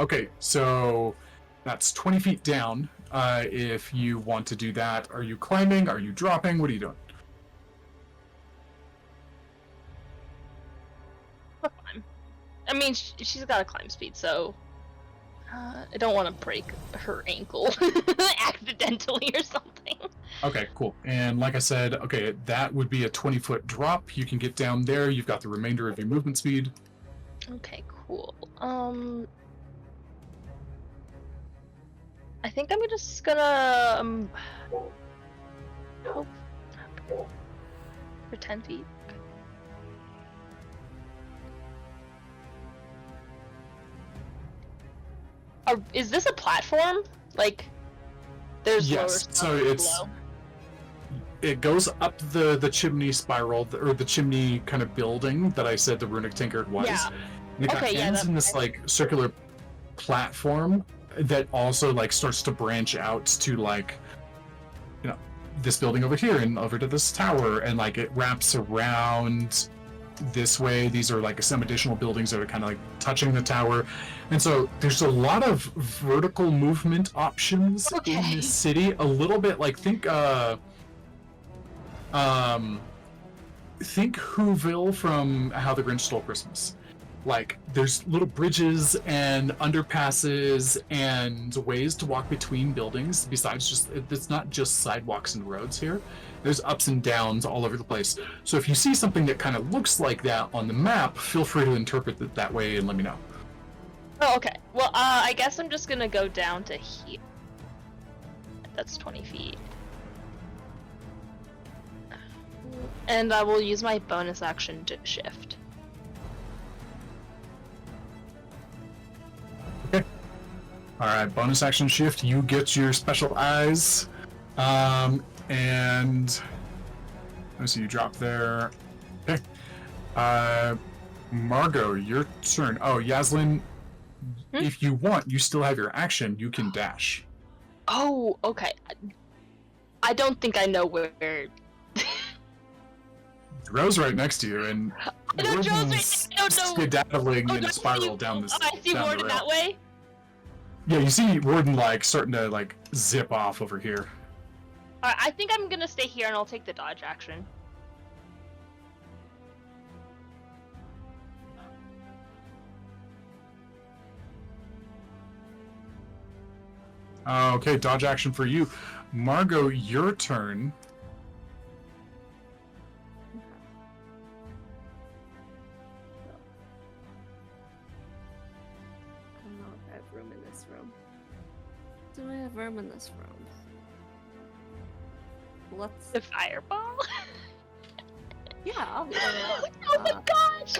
Okay, so that's 20 feet down. If you want to do that, are you climbing? Are you dropping? What are you doing? I'll climb. I mean, she's got a climb speed, so I don't want to break her ankle accidentally or something. Okay, cool. And like I said, okay, that would be a 20-foot drop. You can get down there. You've got the remainder of your movement speed. Okay, cool. I think I'm just gonna for 10 feet. Is this a platform? Like, there's lower Yes, stuff so it's below? it goes up the chimney spiral, or the chimney kind of building that I said the Runic Tankard was. Yeah. And it Okay, yeah, ends that- in this like circular platform that also like starts to branch out to like, you know, this building over here and over to this tower, and like it wraps around this way. These are like some additional buildings that are kind of like touching the tower, and so there's a lot of vertical movement options in Okay. this city. A little bit like think Whoville from How the Grinch Stole Christmas. Like, there's little bridges and underpasses and ways to walk between buildings besides just, it's not just sidewalks and roads here. There's ups and downs all over the place. So if you see something that kind of looks like that on the map, feel free to interpret it that way and let me know. Oh, okay. Well, I guess I'm just gonna go down to here. That's 20 feet. And I will use my bonus action to shift. Alright, bonus action shift, you get your special eyes. And let's see, you drop there. Okay. Margot, your turn. Oh, Yaslin, if you want, you still have your action. You can dash. Oh, okay. I don't think I know where. Dro's right next to you, and I know Dro's right Warden's there. I don't know. skedaddling Oh, in no, a spiral down this. Oh, I see down the Warden rail. that way. Yeah, you see Warden like starting to like zip off over here. Alright, I think I'm gonna stay here and I'll take the dodge action. Okay, dodge action for you. Margot, your turn. I don't know if I have room in this room. Do I have room in this room? Let's. The fireball? Yeah, I'll be Oh my gosh!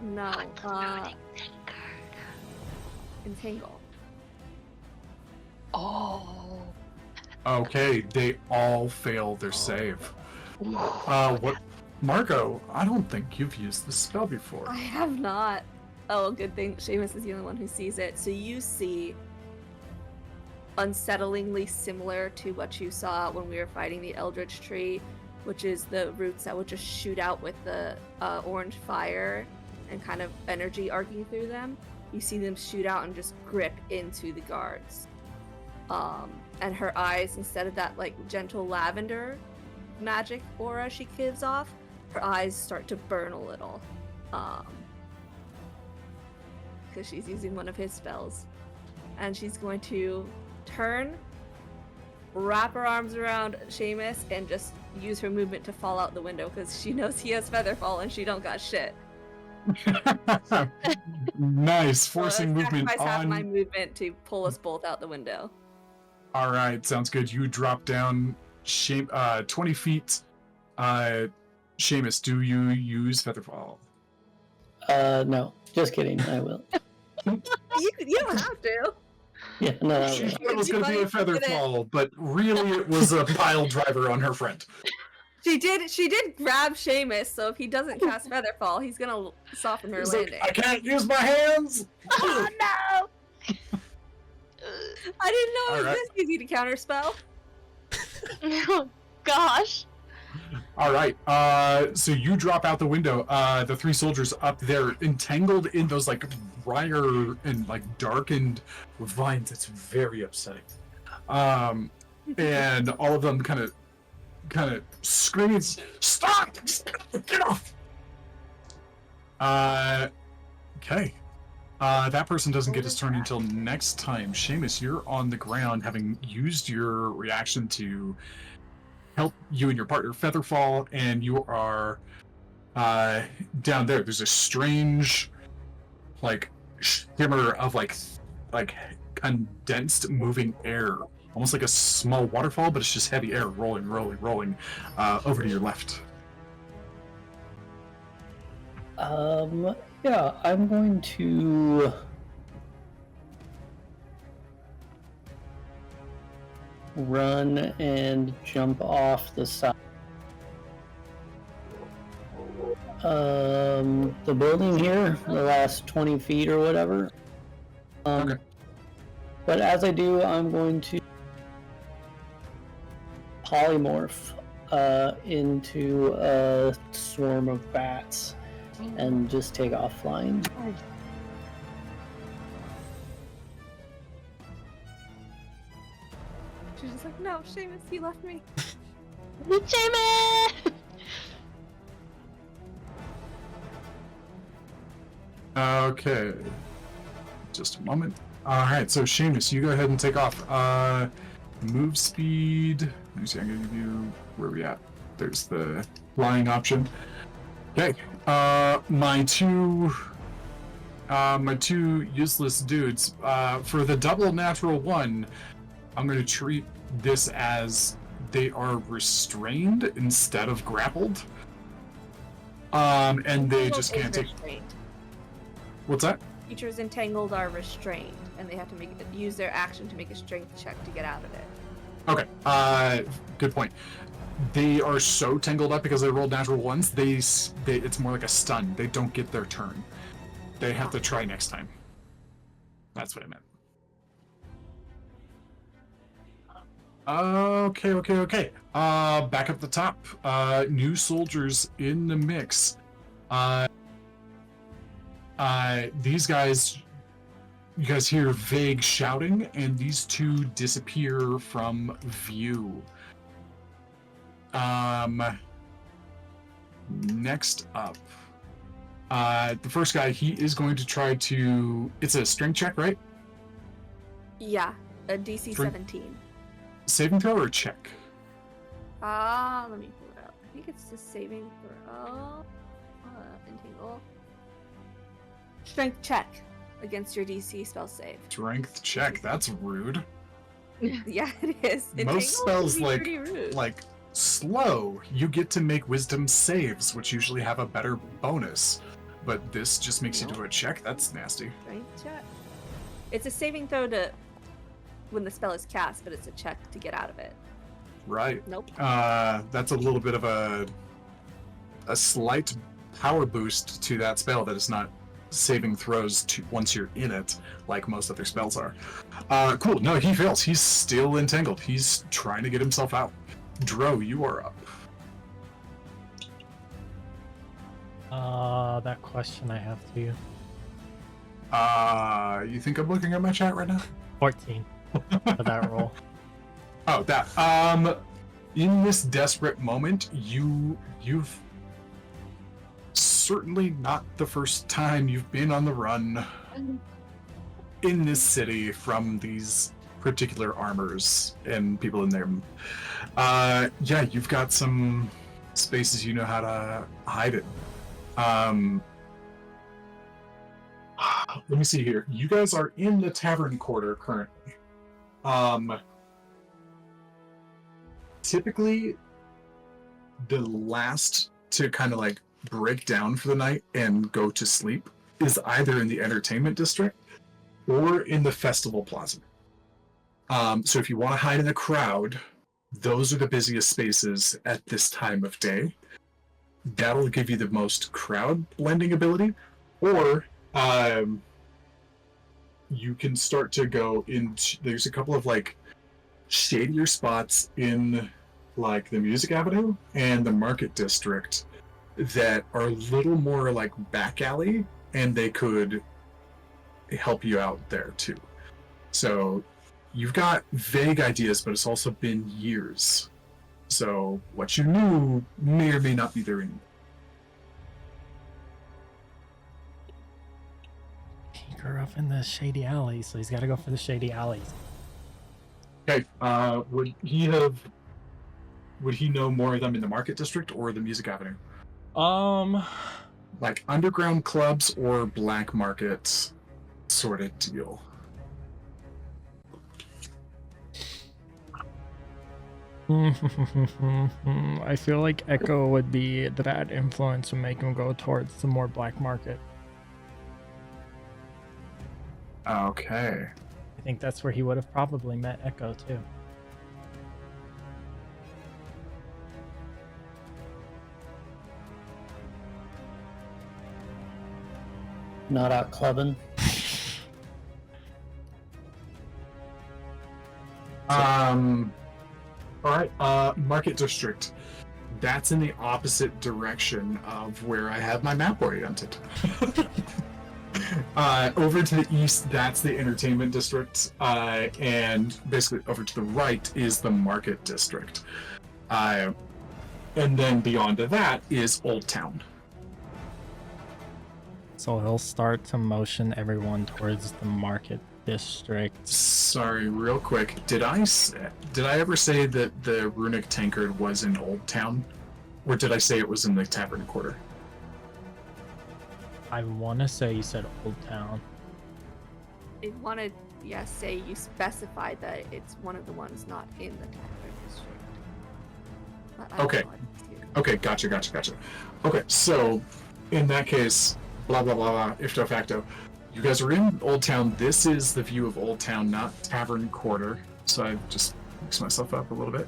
No, entangle. Oh. Okay, they all fail their save. What? Margot, I don't think you've used this spell before. I have not. Oh, good thing Seamus is the only one who sees it. So you see, unsettlingly similar to what you saw when we were fighting the Eldritch Tree, which is the roots that would just shoot out with the orange fire and kind of energy arcing through them. You see them shoot out and just grip into the guards. And her eyes, instead of that like gentle lavender magic aura she gives off, her eyes start to burn a little. Because she's using one of his spells. And she's going to turn, wrap her arms around Seamus, and just use her movement to fall out the window because she knows he has Featherfall and she don't got shit. Nice, So forcing movement sacrifice half my on. movement to pull us both out the window. All right, sounds good. You drop down 20 feet. Seamus, do you use Featherfall? No, just kidding. I will. You don't have to. Yeah, no, I She will. thought it was going to be a Funny, did it? Featherfall, but really it was a pile driver on her friend. She did grab Seamus, so if he doesn't cast Featherfall, he's gonna soften her He's like, landing. I can't use my hands! Oh no! I didn't know it was Alright. this easy to counterspell. Oh gosh. All right, so you drop out the window. The three soldiers up there, entangled in those like briar and like darkened vines. It's very upsetting. And all of them kind of screaming, "Stop! Get off!" Okay. That person doesn't get his turn until next time. Seamus, you're on the ground, having used your reaction to help you and your partner Featherfall, and you are down there. There's a strange, like, shimmer of like condensed moving air, almost like a small waterfall, but it's just heavy air rolling over to your left. Yeah, I'm going to run and jump off the side. The building here, the last 20 feet or whatever. Okay. But as I do, I'm going to polymorph into a swarm of bats and just take off flying. She's just like, no, Seamus, you left me. Seamus! Okay. Just a moment. Alright, so Seamus, you go ahead and take off. Move speed. Let me see, I'm gonna give you where we at. There's the flying option. Okay. My two useless dudes. For the double natural one, I'm gonna treat this as they are restrained instead of grappled. And they Entangled just can't is take. restrained. What's that? Creatures entangled are restrained, and they have to use their action to make a strength check to get out of it. Okay. Good point. They are so tangled up because they rolled natural ones. They it's more like a stun. They don't get their turn. They have to try next time. That's what I meant. Okay. Back up the top. New soldiers in the mix. These guys, you guys hear vague shouting, and these two disappear from view. Next up, the first guy, he is going to try to. It's a strength check, right? Yeah, a DC For- 17. Saving throw or check? Let me pull it up. I think it's just saving throw. Entangle. Strength check against your DC spell save. Strength check. That's rude. Yeah, it is. Entangle Most spells, can be like- pretty rude. Like slow, you get to make wisdom saves, which usually have a better bonus. But this just makes you do a check. That's nasty. Strength check. It's a saving throw to when the spell is cast, but it's a check to get out of it. Right. Nope. That's a little bit of a slight power boost to that spell that is not saving throws to once you're in it, like most other spells are. Cool. No, he fails. He's still entangled. He's trying to get himself out. Dro, you are up. That question I have to you. You think I'm looking at my chat right now? 14 for that roll. Oh, that. In this desperate moment, you've certainly not the first time you've been on the run in this city from these particular armors and people in there. Yeah, you've got some spaces you know how to hide it. Let me see here. You guys are in the tavern quarter currently. Typically, the last to kind of like break down for the night and go to sleep is either in the entertainment district or in the festival plaza. So if you want to hide in the crowd, those are the busiest spaces at this time of day. That'll give you the most crowd blending ability, or you can start to go into. There's a couple of like shadier spots in like the Music Avenue and the Market District that are a little more like back alley, and they could help you out there too. So you've got vague ideas, but it's also been years. So what you knew may or may not be there anymore. He grew up in the shady alleys, so he's got to go for the shady alleys. Okay, would he know more of them in the Market District or the Music Avenue? Like underground clubs or black market sort of deal? I feel like Echo would be the bad influence and make him go towards the more black market. Okay. I think that's where he would have probably met Echo too. Not out clubbing. Alright, Market District. That's in the opposite direction of where I have my map oriented. Over to the east, that's the Entertainment District, and basically over to the right is the Market District. And then beyond to that is Old Town. So he'll start to motion everyone towards the Market District. Sorry, real quick. Did I ever say that the Runic Tankard was in Old Town? Or did I say it was in the Tavern Quarter? I want to say you said Old Town. I want to, say you specified that it's one of the ones not in the Tavern District. But I don't Okay. know what to do. Okay, gotcha. Okay, so in that case, blah blah blah blah, ifto facto. You guys are in Old Town. This is the view of Old Town, not Tavern Quarter. So I just mixed myself up a little bit.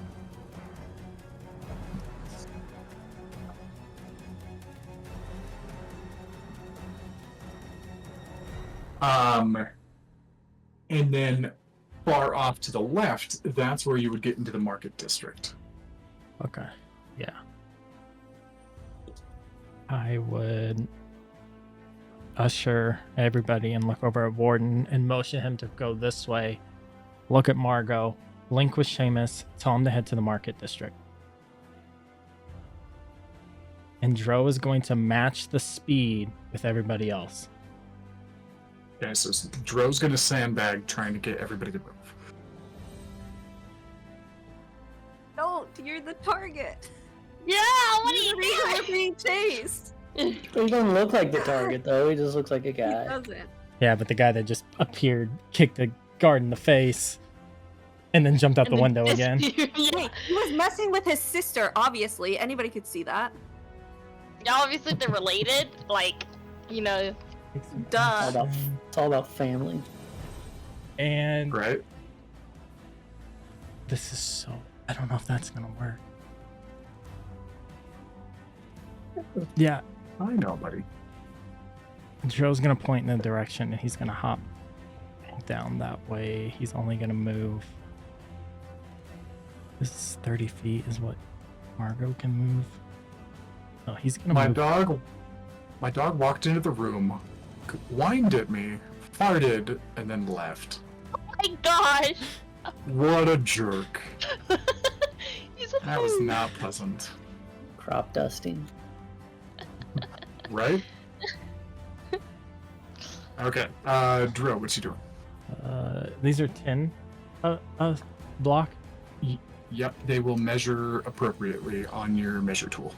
And then far off to the left, that's where you would get into the market district. Okay. Yeah. I would usher everybody and look over at Warden and motion him to go this way. Look at Margot. Link with Seamus. Tell him to head to the market district. And Dro is going to match the speed with everybody else. Okay, so Dro's gonna sandbag trying to get everybody to move. Don't, you're the target. Yeah, what are You're you the reason we're doing? being chased. He doesn't look like the target though. He just looks like a He guy. doesn't. Yeah, but the guy that just appeared kicked the guard in the face and then jumped out the window again. Yeah. Hey, he was messing with his sister, obviously. Anybody could see that. Obviously, they're related. Like, you know. Duh. It's all about family. And Right? this is so... I don't know if that's going to work. Yeah, I know, buddy. Joe's gonna point in the direction and he's gonna hop down that way. He's only gonna move. This is 30 feet is what Margot can move. Oh, he's gonna My move. dog walked into the room, whined at me, farted, and then left. Oh my gosh. What a jerk. He's a That was fool. not pleasant. Crop dusting. Right? Okay, Dro, what's he doing? These are 10 block. Yep, they will measure appropriately on your measure tool.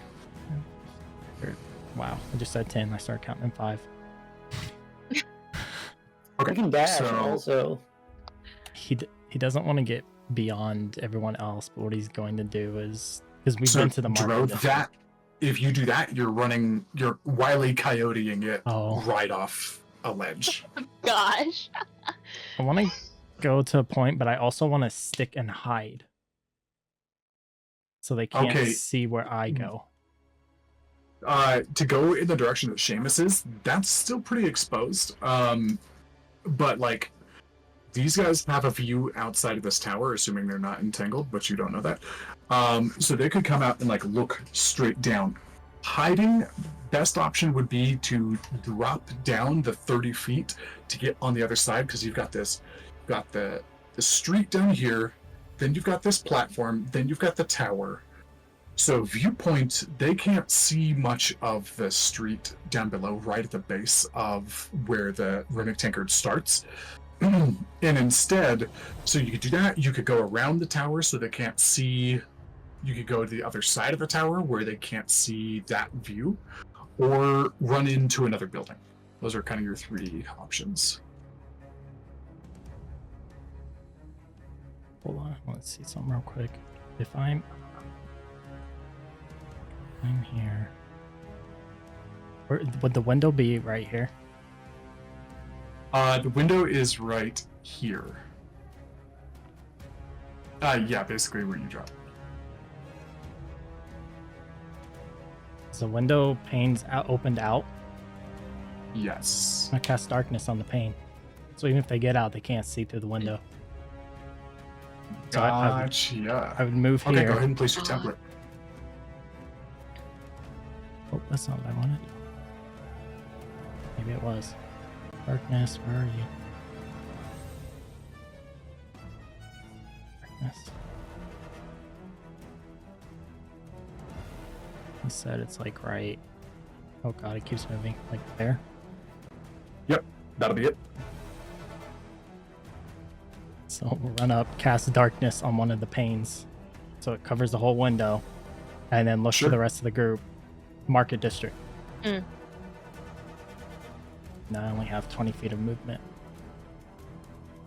Wow, I just said 10. I started counting in 5. We can dash so- also. He doesn't want to get beyond everyone else, but what he's going to do is because we've So, been to the market. Dro, district. that if you do that, you're Wile E. Coyoteing it Oh. right off a ledge. Gosh. I want to go to a point, but I also want to stick and hide. So they can't Okay. see where I go. To go in the direction that Seamus is, that's still pretty exposed. But like these guys have a view outside of this tower, assuming they're not entangled, but you don't know that. So they could come out and like look straight down. Hiding, best option would be to drop down the 30 feet to get on the other side, because you've got the street down here, then you've got this platform, then you've got the tower. So viewpoint, they can't see much of the street down below, right at the base of where the Runic Tankard starts. And instead, so you could do that, you could go around the tower so they can't see, you could go to the other side of the tower where they can't see that view, or run into another building. Those are kind of your 3 options. Hold on, let's see something real quick. If I'm here. Where would the window be? Right here? The window is right here. Yeah, basically where you drop. Is the window panes opened out? Yes. I cast darkness on the pane, so even if they get out, they can't see through the window. So I Gotcha. would move Okay, here. go ahead and place your template. Oh, that's not what I wanted. Maybe it was. Darkness, where are you? Darkness. He said it's like right. Oh god, it keeps moving. Like there. Yep, that'll be it. So we'll run up, cast darkness on one of the panes, so it covers the whole window, and then look Sure. for the rest of the group. Market district. Mm. Now I only have 20 feet of movement.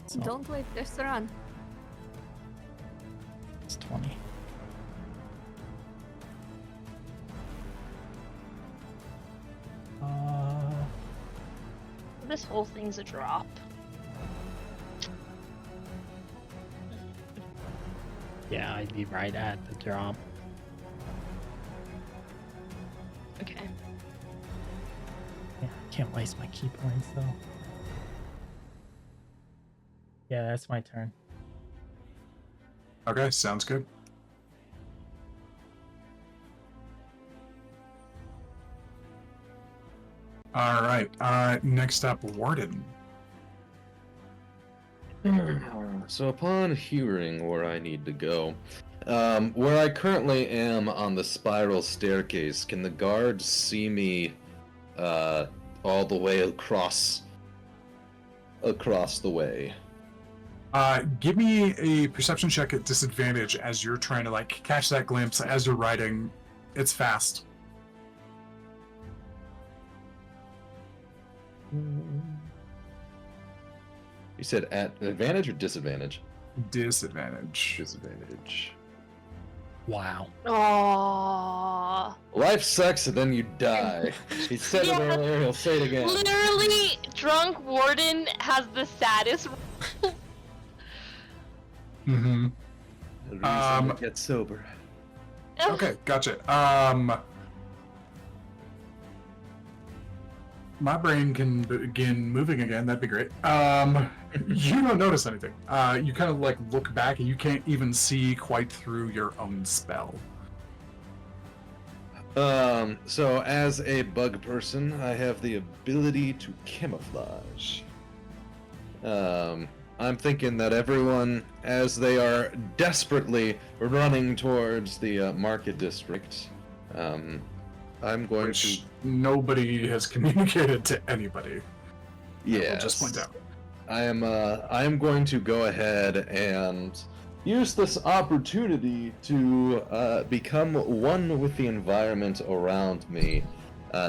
So Don't wait, just run. it's 20. This whole thing's a drop. Yeah, I'd be right at the drop. Okay. Yeah, I can't waste my key points though. Yeah, that's my turn. Okay, sounds good. All right. Next up, Warden. So upon hearing where I need to go, where I currently am on the spiral staircase, can the guards see me all the way across the way? Give me a perception check at disadvantage as you're trying to like catch that glimpse as you're riding. It's fast. You said at advantage or disadvantage? Disadvantage. Disadvantage. Wow. Aww. Life sucks and then you die. He said it earlier, he'll say it again. Literally, drunk warden has the saddest. Mm-hmm. The reason to get sober. Okay, gotcha. My brain can begin moving again. That'd be great. You don't notice anything. You kind of like look back and you can't even see quite through your own spell. So as a bug person, I have the ability to camouflage. I'm thinking that everyone, as they are desperately running towards the market district, I'm going Which to. nobody has communicated to anybody. Yeah. I'll just point out. I am going to go ahead and use this opportunity to become one with the environment around me,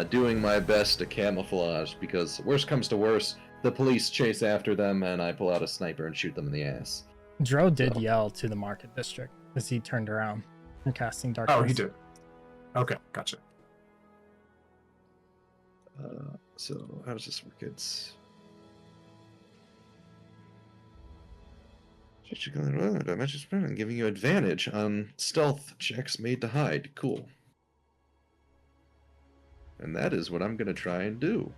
doing my best to camouflage, because worst comes to worst, the police chase after them and I pull out a sniper and shoot them in the ass. Dro did So- yell to the market district as he turned around and casting darkness. Oh, he did. Okay, gotcha. So how does this work? It's I'm giving you advantage on stealth checks made to hide. Cool. And that is what I'm gonna try and do.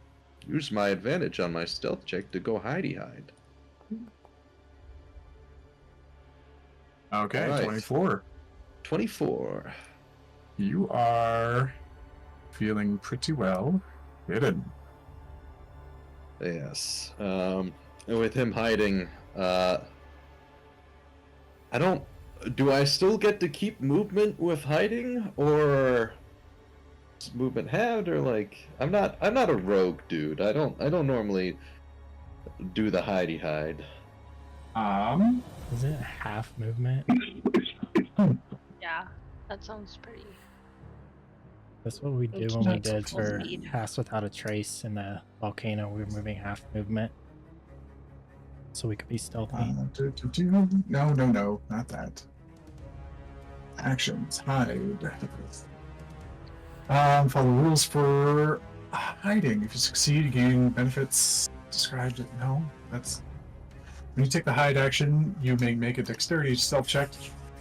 Use my advantage on my stealth check to go hidey hide. Okay, Alright. 24. 24. You are feeling pretty well hidden. Yes. And with him hiding, I don't. Do I still get to keep movement with hiding, or is movement halved, or like I'm not a rogue dude. I don't normally do the hidey hide. Is it half movement? Yeah, that sounds pretty. That's what we did It's when we not did full for speed. Pass Without a Trace in the volcano. We were moving half movement. So we could be stealthy. No, not that. Actions, hide. Follow rules for hiding. If you succeed, you gain benefits described. No, that's when you take the hide action, you may make a dexterity stealth check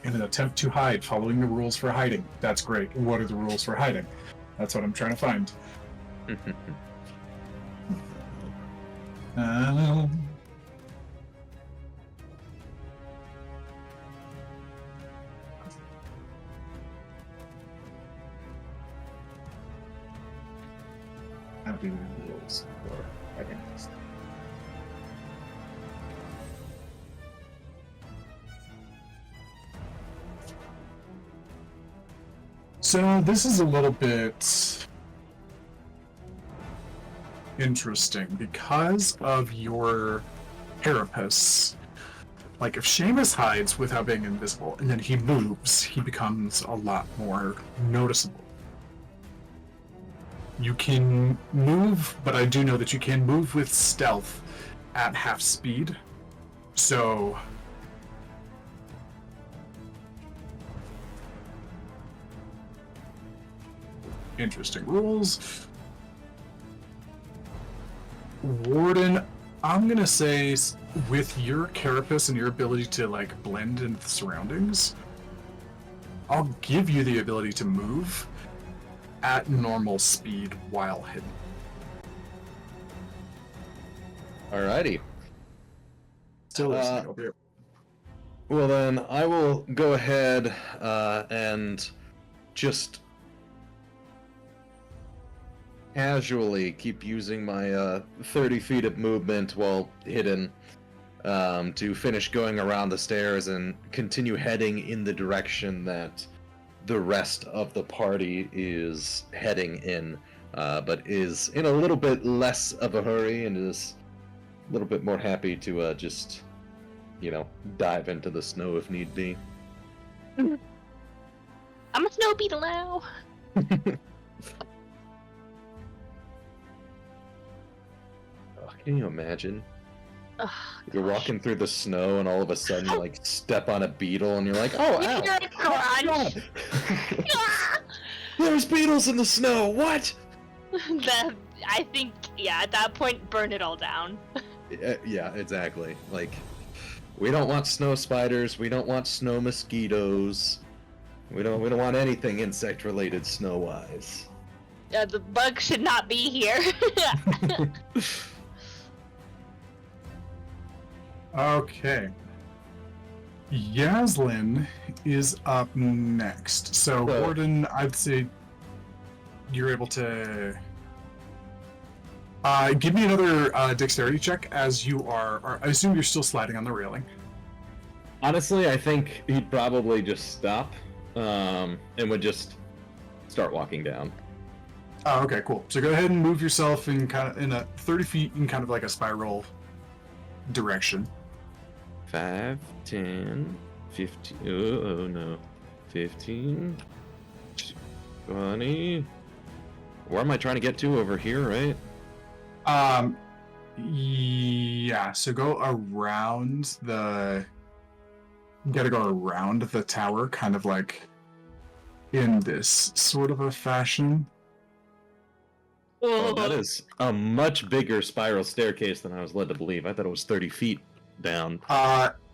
in an attempt to hide, following the rules for hiding. That's great. What are the rules for hiding? That's what I'm trying to find. How do the rules for hiding? So this is a little bit interesting because of your carapace. Like if Seamus hides without being invisible and then he moves, he becomes a lot more noticeable. You can move, but I do know that you can move with stealth at half speed. So interesting rules. Warden, I'm gonna say with your carapace and your ability to like blend into the surroundings, I'll give you the ability to move at normal speed while hidden. Alrighty. Still listening over here. Well then, I will go ahead and just casually keep using my 30 feet of movement while hidden to finish going around the stairs and continue heading in the direction that the rest of the party is heading in, but is in a little bit less of a hurry and is a little bit more happy to just, dive into the snow if need be. I'm a snow beetle now. Can you imagine? Ugh, You're gosh. walking through the snow and all of a sudden you step on a beetle and you're like, oh, You ow! hear it crunch. Ah! There's beetles in the snow! What? I think, at that point, burn it all down. Yeah, exactly. We don't want snow spiders, we don't want snow mosquitoes. We don't want anything insect related snow wise. The bug should not be here. Okay. Yaslin is up next. So, Well- Gordon, I'd say you're able to give me another dexterity check as you are. I assume you're still sliding on the railing. Honestly, I think he'd probably just stop and would just start walking down. Oh, okay, cool. So go ahead and move yourself in a 30 feet in kind of like a spiral direction. 5, 10, 15. Oh no. 15, 20. Where am I trying to get to? Over here, right? Yeah. So go around the. You gotta go around the tower, kind of like in this sort of a fashion. Oh, that is a much bigger spiral staircase than I was led to believe. I thought it was 30 feet down.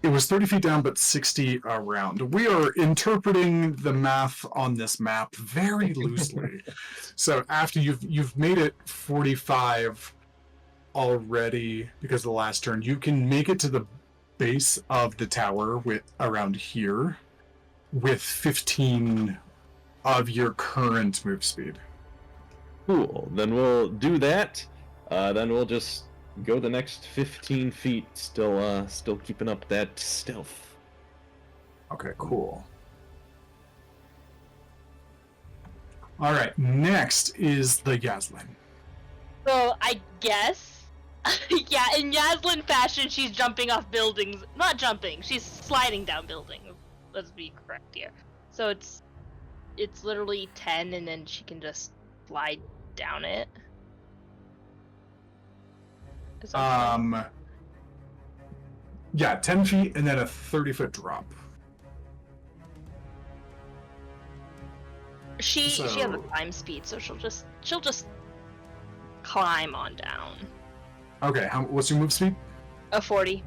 It was 30 feet down, but 60 around. We are interpreting the math on this map very loosely. So after you've made it 45 already because of the last turn, you can make it to the base of the tower with around here with 15 of your current move speed. Cool. Then we'll do that. Then we'll just go the next 15 feet, still keeping up that stealth. Okay, cool. All right, next is the Yaslin. So I guess, in Yaslin fashion, she's jumping off buildings. Not jumping, she's sliding down buildings. Let's be correct here. So it's literally 10, and then she can just slide down it. Is that Yeah, 10 feet and then a 30-foot drop. She has a So- climb speed, so she'll just climb on down. Okay, what's your move speed? A 40.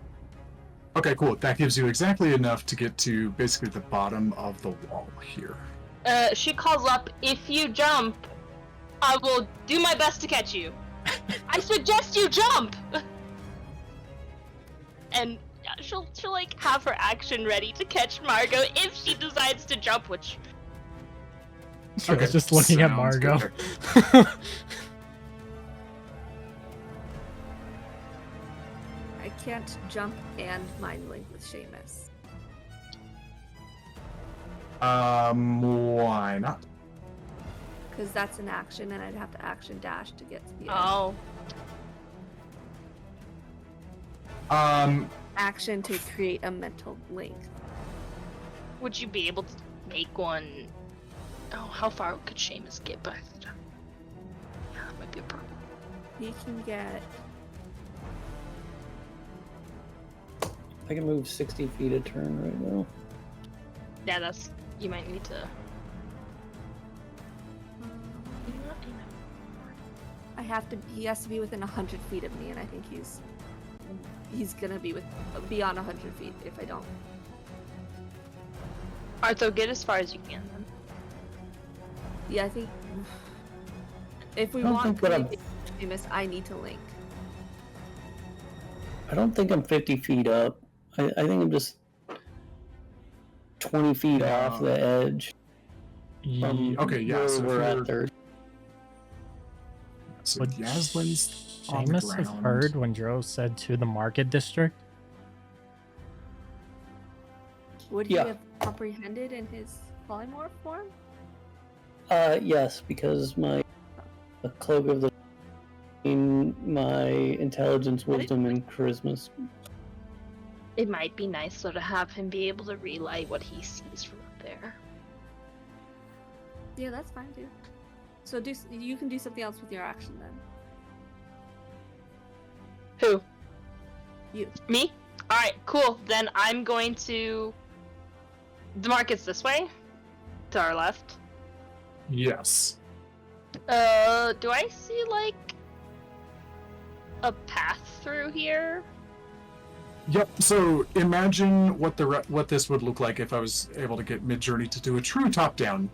Okay, cool. That gives you exactly enough to get to basically the bottom of the wall here. She calls up, if you jump, I will do my best to catch you. I suggest you jump! And she'll like have her action ready to catch Margot if she decides to jump, which I was just looking at sounds Margot. good. I can't jump and mind link with Seamus. Why not? Because that's an action, and I'd have to action dash to get to the end. oh, Action to create a mental link. would you be able to make one? Oh, how far could Seamus get back? Yeah, that might be a problem. He can get. I can move 60 feet a turn right now. Yeah, you might need to. He has to be within 100 feet of me, and I think he's gonna be beyond 100 feet if I don't. Artho, get as far as you can then. Yeah, I think if we I don't want think to that make Seamus, I need to link. I don't think I'm 50 feet up. I think I'm just 20 feet off the edge. From Okay, yeah. where So we're if at you're, there. so Would Yaslin's on the Seamus have ground. heard when Dro said to the market district? Would he Yeah. have comprehended in his polymorph form? Yes, because the cloak of the my intelligence, wisdom, and charisma. It might be nice though to have him be able to relay what he sees from up there. Yeah, that's fine too. So you can do something else with your action then. Who? You. Me? Alright, cool. Then I'm going to... The market's this way? To our left. Yes. Do I see, like... a path through here? Yep. So imagine what what this would look like if I was able to get Midjourney to do a true top-down.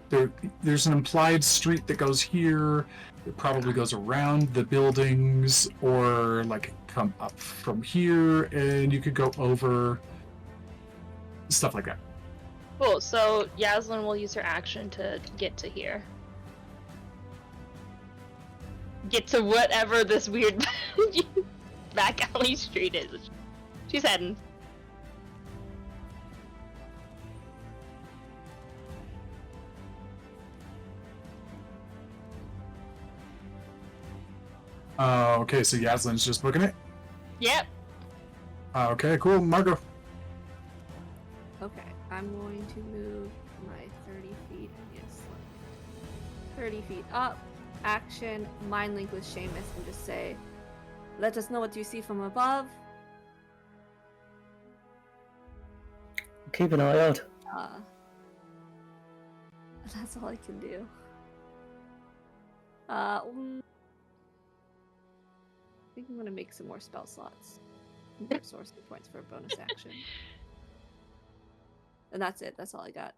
There's an implied street that goes here. It probably goes around the buildings, or like come up from here, and you could go over stuff like that. Cool, so Yaslin will use her action to get to here. Get to whatever this weird back alley street is. She's heading. Okay, so Yaslin's just booking it. Yep. Okay, cool. Margot. Okay, I'm going to move my 30 feet, I guess. 30 feet up. Action, mind link with Seamus, and just say, let us know what you see from above. Keep an eye out. That's all I can do. I think I'm gonna make some more spell slots. More sorcery points for a bonus action. And that's it. That's all I got.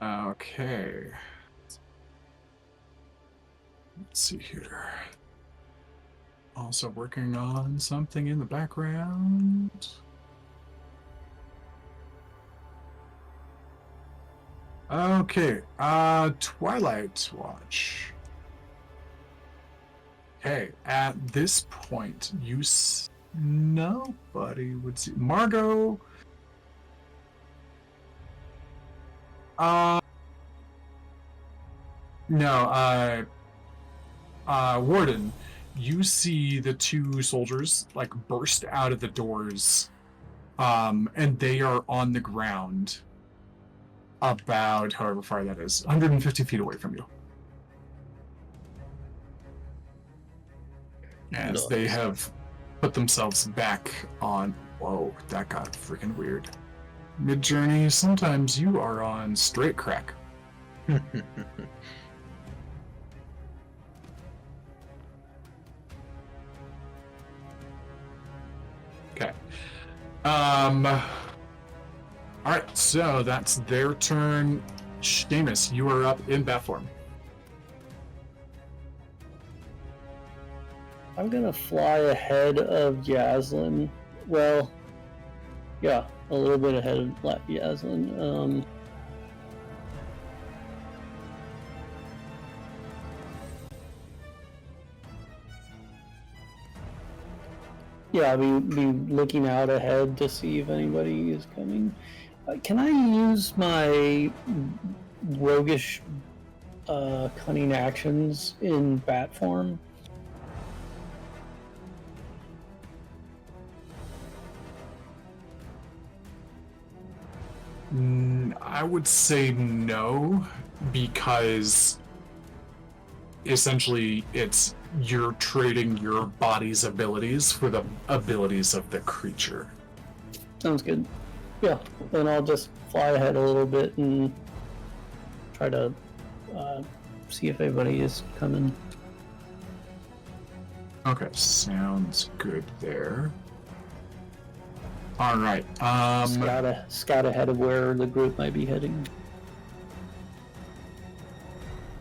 Okay. Let's see here. Also working on something in the background. Okay, Twilight Watch. Okay, at this point, nobody would see Margot. No, Warden, you see the two soldiers like burst out of the doors, and they are on the ground about however far that is, 150 feet away from you. As they have put themselves back on. Whoa, that got freaking weird. Midjourney, sometimes you are on straight crack. Okay. Alright, so that's their turn. Seamus, you are up in bat form. I'm gonna fly ahead of Yaslin. Well, yeah, a little bit ahead of Yaslin. Yeah, I'll be looking out ahead to see if anybody is coming. Can I use my roguish cunning actions in bat form? I would say no, because essentially you're trading your body's abilities for the abilities of the creature. Sounds good. Yeah, then I'll just fly ahead a little bit and try to see if anybody is coming. Okay, sounds good there. All right. Scout ahead of where the group might be heading.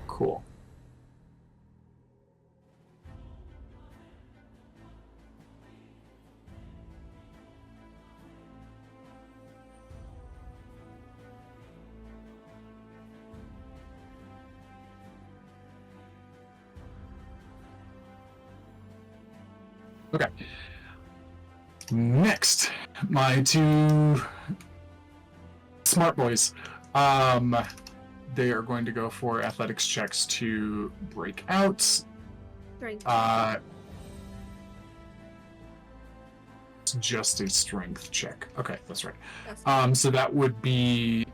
Cool. Okay. Next, my two smart boys. They are going to go for athletics checks to break out. Strength. It's just a strength check. Okay, that's right. That's So that would be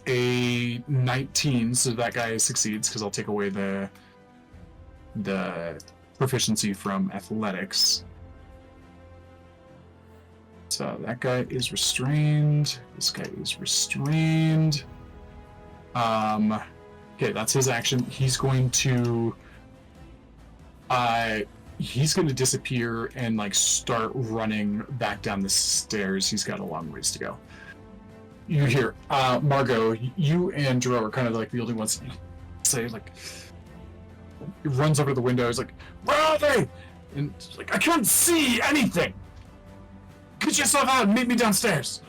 a 19. So that guy succeeds because I'll take away the proficiency from athletics. So that guy is restrained. This guy is restrained. Okay, that's his action. He's going to disappear and like start running back down the stairs. He's got a long ways to go. You hear Margot, you and Dro are kind of like the only ones say like he runs over to the window, he's like, "Where are they?" And she's like, "I can't see anything. Get yourself out and meet me downstairs."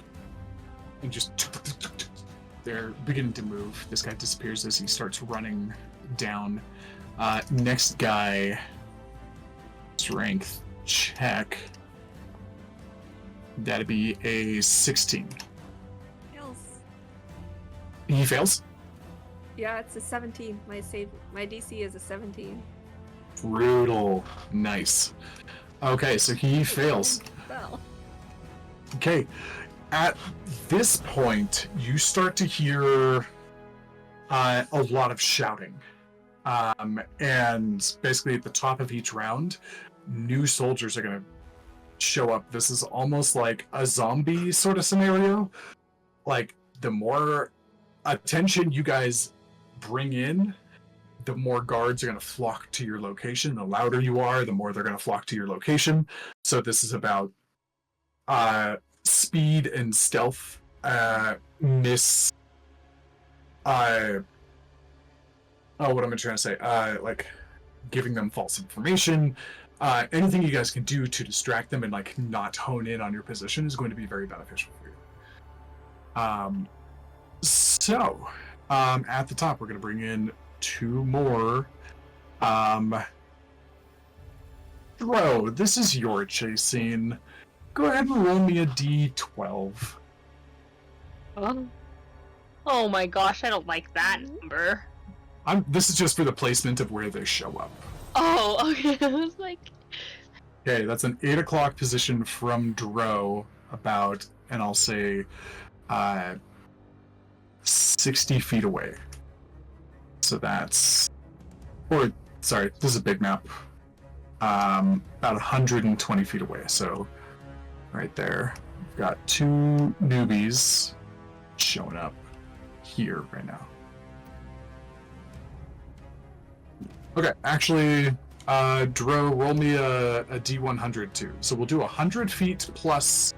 And just they're beginning to move. This guy disappears as he starts running down. Next guy, strength check. That'd be a 16. Fails. He fails? Yeah, it's a 17. My DC is a 17. Brutal. Nice. Okay, so he fails. Well. Okay, at this point, you start to hear a lot of shouting. And basically at the top of each round, new soldiers are going to show up. This is almost like a zombie sort of scenario. Like, the more attention you guys bring in, the more guards are going to flock to your location. The louder you are, the more they're going to flock to your location. So this is about speed and stealth. What am I trying to say? Like giving them false information. Anything you guys can do to distract them and like not hone in on your position is going to be very beneficial for you. At the top, we're going to bring in two more. Dro, this is your chase scene. Go ahead and roll me a d12. Oh my gosh, I don't like that number. This is just for the placement of where they show up. Oh, okay. I was like, Okay, that's an 8 o'clock position from Dro, about, and I'll say, 60 feet away. So that's, or sorry, this is a big map. About 120 feet away. So right there, we've got two newbies showing up here right now. Okay, actually, Dro, roll me a D100 too. So we'll do 100 feet plus,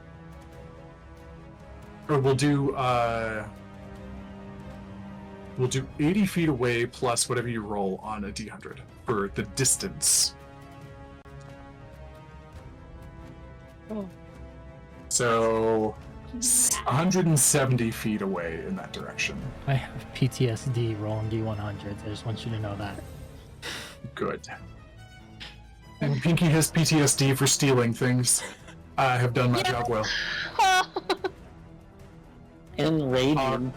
or we'll do 80 feet away plus whatever you roll on a D100 for the distance. Oh. So 170 feet away in that direction. I have PTSD rolling D100s. I just want you to know that. Good. And Pinky has PTSD for stealing things. I have done my job well. Enraging.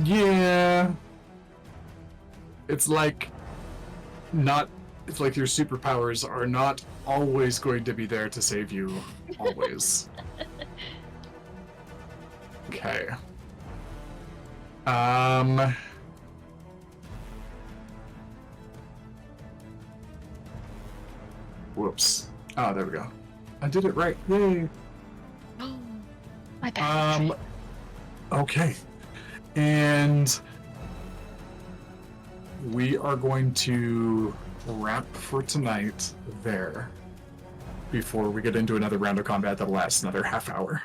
Yeah. It's like your superpowers are not always going to be there to save you. Always. Okay. Whoops. Oh, there we go. I did it right. Yay. My bad. Okay. And we are going to wrap for tonight there before we get into another round of combat that'll last another half hour.